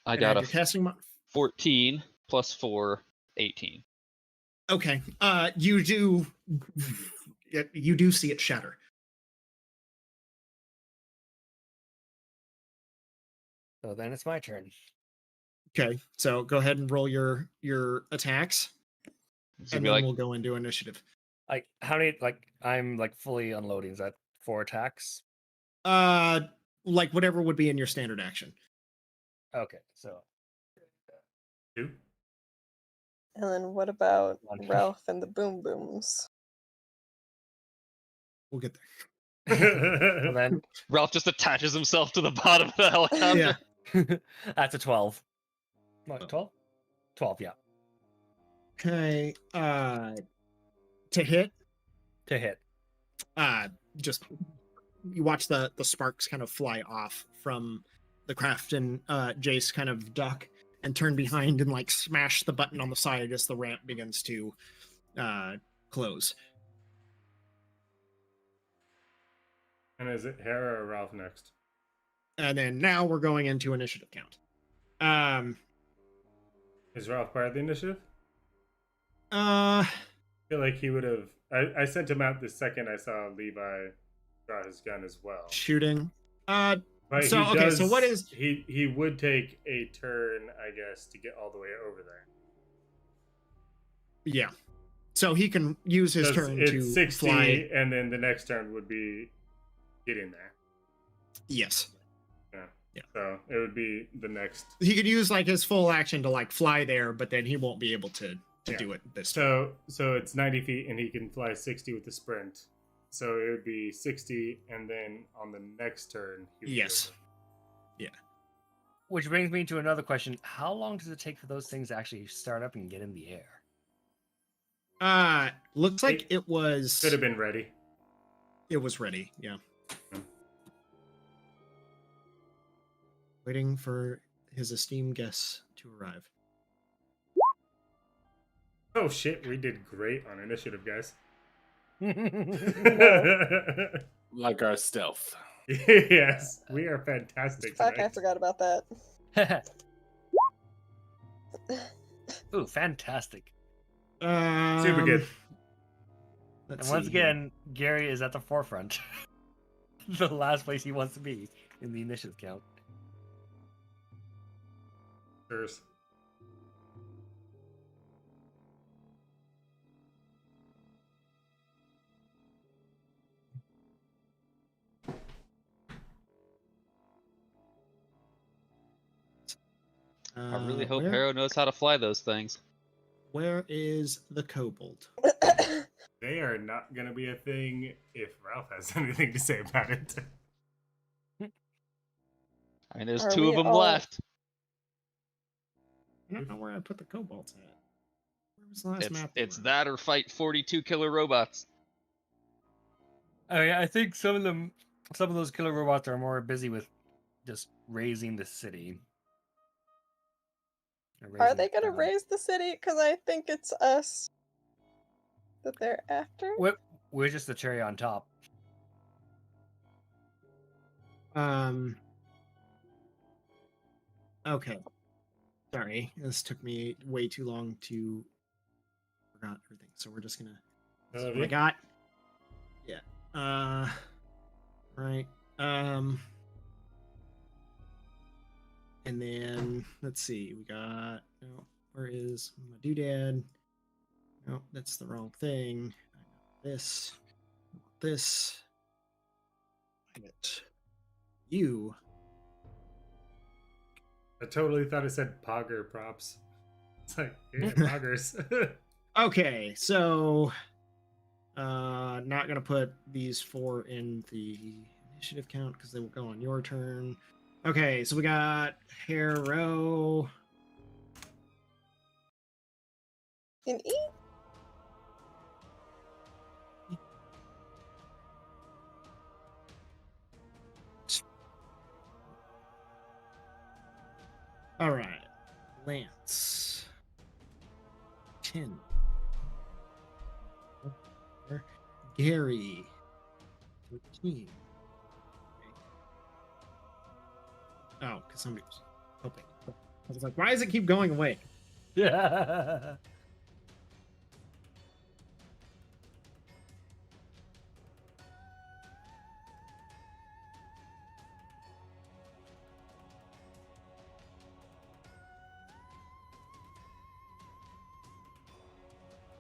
I
and
got
add
a
your casting
14 plus 4, 18.
Okay, you do see it shatter.
So then it's my turn.
Okay, so go ahead and roll your attacks,
So
and
be
then
like,
we'll go into initiative.
Like how many? Like I'm like fully unloading. Is that 4 attacks?
Like whatever would be in your standard action.
Okay, so
2.
And then what about
One.
Ralph and the Boom Booms?
We'll get
well then
Ralph just attaches himself to the bottom of the helicopter.
there.
that's a 12. What, 12? 12, yeah.
Okay, to hit,
To hit.
just you watch the sparks kind of fly off from the craft, and Jace kind of duck and turn behind and like smash the button on the side as the ramp begins to close.
And is it Hera or Ralph next?
And then now we're going into initiative count.
Is Ralph part of the initiative?
Uh,
I feel like he would have. I sent him out the second I saw Levi draw his gun as well.
shooting.
But
So,
he
okay,
does,
so what is-
he would take a turn, I guess, to get all the way over there.
Yeah. So he can use his
'Cause
turn
it's
to
60,
fly.
and then the next turn would be getting there.
Yes.
Yeah.
Yeah.
So it would be the next.
He could use like his full action to like fly there, but then he won't be able to do it this time.
So it's 90 feet, and he can fly 60 with the sprint. So it would be 60, and then on the next turn, he would be
Yes.
over.
Which brings me to another question. How long does it take for those things to actually start up and get in the air?
Looks like it was
Could have been ready.
it was ready, yeah.
Hmm.
Waiting for his esteemed guests to arrive.
Oh shit, we did great on initiative, guys.
Like our stealth.
Yes, we are fantastic
Fuck, I
tonight.
forgot about that.
Ooh, fantastic.
Super good.
Let's
And once
see here.
again, Gary is at the forefront. The last place he wants to be in the initiative count.
Cheers.
I really hope
where,
Harrow knows how to fly those things.
where is the kobold?
They are not gonna be a thing if Ralph has anything to say about it.
I mean, there's
Are
2
we
of them
all-
left.
I don't know where I put the kobolds at. Where was the last map? they
It's
were?
that or fight 42 killer robots.
Oh yeah, I think some of those killer robots are more busy with just raising the city. Or
Are
raising
they
the
gonna
town.
raise the city? Because I think it's us that they're after.
We're just the cherry on top.
Okay. Sorry, this took me way too long to forgot everything. So we're just gonna. This is what I got. Yeah. Right. And then let's see. We got. No, where is my doodad? No, that's the wrong thing. I got this. I want this. I get you.
I totally thought it said Pogger props. It's like, yeah, Poggers.
Okay, so not gonna put these 4 in the initiative count because they will go on your turn. Okay, so we got Harrow.
An E?
All right, Lance. 10. Gary. 13. Oh, because somebody was helping. I was like, why does it keep going away?
Yeah.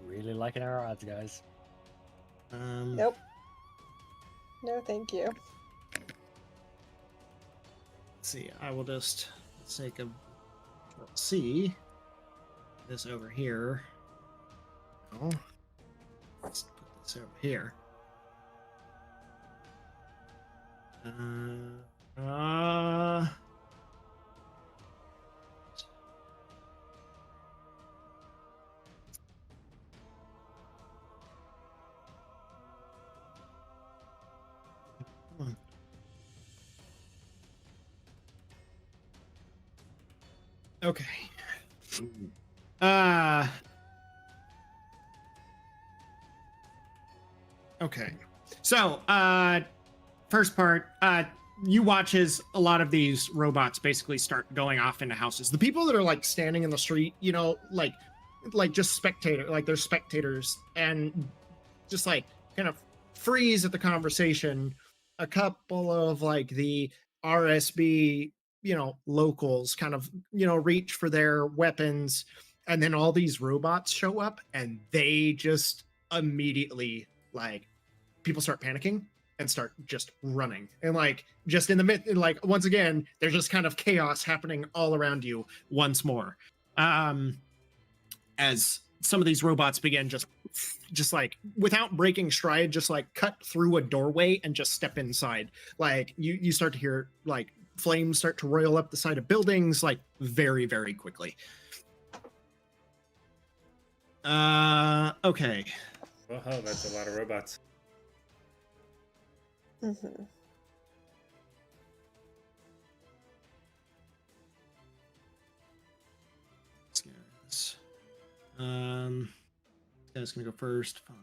Really liking our odds, guys.
Nope. No, thank you.
Let's see, I will just, for the sake of C, this over here. Oh, let's put this over here. Come on. Okay. Okay. So, first part, you watch as a lot of these robots basically start going off into houses. The people that are like standing in the street, you know, like just they're spectators and just like kind of freeze at the conversation. A couple of like the RSB, you know, locals kind of, you know, reach for their weapons, and then all these robots show up and they just immediately, like, people start panicking and start just running, and like just in the mid, like once again there's just kind of chaos happening all around you once more, as some of these robots begin just like without breaking stride, just like cut through a doorway and just step inside. Like you start to hear like flames start to roil up the side of buildings, like very, very quickly. Okay.
Oh, that's a lot of robots.
Mm-hmm.
This guy's gonna go first. 5,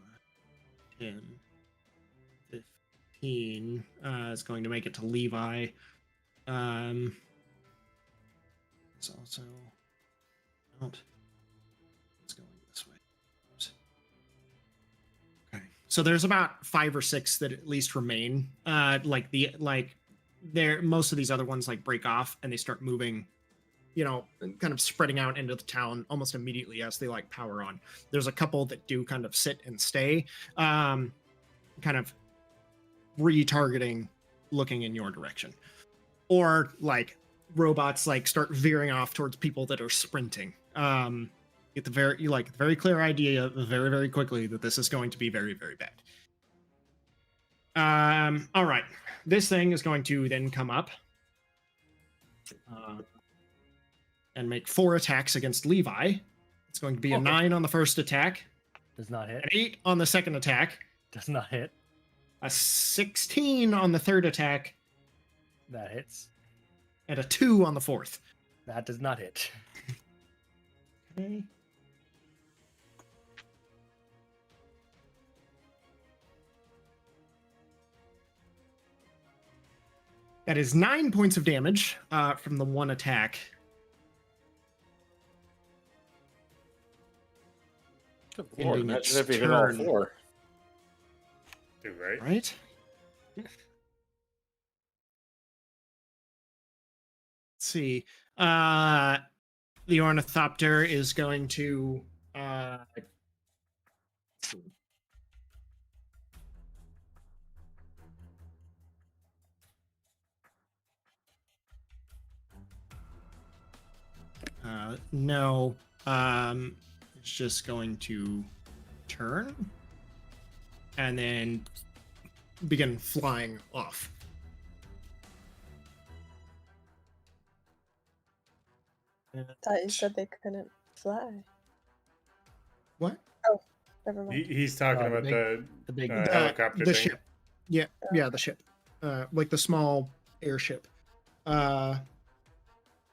10, 15. It's going to make it to Levi. It's also out. It's going this way. Oops. Okay. So there's about 5 or 6 that at least remain. Most of these other ones like break off and they start moving, you know, kind of spreading out into the town almost immediately as they like power on. There's a couple that do kind of sit and stay, kind of retargeting, looking in your direction, or like robots like start veering off towards people that are sprinting. Get the very clear idea very, very quickly that this is going to be very, very bad. All right, this thing is going to then come up and make 4 attacks against Levi. It's going to be a 9 on the first attack.
Does not hit.
An 8 on the second attack.
Does not hit.
A 16 on the third attack.
That hits.
And a 2 on the fourth.
That does not hit.
Okay. That is 9 points of damage from the one attack.
Good Lord,
Ending
imagine
its
if you hit all
turn.
4.
Dude, right?
Right? Let's see. The ornithopter is going to let's see. No. It's just going to turn and then begin flying off.
Thought you said they couldn't fly.
What?
Oh, never mind.
He's talking
the
about
big-
the
big
helicopter
the
thing.
ship. Yeah, the ship. Like the small airship.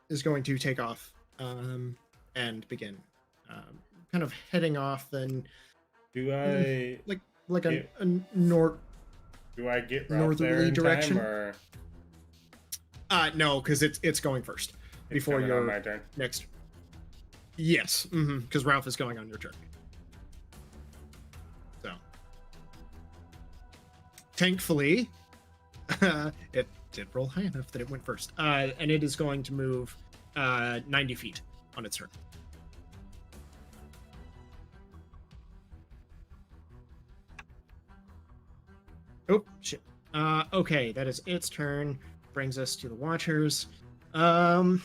Is going to take off and begin kind of heading off then
Do I
like a
do I get Ralph there
northerly
in
direction?
time, or
no, because it's going first
it's
before
coming on
your
my turn?
next. Yes, because Ralph is going on your turn. So thankfully it did roll high enough that it went first, and it is going to move 90 feet on its turn. Oh shit. Okay, that is its turn. Brings us to the Watchers. 10,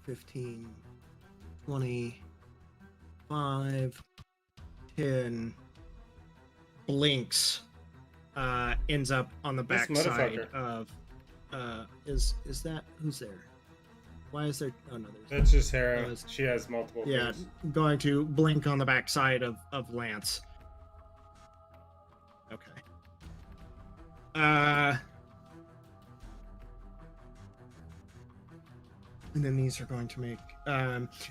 15, 20, 5, 10. Blinks. Ends up on the
This
backside
motherfucker.
of. Is that who's there? Why is there? Oh no, there's.
That's just Hera.
Yes.
She has multiple.
Yeah,
things.
going to blink on the backside of Lance. Okay. And then these are going to make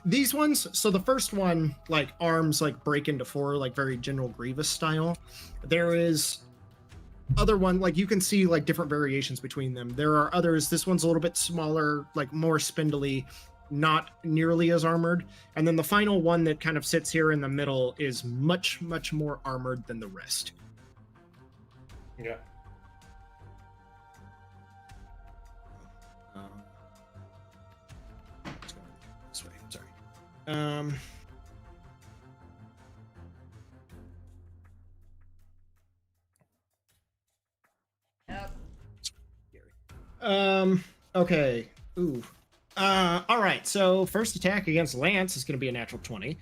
these ones. So the first one, like arms, like break into four, like very General Grievous style. There is other one, like you can see like different variations between them. There are others. This one's a little bit smaller, like more spindly, not nearly as armored. And then the final one that kind of sits here in the middle is much more armored than the rest.
Yeah.
Let's go this way. Sorry. Okay. Ooh. All right. So first attack against Lance is going to be a natural 20.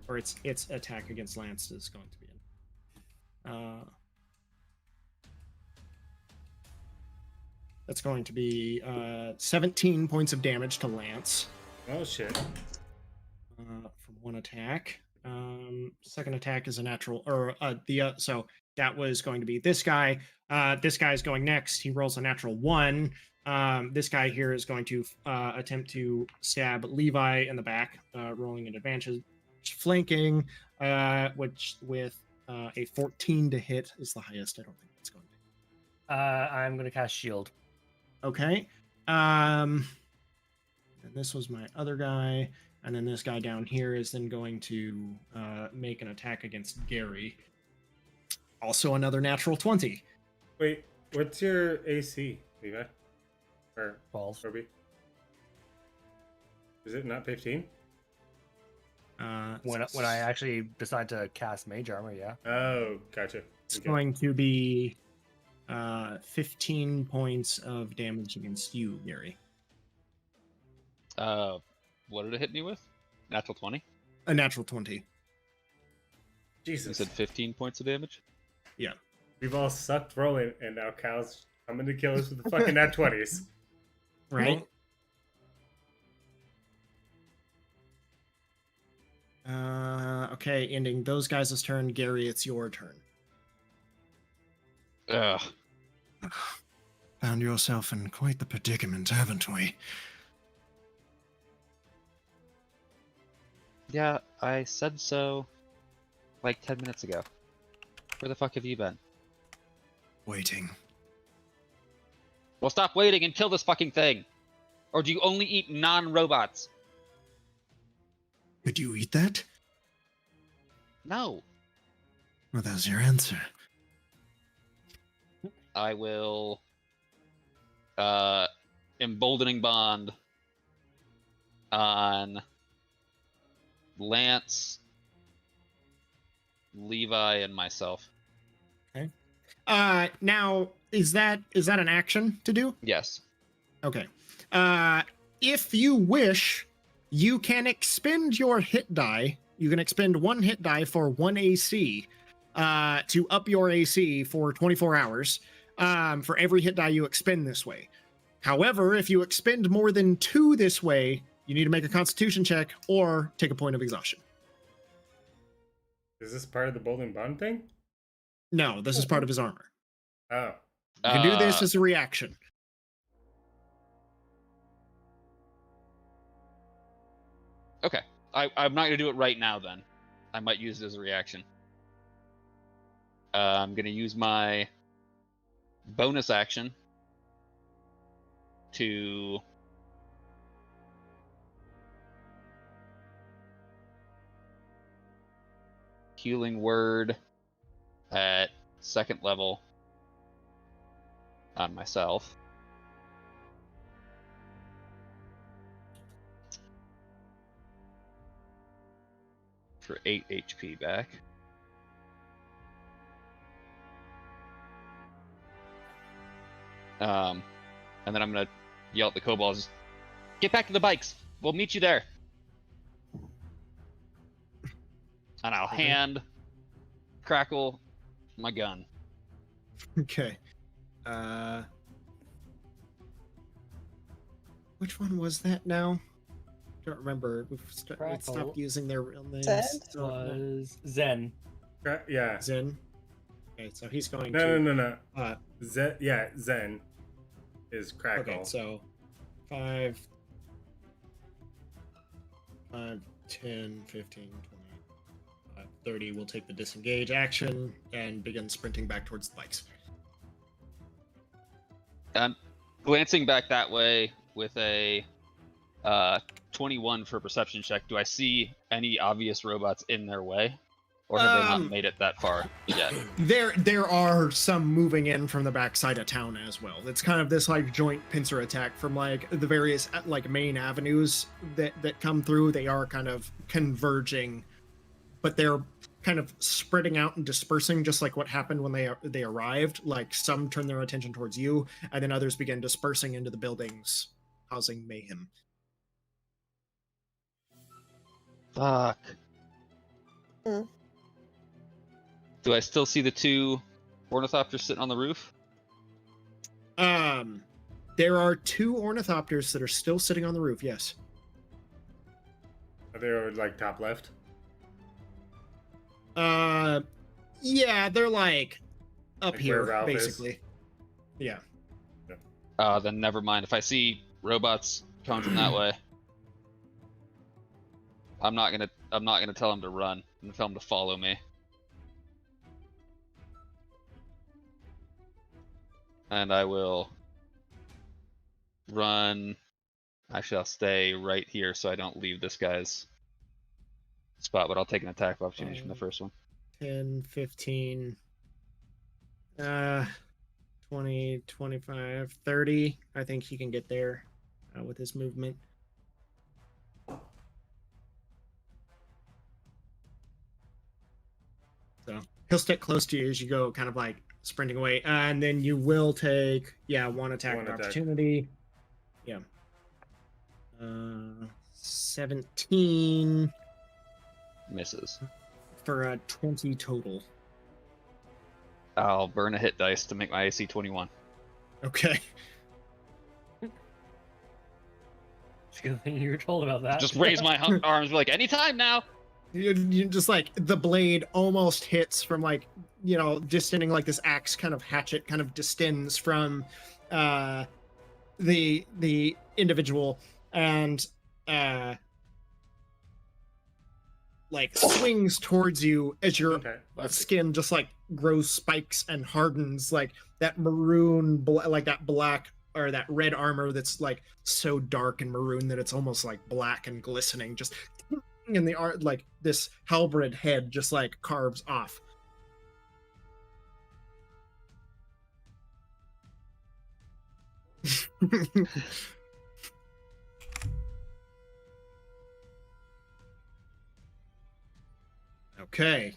Or its attack against Lance is going to be. That's going to be 17 points of damage to Lance.
Oh shit.
From one attack. Second attack is a natural, or so that was going to be this guy. This guy is going next. He rolls a natural 1. This guy here is going to attempt to stab Levi in the back, rolling an advantage, flanking, which with a 14 to hit is the highest. I don't think that's going to be.
I'm going to cast shield.
Okay. And this was my other guy. And then this guy down here is then going to make an attack against Gary. Also another natural 20.
Wait, what's your AC, Levi? Or
Balls.
Kobe? Is it not 15?
When I actually decide to cast Mage Armor, yeah.
Oh, gotcha.
It's
Okay.
going to be 15 points of damage against you, Gary.
What did it hit me with? Natural 20?
A natural 20.
You
Jesus.
said 15 points of damage?
Yeah.
We've all sucked rolling, and now Cal's coming to kill us with the fucking nat 20s.
Right? Okay, ending those guys' turn. Gary, it's your turn.
Ugh.
Found yourself in quite the predicament, haven't we?
Yeah, I said so like 10 minutes ago. Where the fuck have you been?
Waiting.
Well, stop waiting and kill this fucking thing! Or do you only eat non-robots?
Could you eat that?
No.
Well, that's your answer.
I will... Emboldening Bond on Lance, Levi, and myself.
Okay. Now is that an action to do?
Yes.
Okay. If you wish, you can expend your hit die. You can expend 1 hit die for 1 AC to up your AC for 24 hours for every hit die you expend this way. However, if you expend more than 2 this way, you need to make a Constitution check or take a point of exhaustion.
Is this part of the Bolden Bond thing?
No, this is part of his armor.
Oh.
You can do this as a reaction.
Okay. I'm not going to do it right now, then. I might use it as a reaction. I'm going to use my bonus action to healing word at 2nd level on myself. For 8 HP back. And then I'm gonna yell at the kobolds, "Get back to the bikes! We'll meet you there!" And I'll hand Crackle my gun.
Okay. Which one was that now? Don't remember. We stopped using their real names.
Zed?
Was Zen.
Yeah.
Zen. Okay, so he's going
No.
to...
Zen is Crackle.
Okay, so 5, 10, 15, 20, 30. We'll take the disengage action and begin sprinting back towards the bikes.
I'm glancing back that way with a 21 for perception check. Do I see any obvious robots in their way? Or have they not made it that far yet?
There are some moving in from the backside of town as well. It's kind of this like joint pincer attack from like the various like main avenues that come through. They are kind of converging, but they're kind of spreading out and dispersing, just like what happened when they arrived. Like some turn their attention towards you, and then others begin dispersing into the buildings, causing mayhem.
Fuck.
Mm.
Do I still see the 2 ornithopters sitting on the roof?
There are 2 ornithopters that are still sitting on the roof. Yes.
Are they like top left?
Yeah, they're like up
Like
here,
where Ralph is?
basically. Yeah.
Then never mind. If I see robots coming from that way, I'm not gonna tell them to run. I'm gonna tell them to follow me. And I will run. Actually, I'll stay right here so I don't leave this guy's spot, but I'll take an attack of opportunity from the first one.
10, 15, 20, 25, 30. I think he can get there with his movement. So he'll stick close to you as you go, kind of like sprinting away. And then you will take, 1 attack of opportunity. Yeah. 17.
Misses.
For a 20 total.
I'll burn a hit dice to make my AC 21.
Okay.
It's a good thing you were told about that.
Just raise my arms, be like, anytime now.
You just like the blade almost hits from like, distending like this axe kind of hatchet kind of distends from the individual and like swings towards you as your skin just like grows spikes and hardens, like that maroon like that black or that red armor that's like so dark and maroon that it's almost like black and glistening, just in the art, like this halberd head just like carves off. Okay.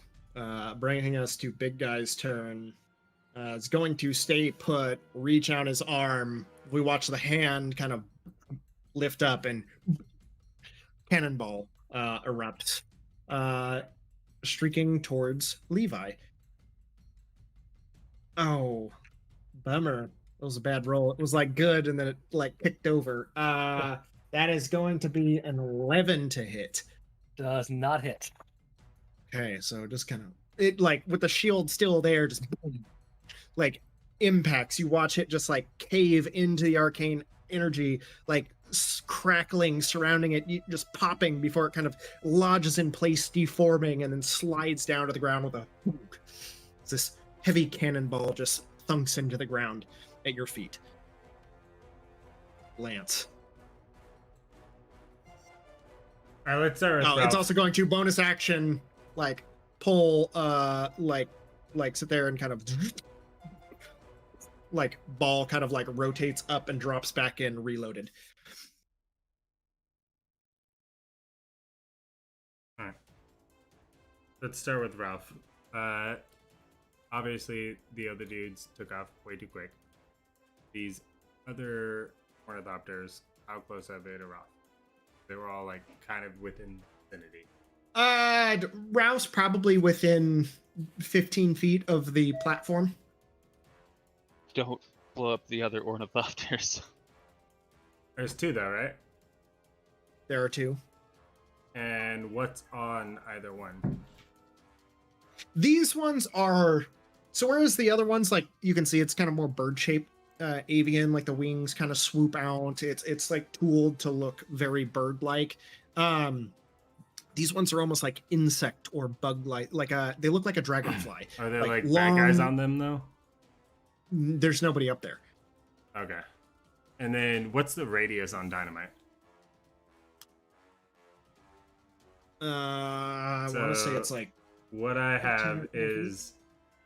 Bringing us to Big Guy's turn. It's going to stay put, reach out his arm. We watch the hand kind of lift up and cannonball erupt, streaking towards Levi. Oh, bummer. It was a bad roll. It was like good, and then it like kicked over. That is going to be an 11 to hit.
Does not hit.
Okay, so just kind of it like with the shield still there, just boom, like impacts. You watch it just like cave into the arcane energy, like crackling surrounding it, just popping before it kind of lodges in place, deforming, and then slides down to the ground with a this heavy cannonball just thunks into the ground at your feet. Lance.
All right, let's start with
Oh,
Ralph.
it's also going to bonus action, like pull, like sit there and kind of like ball kind of like rotates up and drops back in, reloaded.
All right. Let's start with Ralph. Obviously, the other dudes took off way too quick. These other ornithopters, how close are they to Ralph? They were all like kind of within vicinity.
Ralph's probably within 15 feet of the platform.
Don't blow up the other ornithopters.
There's two though, right?
There are two.
And what's on either one?
These ones are so whereas the other ones, like you can see it's kind of more bird shaped, avian, like the wings kind of swoop out. It's like tooled to look very bird like. These ones are almost like insect or bug like they look like a dragonfly.
Are there like
long,
bad guys on them though?
There's nobody up there.
Okay. And then what's the radius on dynamite?
I want to say it's like
what I have
15
is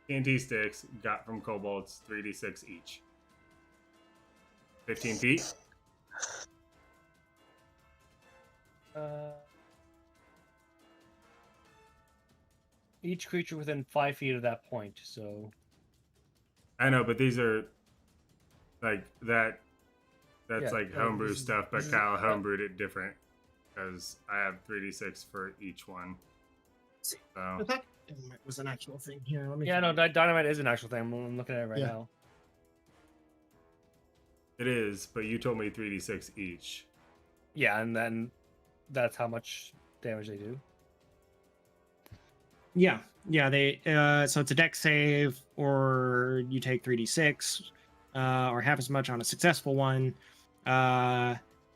TNT sticks got from kobolds, 3d6 each. 15 feet?
Each creature within 5 feet of that point, so...
I know, but these are like that. That's
Yeah,
like homebrew stuff, but Kyle homebrewed it different because I have 3d6 for each one. So
I thought Dynamite was an actual thing. Here, let me.
Yeah, no, dynamite is an actual thing. I'm looking at it right
Yeah.
now.
it is, but you told me 3d6 each.
Yeah, and then that's how much damage they do.
Yeah, they so it's a dex save, or you take 3d6, or half as much on a successful one.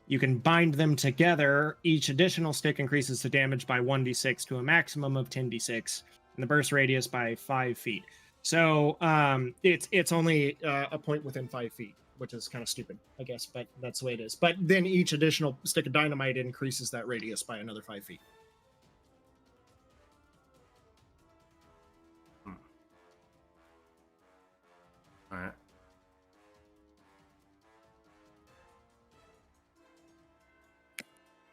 You can bind them together. Each additional stick increases the damage by 1d6 to a maximum of 10d6, and the burst radius by 5 feet. So it's only a point within 5 feet, which is kind of stupid, I guess, but that's the way it is. But then each additional stick of dynamite increases that radius by another 5 feet.
All right.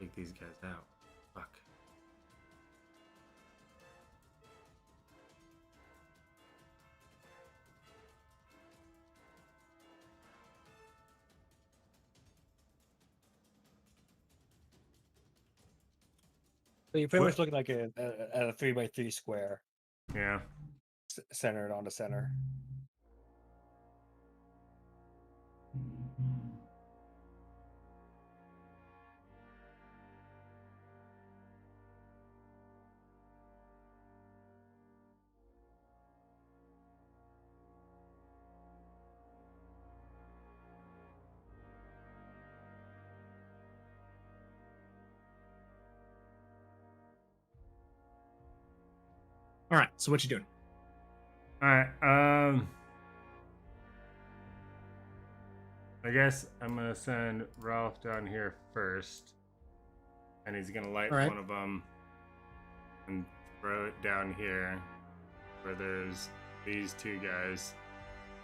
Take these guys out. Fuck.
So you're pretty
What-
much looking like at a 3x3 square,
Yeah.
centered onto center.
All right, so what you doing?
All right. I guess I'm gonna send Ralph down here first, and he's gonna light
All right.
one of them and throw it down here, where there's these two guys.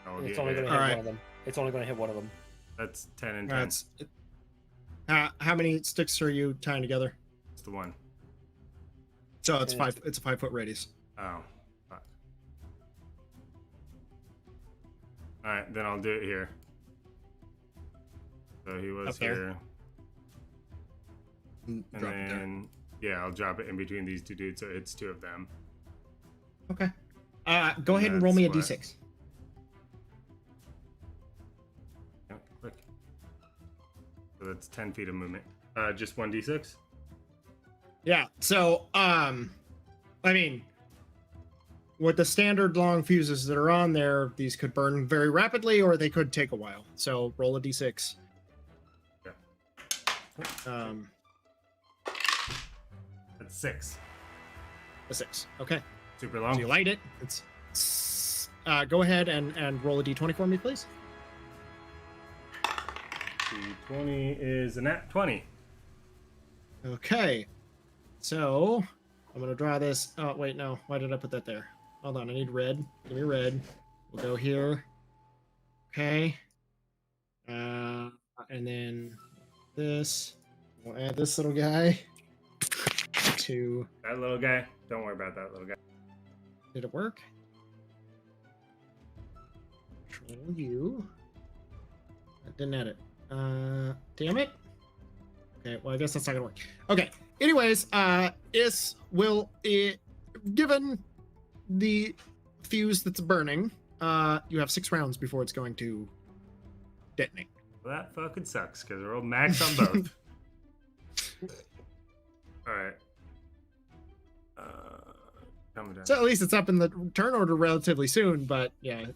I'll
It's
get
only
hit.
going to hit
Alright.
one of them. It's only going to hit one of them.
That's 10 and 10.
That's how many sticks are you tying together?
That's the one.
So it's
And
five. It's a 5 foot radius.
Oh, fuck. Alright, then I'll do it here. So he was
Up there.
here. And
Drop it there.
then, yeah, I'll drop it in between these two dudes, so it's 2 of them.
Okay. Go ahead and roll me a
That's
d6.
Yeah, click. So that's 10 feet of movement. Just 1d6?
Yeah. So, I mean, with the standard long fuses that are on there, these could burn very rapidly, or they could take a while. So, roll a d6.
Yeah. That's 6.
A 6. Okay.
Super
So
long.
you light it. It's. Go ahead and roll a d20 for me, please.
D20 is a nat 20.
Okay. So, I'm gonna draw this. Oh wait, no. Why did I put that there? Hold on. I need red. Give me red. We'll go here. Okay. And then this. We'll add this little guy to.
That little guy? Don't worry about that little guy.
Did it work? Control U. That didn't add it. Damn it. Okay, well, I guess that's not gonna work. Okay. Anyways, given the fuse that's burning, you have 6 rounds before it's going to detonate.
Well, that fucking sucks, because we're all max on both. Alright. Coming down.
So at least it's up in the turn order relatively soon, but yeah.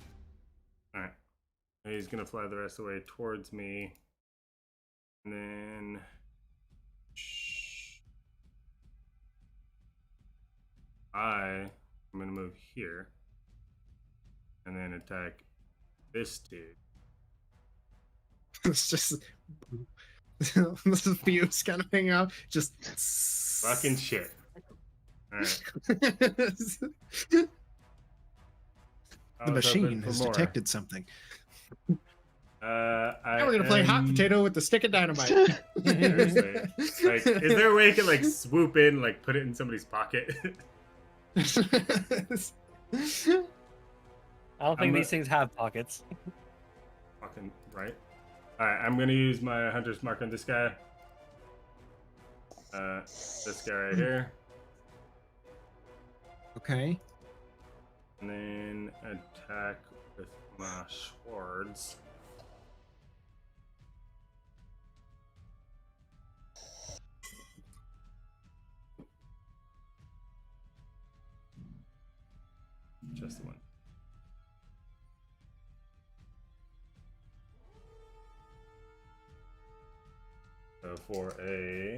Alright. He's gonna fly the rest of the way towards me. And then. I'm gonna move here. And then attack this dude.
It's just this fuse kind of hanging out. Just
Fucking shit. Alright.
The machine has detected something. Now we're gonna play hot potato with the stick of dynamite.
Seriously. Like, is there a way I can like swoop in, like put it in somebody's pocket?
I don't think these things have pockets.
Fucking right. Alright, I'm gonna use my hunter's mark on this guy. This guy right here.
Okay.
And then attack with my swords. Just the one. So for a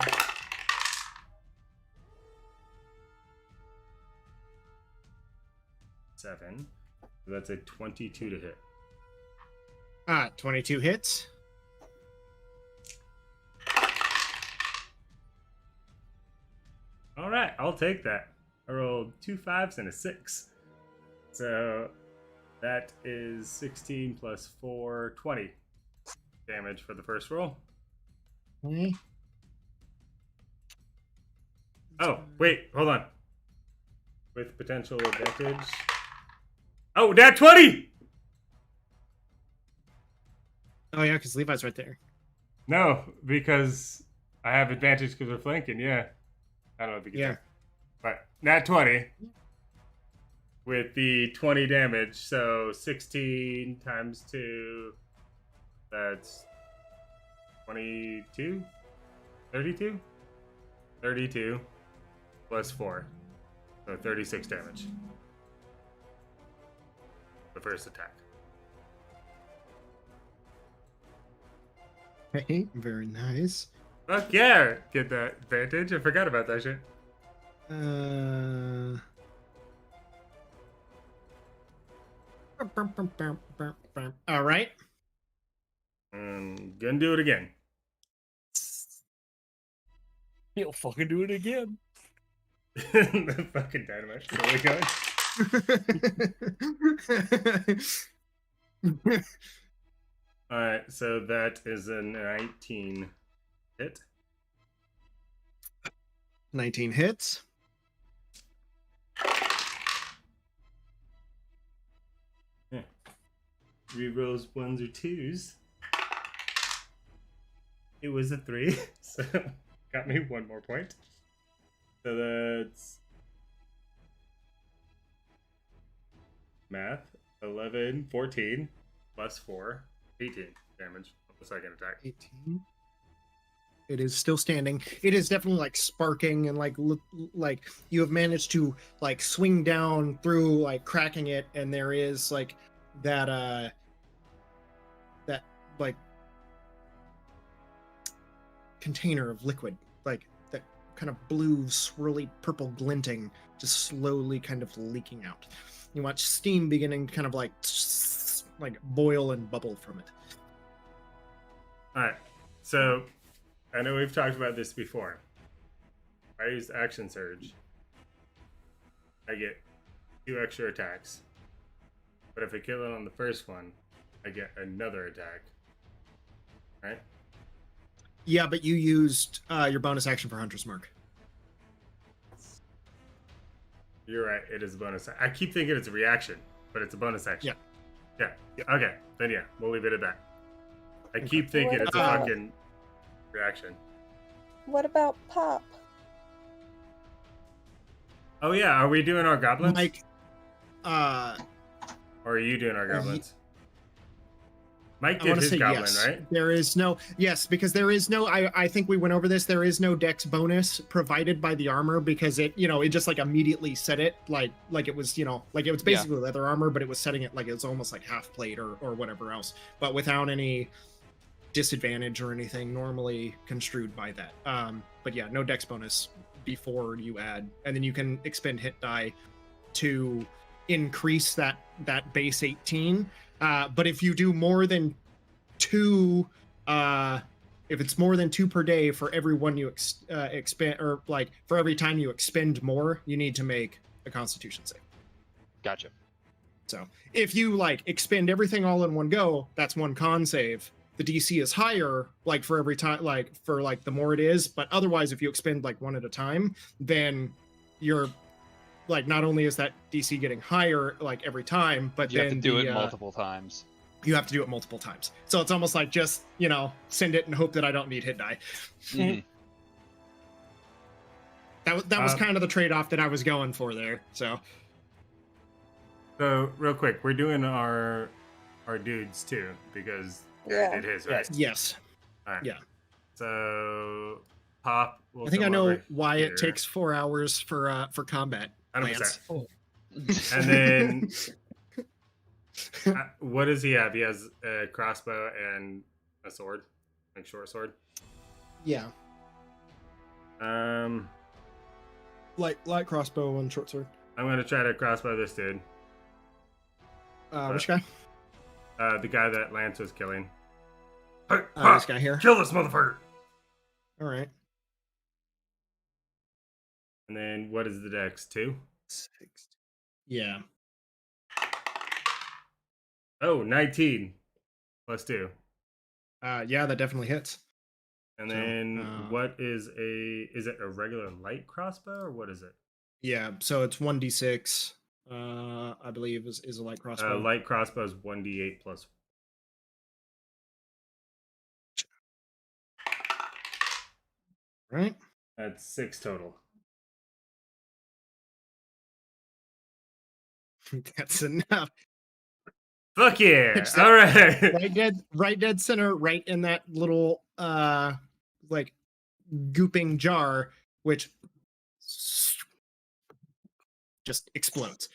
7, so that's a 22 to hit.
22 hits.
All right, I'll take that. I rolled 2 5s and a 6. So that is 16 plus 4, 20 damage for the first roll.
Okay.
Oh, wait, hold on. With potential advantage. Oh, nat 20!
Oh yeah, because Levi's right there.
No, because I have advantage because we're flanking, yeah. I don't know if you can
Yeah.
tell. But nat 20 with the 20 damage, so 16 times 2, that's 22? 32? 32 plus 4, so 36 damage. The first attack.
Okay, very nice.
Fuck yeah! Get that advantage. I forgot about that shit.
All right.
I'm gonna do it again.
He'll fucking do it again.
The fucking dynamite slowly going. Alright, so that is a 19 hit.
19 hits.
rerolls ones or twos. It was a 3, so got me 1 more point. So that's math. 11, 14, plus 4, 18 damage on the second attack.
18. It is still standing. It is definitely like sparking and like like you have managed to like swing down through like cracking it, and there is like that that like container of liquid, like that kind of blue swirly purple glinting, just slowly kind of leaking out. You watch steam beginning to kind of like boil and bubble from it.
All right, so I know we've talked about this before. I use action surge. I get 2 extra attacks. But if I kill it on the first one, I get another attack. Right?
Yeah, but you used your bonus action for Hunter's Mark.
You're right, it is a bonus. I keep thinking it's a reaction, but it's a bonus action.
Yeah.
Okay, then yeah, we'll leave it at that. I keep thinking it's a fucking reaction.
What about Pop?
Oh yeah, are we doing our goblins?
Mike,
or are you doing our goblins? Mike
I
did
want to
his
say
goblin,
yes.
right?
There is no because there is no. I think we went over this. There is no dex bonus provided by the armor because it just like immediately set it like it was like it was basically leather armor, but it was setting it like it was almost like half plate or whatever else, but without any disadvantage or anything normally construed by that. But yeah, no dex bonus before you add, and then you can expend hit die to increase that base 18. But if you do more than 2, if it's more than 2 per day for every one you expend, or like for every time you expend more, you need to make a Constitution save.
Gotcha.
So if you like expend everything all in one go, that's 1 con save. The DC is higher, like for every time, like for like the more it is. But otherwise, if you expend like 1 at a time, then you're like not only is that DC getting higher like every time, but
You
then
have to do it multiple times.
You have to do it multiple times. So it's almost like just send it and hope that I don't need hit die.
Mhm.
That was kind of the trade-off that I was going for there. So
real quick, we're doing our dudes too because
Yeah.
Gary did his, right?
yes,
All right.
yeah.
So Pop will
I think I
come
know
over
why
here.
it takes 4 hours for combat.
100%.
Lance.
And then what does he have? He has a crossbow and a sword, like short sword.
Yeah, light crossbow and short sword.
I'm gonna try to crossbow this dude.
Which guy?
The guy that Lance was killing.
Hey,
This guy here.
kill this motherfucker.
All right.
And then what is the dex? 2?
6. Yeah.
Oh, 19 plus 2.
Yeah, that definitely hits.
And
So,
then what is it a regular light crossbow or what is it?
Yeah, so it's 1d6. I believe is a light crossbow.
Light crossbow is 1d8 plus.
Right.
That's 6 total.
That's enough.
Fuck yeah!
Pitch that
All right.
right dead center, right in that little like gooping jar, which just explodes.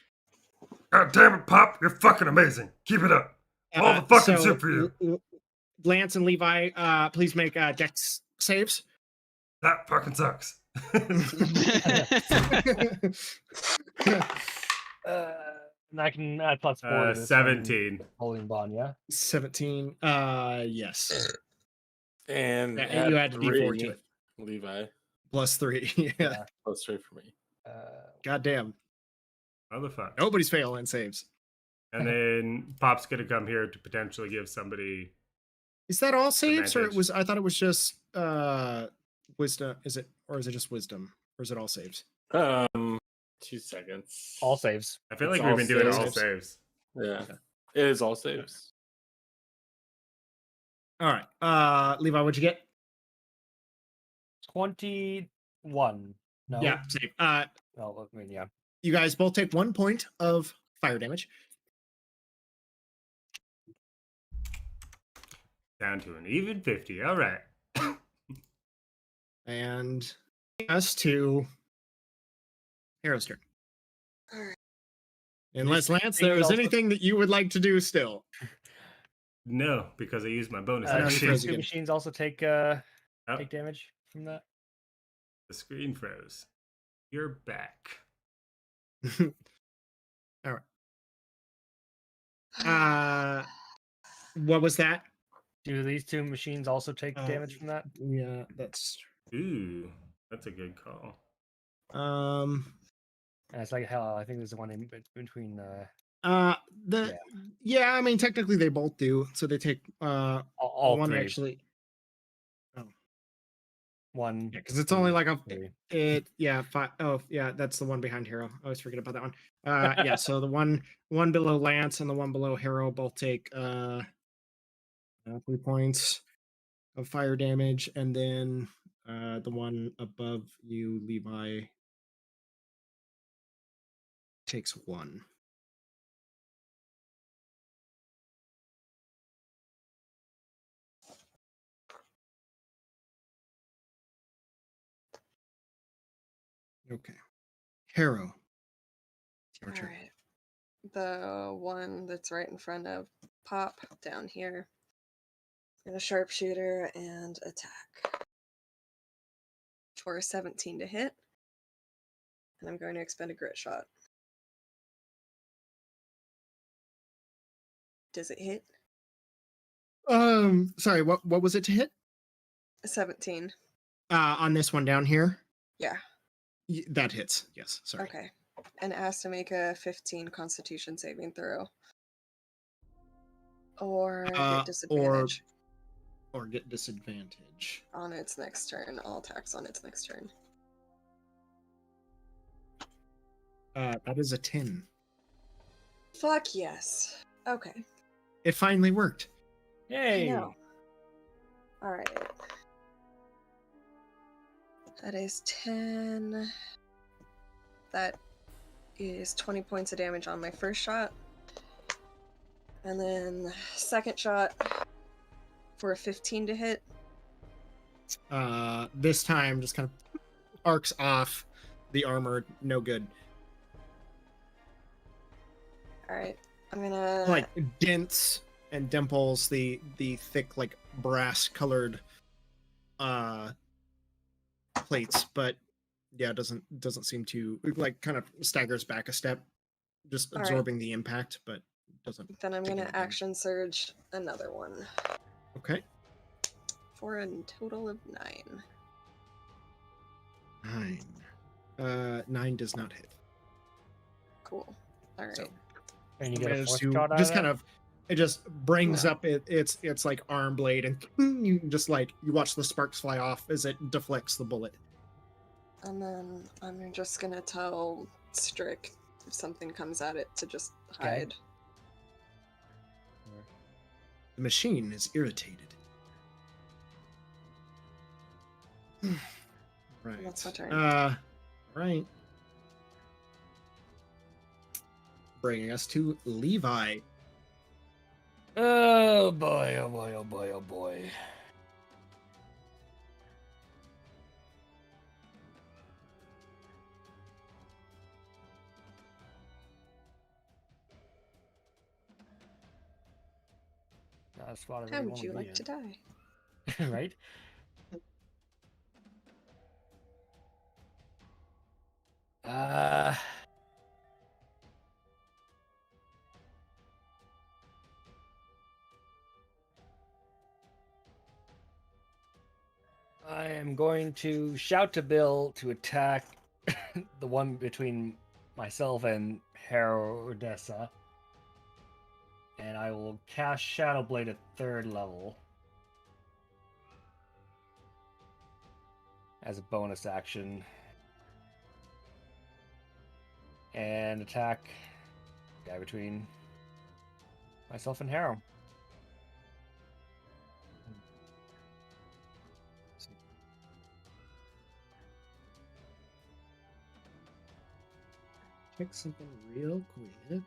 God damn it, Pop. You're fucking amazing. Keep it up. All the fucking soup for you.
Lance and Levi, please make dex saves.
That fucking sucks.
And I can add plus 4 to this
17.
holding bond, yeah?
17. Yes.
And
Yeah, you add a D4 to it.
Levi.
Plus 3. Yeah.
Plus 3 for me.
God damn.
Motherfucker.
Nobody's failing saves.
And then Pop's gonna come here to potentially give somebody.
Is that all saves, or
Advantage.
it was? I thought it was just wisdom. Is it, or is it just wisdom, or is it all saves?
2 seconds.
All saves.
I feel
It's
like we've
all
been doing all
saves.
saves.
Yeah. It is all saves.
All right. Levi, what'd you get?
21. No.
Yeah, same.
Oh, I mean, yeah.
You guys both take 1 point of fire damage.
Down to an even 50. All right.
And us to Hero's turn.
Alright.
Unless, Lance,
thing
there
is
is
also-
anything that you would like to do still.
No, because I used my bonus
no,
Do
he
action.
froze
two
again.
machines also take
Oh,
damage from that?
the screen froze. You're back.
All right. What was that?
Do these two machines also take
Uh,
damage from that?
Yeah, that's
Ooh, that's a good call.
um
And it's like hell. I think there's one in between.
the yeah, I mean technically they both do. So they take
All
one
three.
actually.
One.
Yeah, because it's only like a
three.
it yeah, five. Oh, yeah, that's the one behind Hero. I always forget about that one. Yeah, so the one below Lance and the one below Hero both take 3 points of fire damage, and then the one above you, Levi, takes 1. Okay. Hero. It's your turn.
Alright. The one that's right in front of Pop down here. And a sharpshooter and attack. For a 17 to hit. And I'm going to expend a grit shot. Does it hit?
Sorry, what was it to hit?
A 17.
On this one down here?
Yeah.
That hits. Yes, sorry.
Okay. And it has to make a 15 Constitution saving throw. Or get disadvantage
Or get disadvantage.
on its next turn. All attacks on its next turn.
That is a 10.
Fuck yes. Okay.
It finally worked.
Yay!
No. Alright. That is 10. That is 20 points of damage on my first shot. And then second shot for a 15 to hit.
This time just kind of arcs off the armor. No good.
Alright. I'm gonna
Like dents and dimples the thick like brass colored plates, but yeah, it doesn't seem to like kind of staggers back a step, just
All right.
absorbing the impact, but doesn't.
then I'm
take
gonna
any damage.
action surge another one.
Okay.
For a total of 9.
9. 9 does not hit.
Cool. Alright.
So
And you get a
managed
fourth
to
shot out
just
of
kind
that?
of it just brings
No.
up it's like arm blade, and you just like you watch the sparks fly off as it deflects the bullet.
And then I'm just gonna tell Strick if something comes at it to just
Okay.
hide.
The machine is irritated. Right.
That's my turn.
Right. Bringing us to Levi.
Oh boy! Oh boy! Oh boy! Oh boy! Not a spot I
How
really
would
wanna
you
be
like to die?
in. Right? Uh, I am going to shout to Bill to attack the one between myself and Herodessa. And I will cast Shadow Blade at 3rd level. As a bonus action. And attack the guy between myself and Harrow.
check something real quick.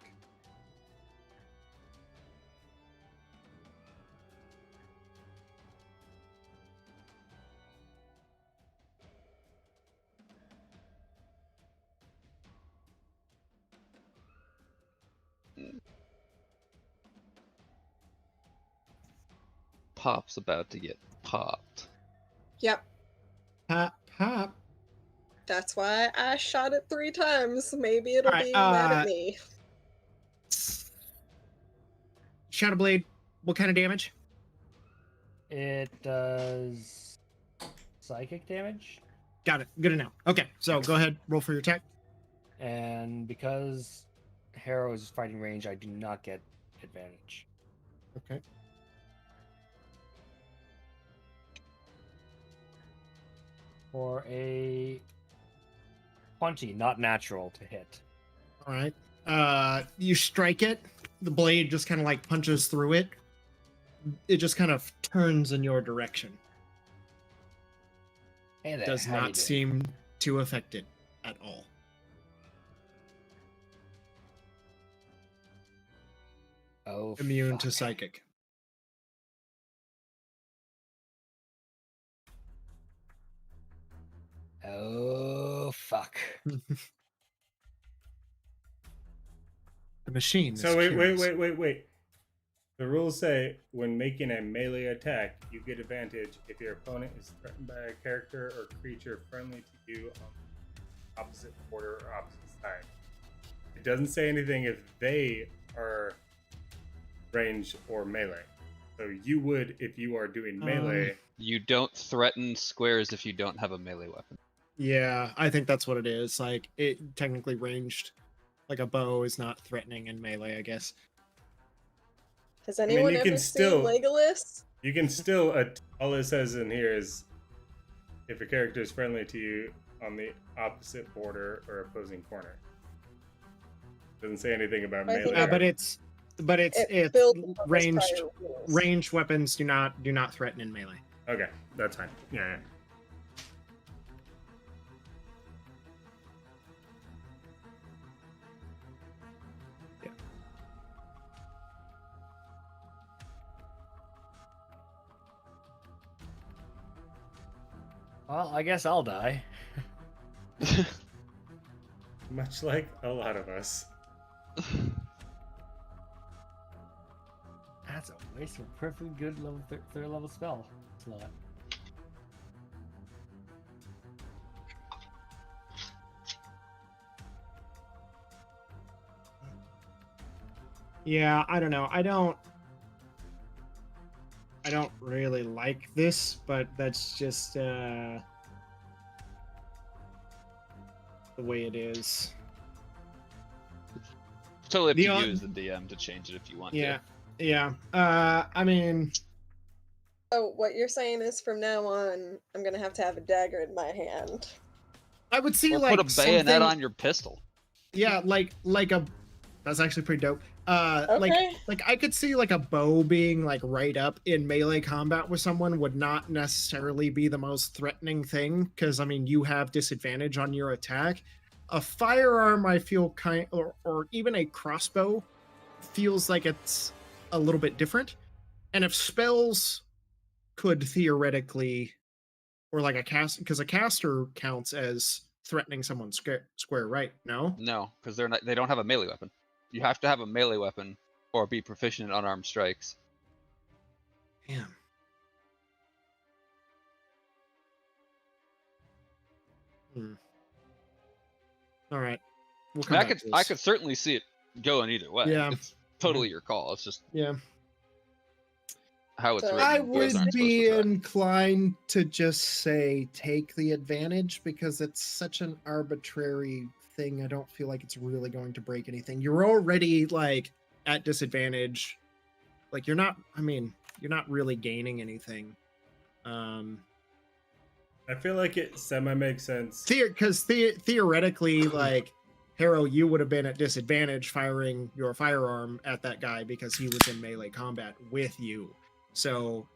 Pop's about to get popped.
Yep.
Pop, pop.
That's why I shot it 3 times. Maybe it'll
Alright,
be mad at me.
Shadow Blade, what kind of damage?
It does psychic damage,
Got it. Good to know. Okay, so go ahead, roll for your attack.
and because Harrow is fighting range, I do not get advantage.
Okay.
For a 20, not natural to hit.
All right. You strike it. The blade just kind of like punches through it. It just kind of turns in your direction.
Hey there,
Does
how you
not
doing?
seem to affect it at all.
Oh,
Immune to
fuck.
psychic.
Oh fuck.
The machine.
So
is
wait.
curious.
The rules say when making a melee attack, you get advantage if your opponent is threatened by a character or creature friendly to you on the opposite border or opposite side. It doesn't say anything if they are range or melee. So you would, if you are doing melee.
You don't threaten squares if you don't have a melee weapon.
Yeah, I think that's what it is. Like, it technically ranged. Like a bow is not threatening in melee, I guess.
Has anyone
you
ever
can
seen
still-
Legolas?
You can still. All it says in here is if a character is friendly to you on the opposite border or opposing corner. Doesn't say anything about
I think
melee.
But it's
It builds on those
ranged
prior rules.
ranged weapons do not threaten in melee.
Okay, that's fine. Yeah.
Well, I guess I'll die.
Much like a lot of us.
That's a waste of a perfectly good level third level spell slot.
Yeah, I don't know. I don't really like this, but that's just the way it is.
Totally up
The
to
on-
you as the DM to change it if you want
Yeah.
to.
Yeah. I mean,
Oh, what you're saying is from now on, I'm gonna have to have a dagger in my hand.
I would see
Or
like
put a bayonet
something-
on your pistol.
Yeah, like a that's actually pretty dope.
Okay.
Like I could see like a bow being like right up in melee combat with someone would not necessarily be the most threatening thing because I mean you have disadvantage on your attack. A firearm I feel or even a crossbow feels like it's a little bit different. And if spells could theoretically or like a cast because a caster counts as threatening someone square, right? No?
No, because they don't have a melee weapon. You have to have a melee weapon or be proficient in unarmed strikes.
Damn. All right. We'll
I, mean,
come back to
I
this.
could certainly see it going either way.
Yeah.
It's totally your call. It's just
Yeah.
how it's
So-
written.
I
you guys
would
aren't
be
supposed to threaten.
inclined to just say take the advantage because it's such an arbitrary thing. I don't feel like it's really going to break anything. You're already like at disadvantage. Like you're not really gaining anything.
I feel like it semi makes sense.
Because theoretically, like Harrow, you would have been at disadvantage firing your firearm at that guy because he was in melee combat with you. So,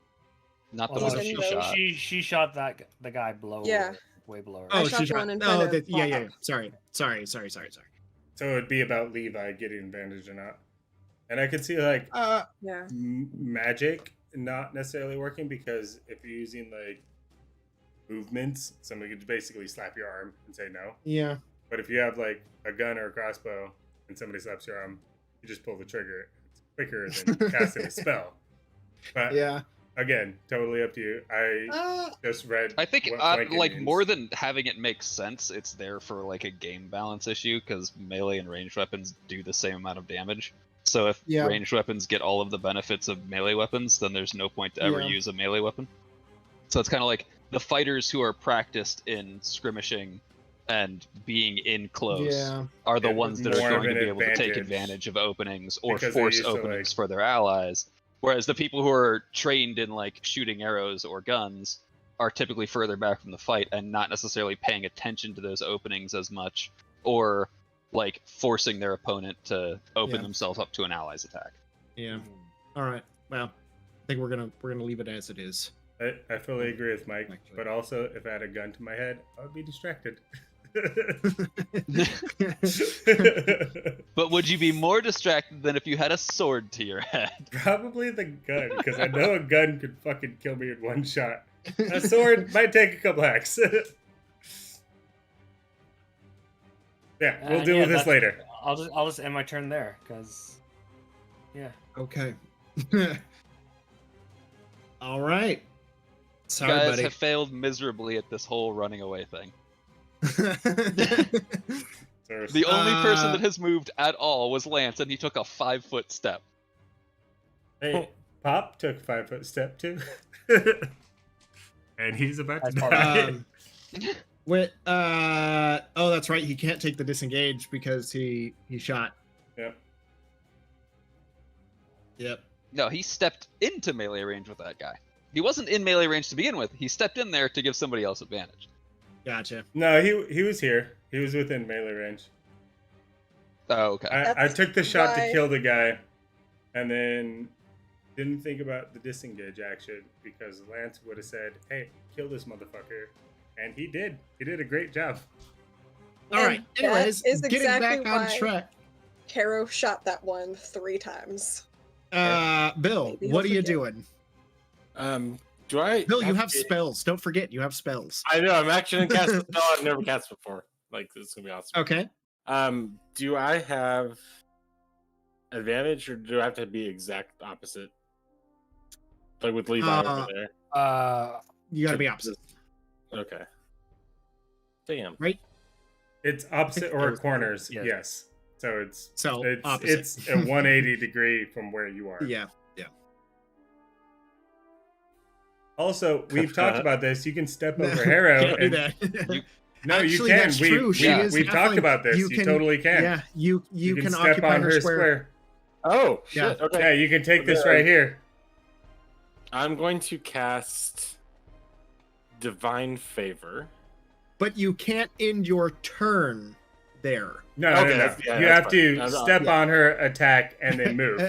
Not the
Well,
one
no,
she
no.
shot.
She shot the guy below.
Yeah.
Way below her.
I
oh,
shot
she
the
shot.
one in
Oh,
front of
yeah.
Bob.
Sorry.
So it would be about Levi getting advantage or not. And I could see like
Yeah.
magic not necessarily working, because if you're using like movements, somebody could basically slap your arm and say no.
Yeah.
But if you have like a gun or a crossbow and somebody slaps your arm, you just pull the trigger. It's quicker than casting a spell. But
Yeah.
again, totally up to you. I just read.
I think
what flanking
like
means.
more than having it make sense, it's there for like a game balance issue, because melee and ranged weapons do the same amount of damage. So if
Yeah.
ranged weapons get all of the benefits of melee weapons, then there's no point to ever
Yeah.
use a melee weapon. So it's kind of like the fighters who are practiced in skirmishing and being in close
Yeah.
are the
Get
ones that are
more of
going to
an
be able to take
advantage.
advantage of openings or
Because they
force
used to,
openings
like-
for their allies. Whereas the people who are trained in like shooting arrows or guns are typically further back from the fight and not necessarily paying attention to those openings as much, or like forcing their opponent to open
Yeah.
themselves up to an ally's attack.
Yeah. All right. Well, I think we're gonna leave it as it is.
I fully agree with Mike,
Actually.
but also if I had a gun to my head, I would be distracted.
But would you be more distracted than if you had a sword to your head?
Probably the gun, because I know a gun could fucking kill me in one shot. A sword might take a couple hacks. Yeah, we'll deal with this
that's-
later.
I'll just end my turn there, because yeah.
Okay. All right.
You
Sorry,
guys
buddy.
have failed miserably at this whole running away thing. The only person that has moved at all was Lance, and he took a 5-foot step.
Hey, Pop took a 5-foot step too. And he's about to
That's part
die.
of
Oh, that's right. He can't take the disengage because he shot.
Yep.
Yep.
No, he stepped into melee range with that guy. He wasn't in melee range to begin with. He stepped in there to give somebody else advantage.
Gotcha.
No, he was here. He was within melee range.
Oh, okay.
I
That's
took the shot
why-
to kill the guy, and then didn't think about the disengage action, because Lance would have said, "Hey, kill this motherfucker," and he did. He did a great job.
All
And
right. Anyways,
that is
getting
exactly
back on
why-
track.
Caro shot that one 3 times.
Bill,
Maybe
what are
he'll
you
forget.
doing?
Do I?
Bill, you have
to-
spells. Don't forget, you have spells.
I know. I'm actually gonna cast a spell I've never cast before. Like, this is gonna be awesome.
Okay.
Do I have advantage, or do I have to be exact opposite? Like with Levi over there.
You gotta be opposite.
Okay. Damn.
It's opposite or
Yes.
corners.
Yes.
Yes. So it's
So
it's
opposite.
it's a 180 degree from where you are.
Yeah.
Also, we've talked about this. You can step over Harrow.
Can't do
And,
that.
no,
Actually,
you can.
that's true. She is
We've talked
definitely-
about this. You, totally can.
Yeah, you can
step
occupy
on
her square.
Oh
Yeah.
shit. Okay.
Yeah, you can take this
Okay.
right here.
I'm going to cast Divine Favor.
But you can't end your turn there.
No,
Okay,
no, no.
that's- yeah,
You
that's
have to
fine.
step
Yeah.
on her, attack, and then move.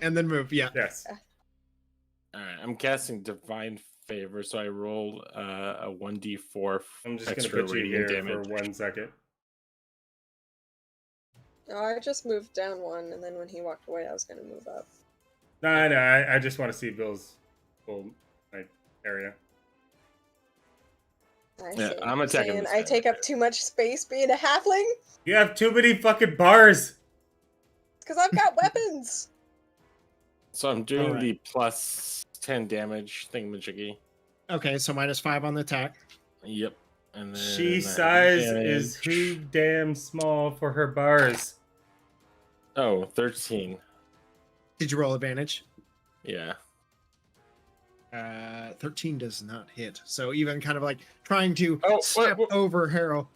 And then move. Yeah.
Yes.
All right. I'm casting Divine Favor, so I roll a 1d4
I'm just going to
extra
put you
radiant
here
damage.
for 1 second.
No, I just moved down 1, and then when he walked away, I was going to move up.
No, I just want to see Bill's full like area.
I
Yeah,
see.
I'm attacking
Saying
this
I
guy
take
right
up too much space being a halfling?
You have too many fucking bars.
Because I've got weapons!
So I'm doing
Alright.
the plus 10 damage thingamajiggy.
Okay, so -5 on the attack.
Yep. And then
She size is
damage.
too damn small for her bars.
Oh, 13.
Did you roll advantage?
Yeah.
13 does not hit. So even kind of like trying to
Oh, wait,
step
wait.
over Harrow.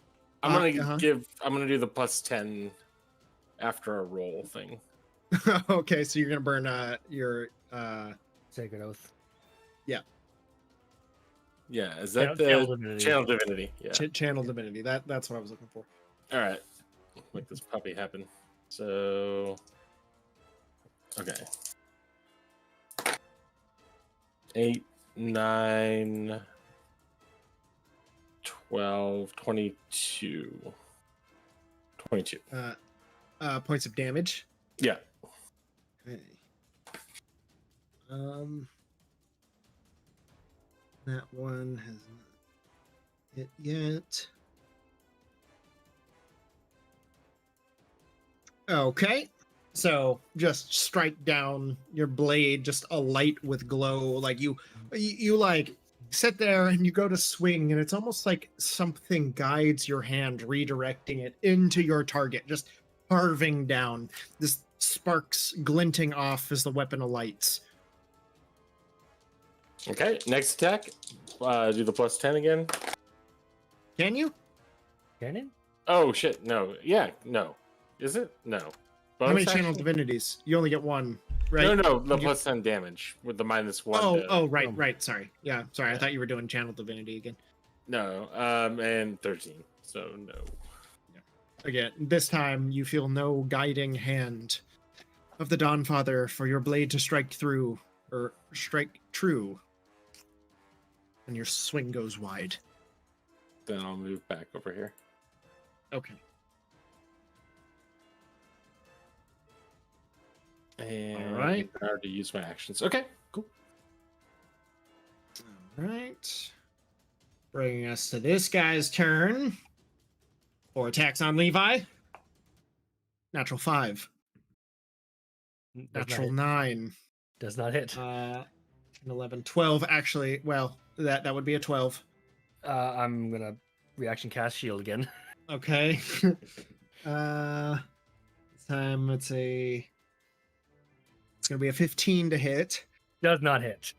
I'm gonna
Uh-huh.
I'm gonna do the plus 10 after a roll thing.
Okay, so you're gonna burn your
Sacred Oath.
Yeah, is that
Channel
the
Divinity.
channel divinity? Yeah.
channel divinity. That's what I was looking for.
All right. Make this puppy happen. So okay. 8, 9, 12, 22. 22.
points of damage.
Yeah.
Okay. That one has not hit yet. Okay. So just strike down your blade, just alight with glow. Like you like sit there and you go to swing, and it's almost like something guides your hand, redirecting it into your target, just carving down. This sparks glinting off as the weapon alights.
Okay, next attack. Do the plus 10 again.
Can you?
Cannon?
Oh, shit. No. Yeah, no. Is it? No.
How many
Bonus
channel
action?
divinities? You only get one, right?
No, the
You-
plus 10 damage with the -1.
Oh, right. Sorry. Yeah, sorry. I thought you were doing channel divinity again.
No, and 13. So no.
Again, this time you feel no guiding hand of the Dawnfather for your blade to strike through, or strike true. And your swing goes wide.
Then I'll move back over here.
Okay.
And
Alright.
I already used my actions. Okay, cool.
Alright. Bringing us to this guy's turn. 4 attacks on Levi. Natural 5.
Does not
Natural
hit.
9.
Does not hit.
10, 11, 12. Actually, well, that would be a 12.
I'm gonna reaction cast shield again.
Okay. This time it's gonna be a 15 to hit
Does not hit.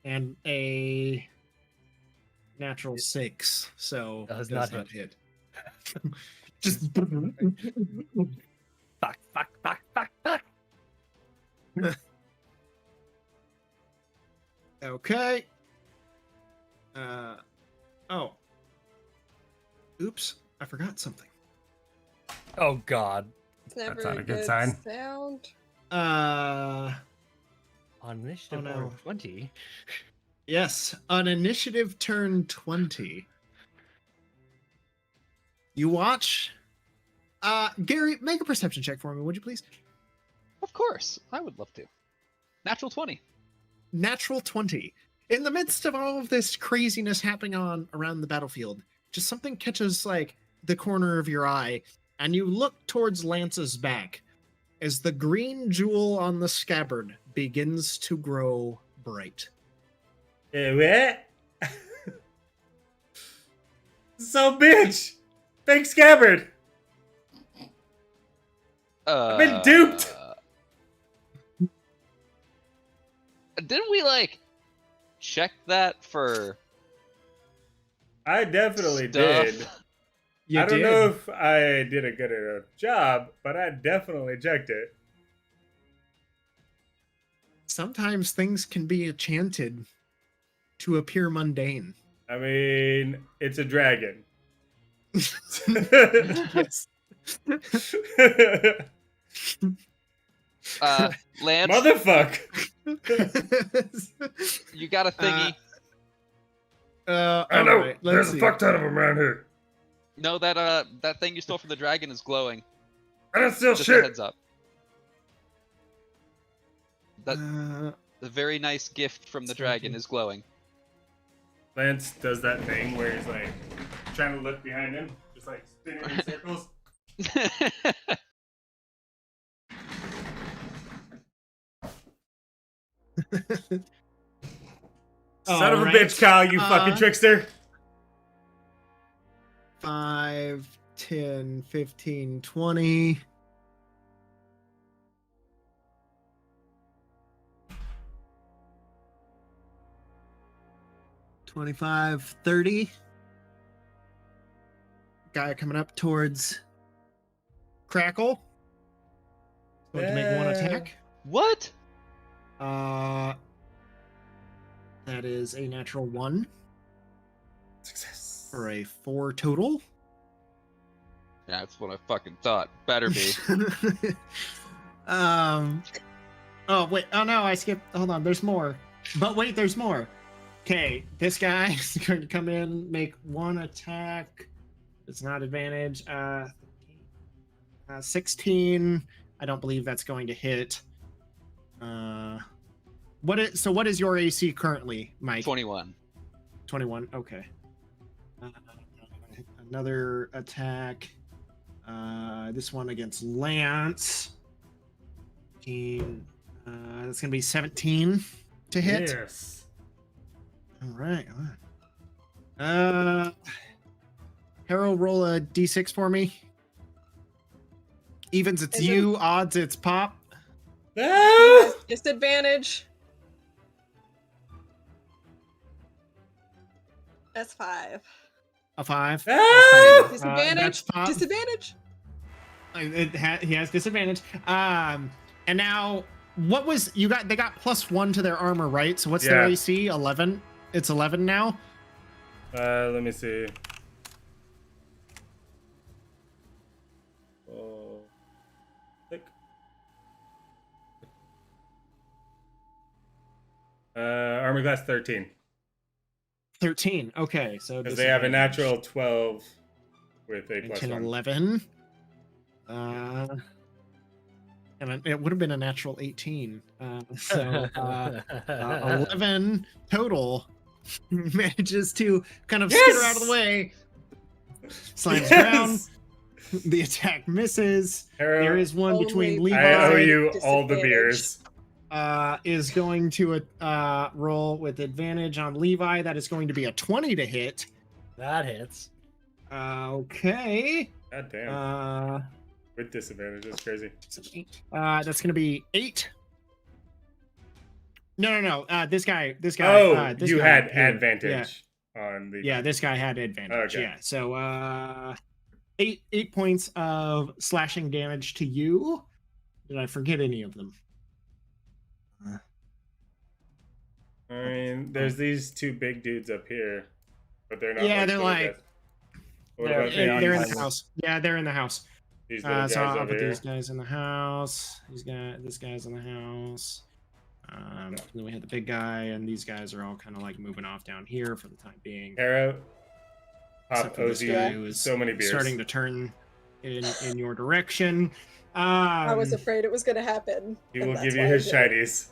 and a natural 6. So
Does
does
not
hit. Just
Fuck.
okay. Oh. Oops, I forgot something.
Oh god.
It's never
That's not
a
a good
good
sign.
sound.
On initiative
Oh, no.
order 20.
Yes, on initiative turn 20. You watch. Gary, make a perception check for me, would you please?
Of course, I would love to. Natural 20.
Natural 20. In the midst of all of this craziness happening around the battlefield, just something catches like the corner of your eye, and you look towards Lance's back as the green jewel on the scabbard begins to grow bright.
What? So bitch! Fake scabbard! I've been duped!
Didn't we check that for
I definitely
stuff?
did.
You
I don't
did.
know if I did a good enough job, but I definitely checked it.
Sometimes things can be enchanted to appear mundane.
I mean, it's a dragon.
Yes.
Lance,
Motherfuck!
you got a thingy?
I know.
alright, let's
There's a
see.
fuck ton of them around here.
No, that thing you stole from the dragon is glowing.
I didn't steal
Just a
shit.
heads up. That the very nice gift from the dragon is glowing.
Lance does that thing where he's trying to look behind him, just spinning in circles. Son of a
Alright,
bitch, Kyle, you fucking trickster.
5, 10, 15, 20. $25, 30. Guy coming up towards Crackle. Going to make one attack.
What?
That is a natural 1
Success.
for a 4 total.
Yeah, that's what I fucking thought. Better be.
Oh wait. Oh no, I skipped. Hold on. There's more. But wait, there's more. Okay, this guy is going to come in, make one attack. It's not advantage. 16. I don't believe that's going to hit. What is your AC currently, Mike?
21.
21. Okay. Another attack. This one against Lance. 15. That's gonna be 17 to hit.
Yes.
All right. Harold, roll a d6 for me. Evens, it's
Is it-
you. Odds, it's Pop.
Ah!
Disadvantage. That's 5.
A 5.
Ah!
Disadvantage.
That's Pop.
Disadvantage.
He has disadvantage. And now, what was you got? They got +1 to their armor, right? So what's their
Yeah.
AC? 11. It's 11 now.
Let me see. Oh, click. Armor class 13.
13. Okay, so
Because they have a
disadvantage.
natural 12 with a
10,
+1.
11. And it would have been a natural 18. So 11 total manages to kind of skitter out of the way. Slams down.
Yes!
The attack misses.
Arrow,
There is one between
Only
Levi.
I owe you all the
Disadvantage.
beers.
Is going to roll with advantage on Levi. That is going to be a 20 to hit.
That hits.
Okay.
God damn. With disadvantage, that's crazy.
That's going to be 8. No. This guy.
Oh,
this
you
guy
had
here.
advantage on the.
Yeah, this guy had advantage.
Okay.
Yeah. So 8 points of slashing damage to you. Did I forget any of them?
I mean, there's these two big dudes up here, but they're not.
Yeah, they're
little
like-
guys. What
They're-
about
they're
They're in
these,
the house. Yeah, they're in the house.
these little guys
So I'll
over
put
here?
these guys in the house. This guy's in the house. And then we had the big guy, and these guys are all kind of like moving off down here for the time being.
Arrow. Pop
Except for this
owes
guy
you
who is
so many beers.
starting to turn in your direction.
I was afraid it was going to happen.
He
and
will
that's
give you
why I
his
did it.
shinies.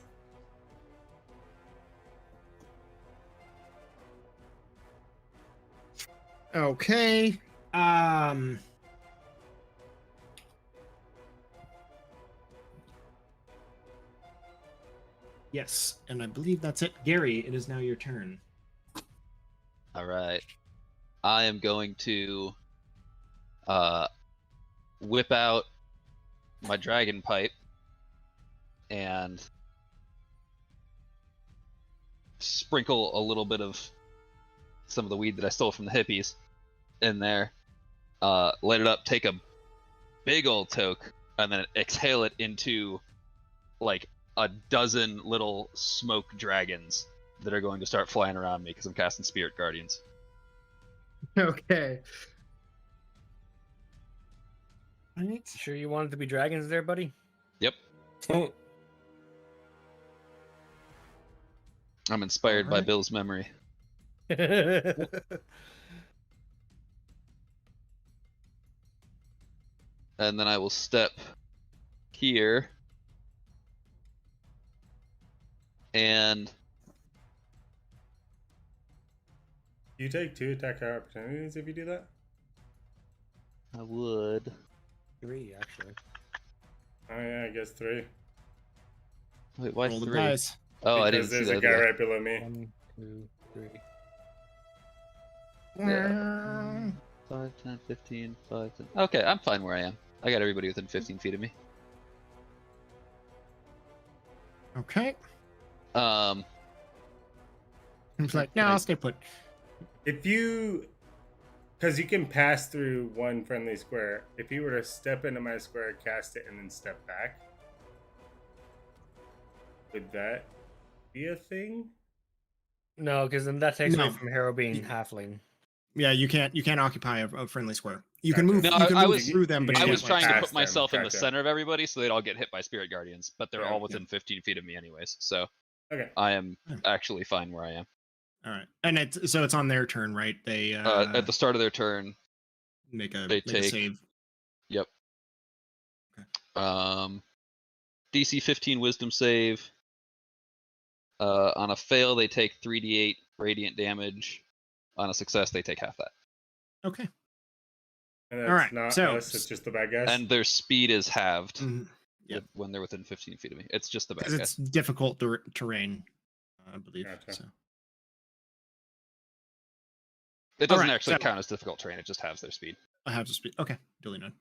Okay. Yes, and I believe that's it. Gary, it is now your turn.
All right. I am going to whip out my dragon pipe and sprinkle a little bit of some of the weed that I stole from the hippies in there. Light it up, take a big old toke, and then exhale it into like a dozen little smoke dragons that are going to start flying around me because I'm casting Spirit Guardians.
Okay. Right.
Sure you wanted to be dragons there, buddy?
Yep. I'm inspired by
Alright.
Bill's memory. And then I will step here. And
You take 2 attack opportunities if you do that?
I would.
3, actually.
Oh yeah, I guess 3.
Wait, why
Roll the
3?
dice.
Oh, I
Because
didn't see
there's a
that.
guy
yeah.
right below me.
1, 2, 3.
Yeah. 5, 10, 15, 5, 10. Okay, I'm fine where I am. I got everybody within 15 feet of me.
Okay. It's like, no,
Can I-
I'll stay put.
If you, because you can pass through one friendly square. If you were to step into my square, cast it, and then step back, would that be a thing?
No, because then that takes
No.
away from Hero being halfling.
Yeah, you can't occupy a friendly square. You can
Gotcha.
move.
No,
you can
I
move
was-
through them, but
I
you
I
can't,
was
like,
trying to
pass
put
them,
myself in the
gotcha.
center of everybody so they'd all get hit by Spirit Guardians, but they're
Yeah,
all within 15 feet of me anyways. So
Okay.
I am actually fine where I am.
All right, and it's on their turn, right? They
At the start of their turn,
make a
they
make a
take-
save.
Yep. DC 15 Wisdom save. On a fail, they take 3d8 radiant damage. On a success, they take half that.
Okay.
And that's
All right,
not
so-
us, it's just the bad guys.
And their speed is halved
Mhm. Yep.
when they're within 15 feet of me. It's just the bad
Because
guys.
it's difficult terrain, I believe.
Gotcha.
So.
It doesn't
Alright,
actually
so-
count as difficult terrain. It just halves their speed.
I have to speed. Okay, duly noted.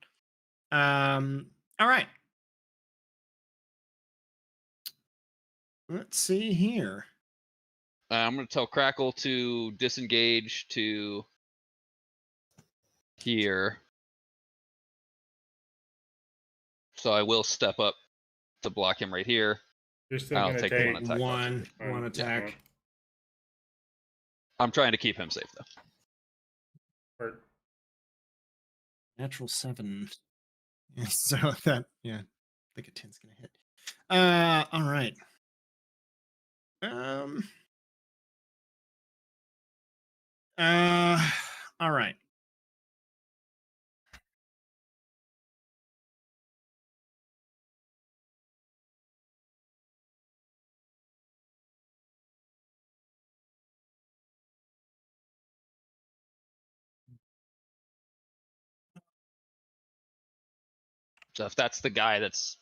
All right. Let's see here.
I'm going to tell Crackle to disengage to here. So I will step up to block him right here.
You're still
I'll
gonna
take
take
one attack.
One attack.
I'm trying to keep him safe, though.
Or
Natural 7. Yeah, so that, yeah, I think a 10's gonna hit. All right. All right.
So if that's the guy that's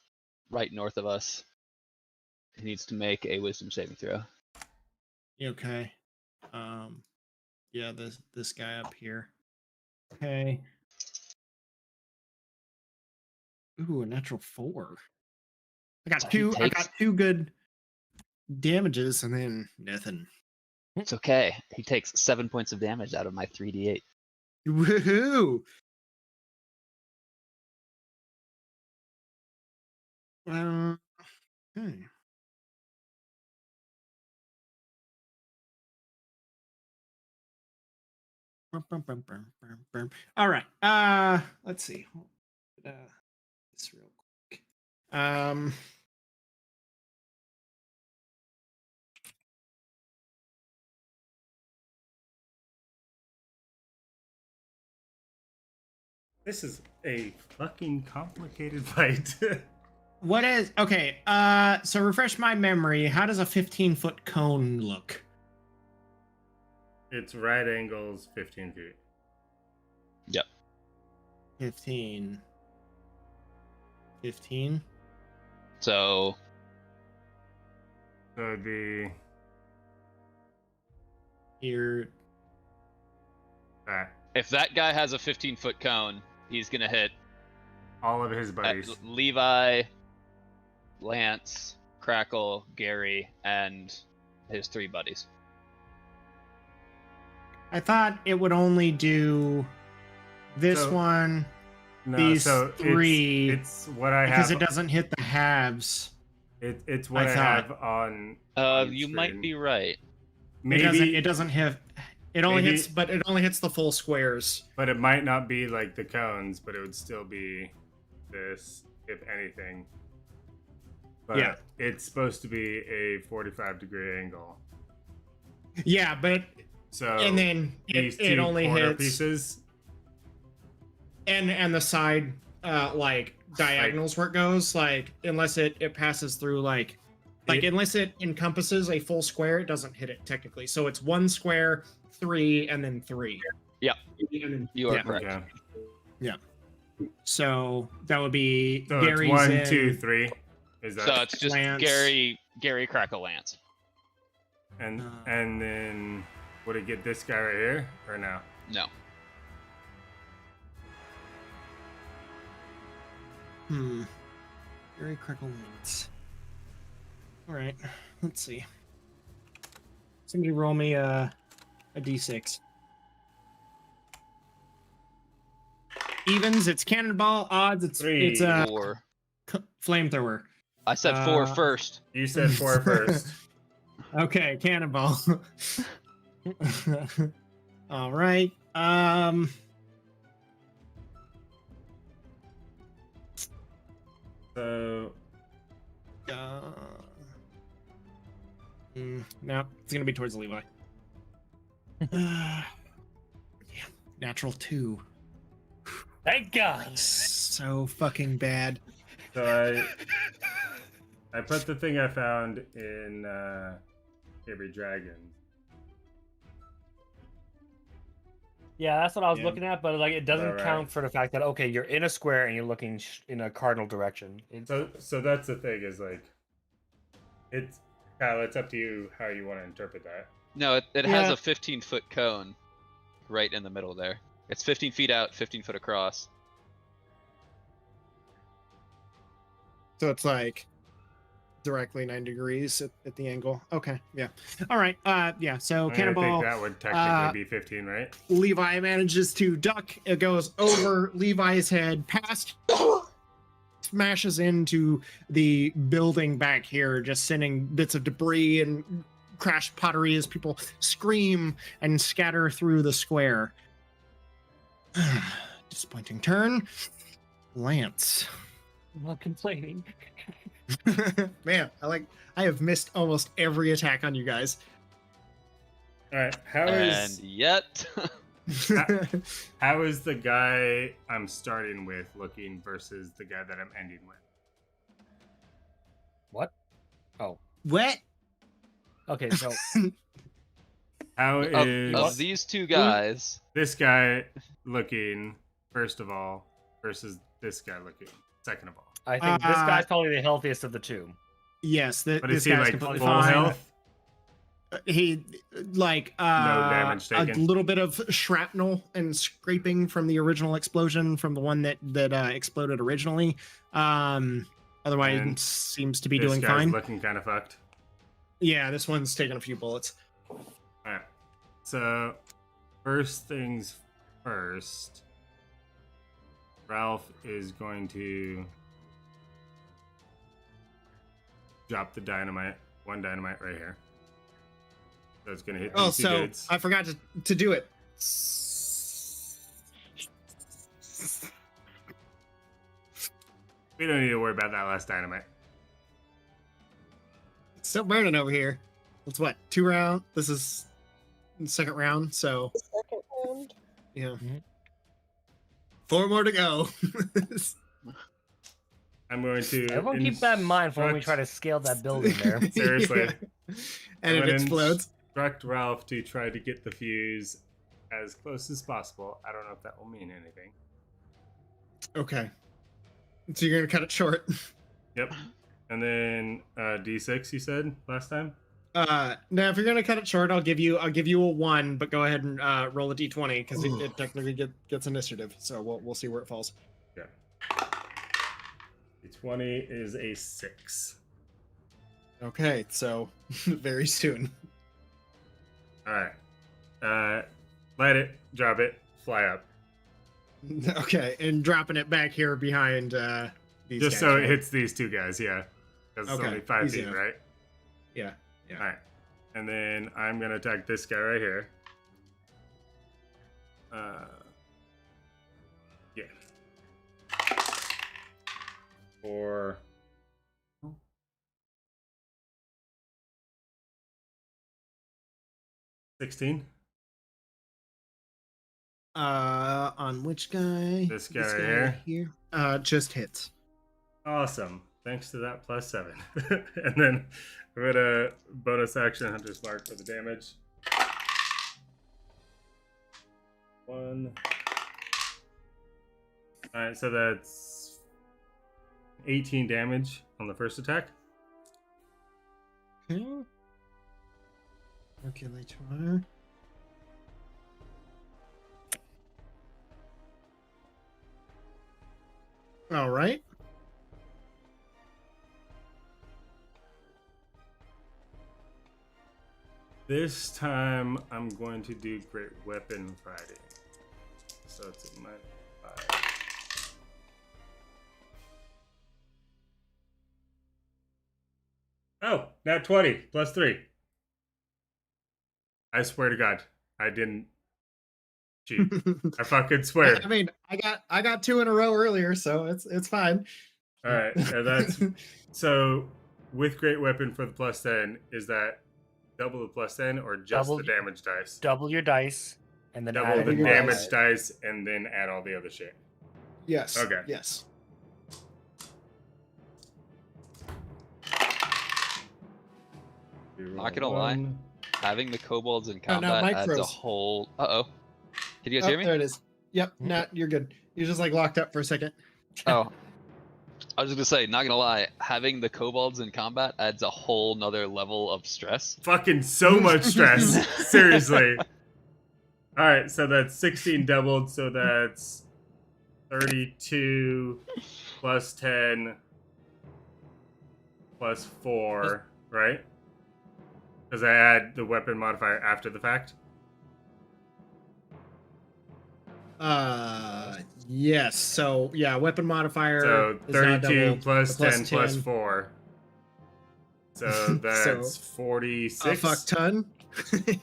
right north of us, he needs to make a wisdom saving throw.
You okay? Yeah, this guy up here. Okay. Ooh, a natural 4. I got
So he
two. I
takes-
got 2 good damages, and then nothing.
It's okay. He takes 7 points of damage out of my 3d8.
Woohoo! Okay. All right. Let's see. This real quick.
this is a fucking complicated fight.
What is okay? So refresh my memory. How does a 15-foot cone look?
It's right angles, 15 feet.
Yep.
15. 15.
So
So it'd be
Here.
that.
if that guy has a 15-foot cone, he's gonna hit
All of his buddies.
Levi, Lance, Crackle, Gary, and his 3 buddies.
I thought it would only do this
So-
one
No,
these
so
3,
It's what I
because
have.
it doesn't hit the halves.
It's what
I
I,
thought.
have on.
You might
screen.
be right.
Maybe
It doesn't hit. It only
maybe-
hits, but it only hits the full squares.
but it might not be like the cones, but it would still be this, if anything. But
Yeah.
it's supposed to be a 45-degree angle.
Yeah, but
So
and then
these
it
two
only
corner
hits
pieces.
and the side like diagonals where it goes, like unless it passes through like unless it encompasses a full square, it doesn't hit it technically. So it's 1 square, 3, and then 3.
Yep.
And then-
You are
yeah.
correct.
Okay.
So that would be
So
Gary's
it's 1,
in,
2, 3. Is that
So it's just
Lance.
Gary, Crackle, Lance.
and then would it get this guy right here or no?
No.
Gary Crackle Lance. All right, let's see. Somebody roll me a d6. Evens, it's cannonball. Odds, it's
4.
flamethrower.
I said 4
Uh,
first.
You said 4 first.
Okay, cannonball. All right.
So
No, it's gonna be towards Levi. Yeah, natural 2.
Thank God.
So fucking bad.
So I put the thing I found in Baby Dragon.
Yeah, that's what I was
Yeah.
looking at, but like it doesn't
Alright.
count for the fact that okay, you're in a square and you're looking in a cardinal direction.
So that's the thing is like, it's Kyle. It's up to you how you want to interpret that.
No, it has
Yeah.
a 15-foot cone right in the middle there. It's 15 feet out, 15 foot across.
So it's like directly 9 degrees at the angle. Okay, yeah. All right. Yeah. So
I think
Cannonball.
that would technically be 15, right?
Levi manages to duck. It goes over Levi's head, past, smashes into the building back here, just sending bits of debris and crashed pottery as people scream and scatter through the square. Disappointing turn. Lance.
I'm not complaining.
Man, I have missed almost every attack on you guys.
All right. How
And
is
yet,
how is the guy I'm starting with looking versus the guy that I'm ending with?
What? Oh,
What?
okay. So
How is
of these two guys,
this guy looking first of all versus this guy looking second of all?
I think this guy's probably the healthiest of the two.
Yes,
But
this
is he
guy's
like
completely
full
fine.
health?
He like
No damage
a
taken?
little bit of shrapnel and scraping from the original explosion from the one that exploded originally. Otherwise,
And
seems to be
This
doing
guy's
fine.
looking kind of fucked.
Yeah, this one's taking a few bullets.
All right. So first things first, Ralph is going to drop the dynamite. One dynamite right here. So it's gonna hit
Oh,
these two
so
dudes.
I forgot to do it.
We don't need to worry about that last dynamite.
It's still burning over here. It's what, 2 round? This is the second round, so
The second round.
yeah.
Mhm.
4 more to go.
I'm going to
Everyone keep that in mind for when we try to scale that building there.
Seriously.
Yeah. And
I'm
it
gonna
explodes.
instruct Ralph to try to get the fuse as close as possible. I don't know if that will mean anything.
Okay. So you're gonna cut it short.
Yep. And then D6 you said last time?
Now if you're gonna cut it short, I'll give you a 1, but go ahead and roll a d20 because it technically gets initiative. So we'll see where it falls.
Yeah. The 20 is a 6.
Okay, so very soon.
Alright. Light it, drop it, fly up.
Okay, and dropping it back here behind these
Just
guys,
so
right?
it hits these two guys, yeah. Because it's
Okay,
only 5
easy
feet,
enough.
right?
Yeah. Yeah.
Alright. And then I'm gonna attack this guy right here. Yeah. For 16.
On which guy?
This guy right
here. Just hits.
Awesome. Thanks to that +7. And then I'm gonna bonus action Hunter's Mark for the damage. 1. Alright, so that's 18 damage on the first attack.
Okay. Calculator. All right.
This time I'm going to do Great Weapon Fighting. So it's a -5. Oh, now 20 +3. I swear to God, I didn't cheat. I fucking swear.
I mean, I got 2 in a row earlier, so it's fine.
All right, and that's so with Great Weapon for the +10. Is that double the +10 or just
Double-
the damage dice?
Double your dice, and then
Double
add
the
your
damage
dice.
dice and then add all the other shit.
Yes.
Okay.
Yes.
Not gonna lie. Having the kobolds in
Oh, no,
combat
Mike
adds a
froze.
whole. Uh-oh. Can you guys
Oh,
hear me?
there it is. Yep, Nat, you're good. You just like locked up for a second.
Oh. I was just gonna say, not gonna lie, having the kobolds in combat adds a whole nother level of stress.
Fucking so much stress. Seriously. All right, so that's 16 doubled, so that's 32 plus 10 plus 4, right? Because I add the weapon modifier after the fact.
Yes. So yeah, weapon modifier.
So
is not
32
doubled,
plus
the
10 plus 4. So that's 46.
A fuck ton.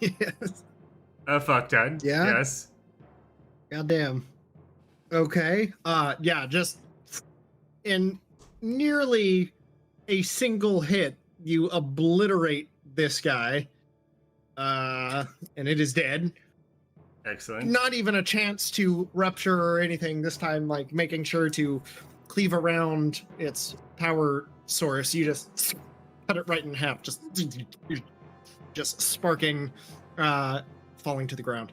Yes.
A fuck ton.
Yeah.
Yes.
Goddamn. Okay. Yeah, just in nearly a single hit, you obliterate this guy. And it is dead.
Excellent.
Not even a chance to rupture or anything this time, like making sure to cleave around its power source. You just cut it right in half, just sparking, falling to the ground.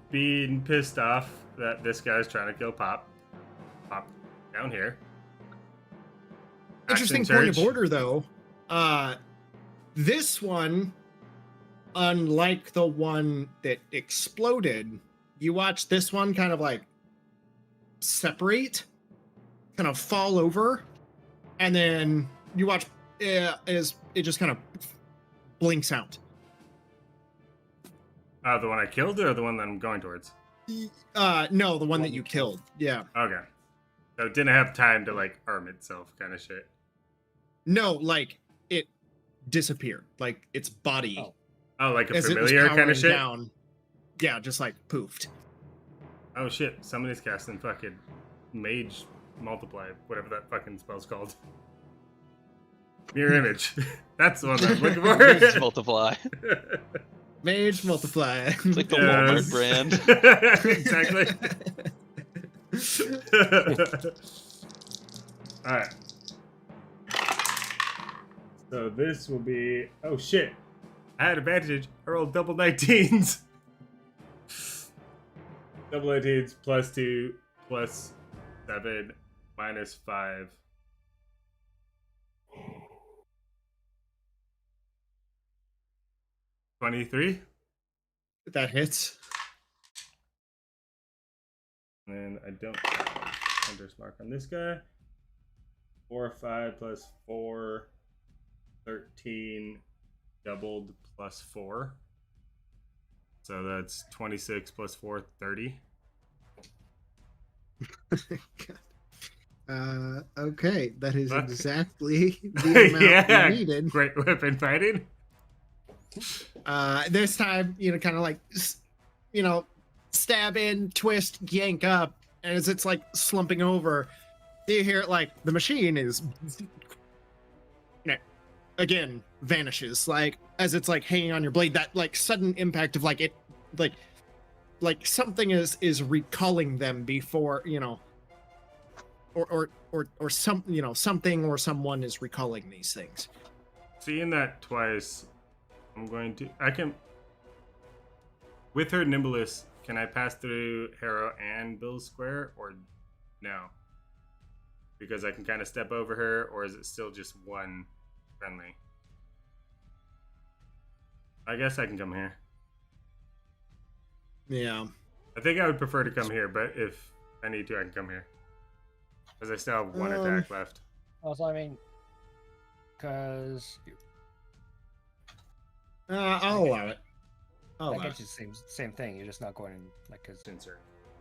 Being pissed off that this guy's trying to kill Pop. Pop down here.
Interesting
Action
point of
surge.
order, though. This one, unlike the one that exploded, you watch this one kind of like separate, kind of fall over, and then you watch as it just kind of blinks out.
The one I killed or the one that I'm going towards?
No, the one that you killed. Yeah.
Okay. So it didn't have time to like arm itself kind of shit.
No, like it disappeared. Like its body.
Oh, like a
as it was
familiar kind
powering
of shit?
down. Yeah, just like poofed.
Oh shit, somebody's casting fucking Mage Multiply, whatever that fucking spell's called. Mirror Image. That's the one I'm looking for.
Mage Multiply.
Mage Multiply.
It's like the Walmart brand.
Exactly. Alright. So this will be... Oh shit. I had advantage. I rolled double 19s. Double 19s plus 2 plus 7 minus 5. $23.
That hits.
And I don't have Hunter's Mark on this guy. 4, 5 plus 4, 13, doubled plus 4. So that's 26 plus 4, 30.
Okay, that is
Fuck.
exactly the amount
Yeah,
you needed.
great weapon fighting.
This time, kind of like, stab in, twist, yank up, and as it's like slumping over, you hear it like the machine is, again, vanishes. Like as it's like hanging on your blade, that like sudden impact of like it, like something is recalling them before, or some, something or someone is recalling these things.
Seeing that twice, I can, with her Nimbulus, can I pass through Harrow and Bill's Square, or no? Because I can kind of step over her, or is it still just one friendly? I guess I can come here.
Yeah.
I think I would prefer to come here, but if I need to, I can come here. Because I still have one attack left.
Also, I mean, because
I'll allow it.
I guess it's the same thing. You're just not going in, like, because
Sinister.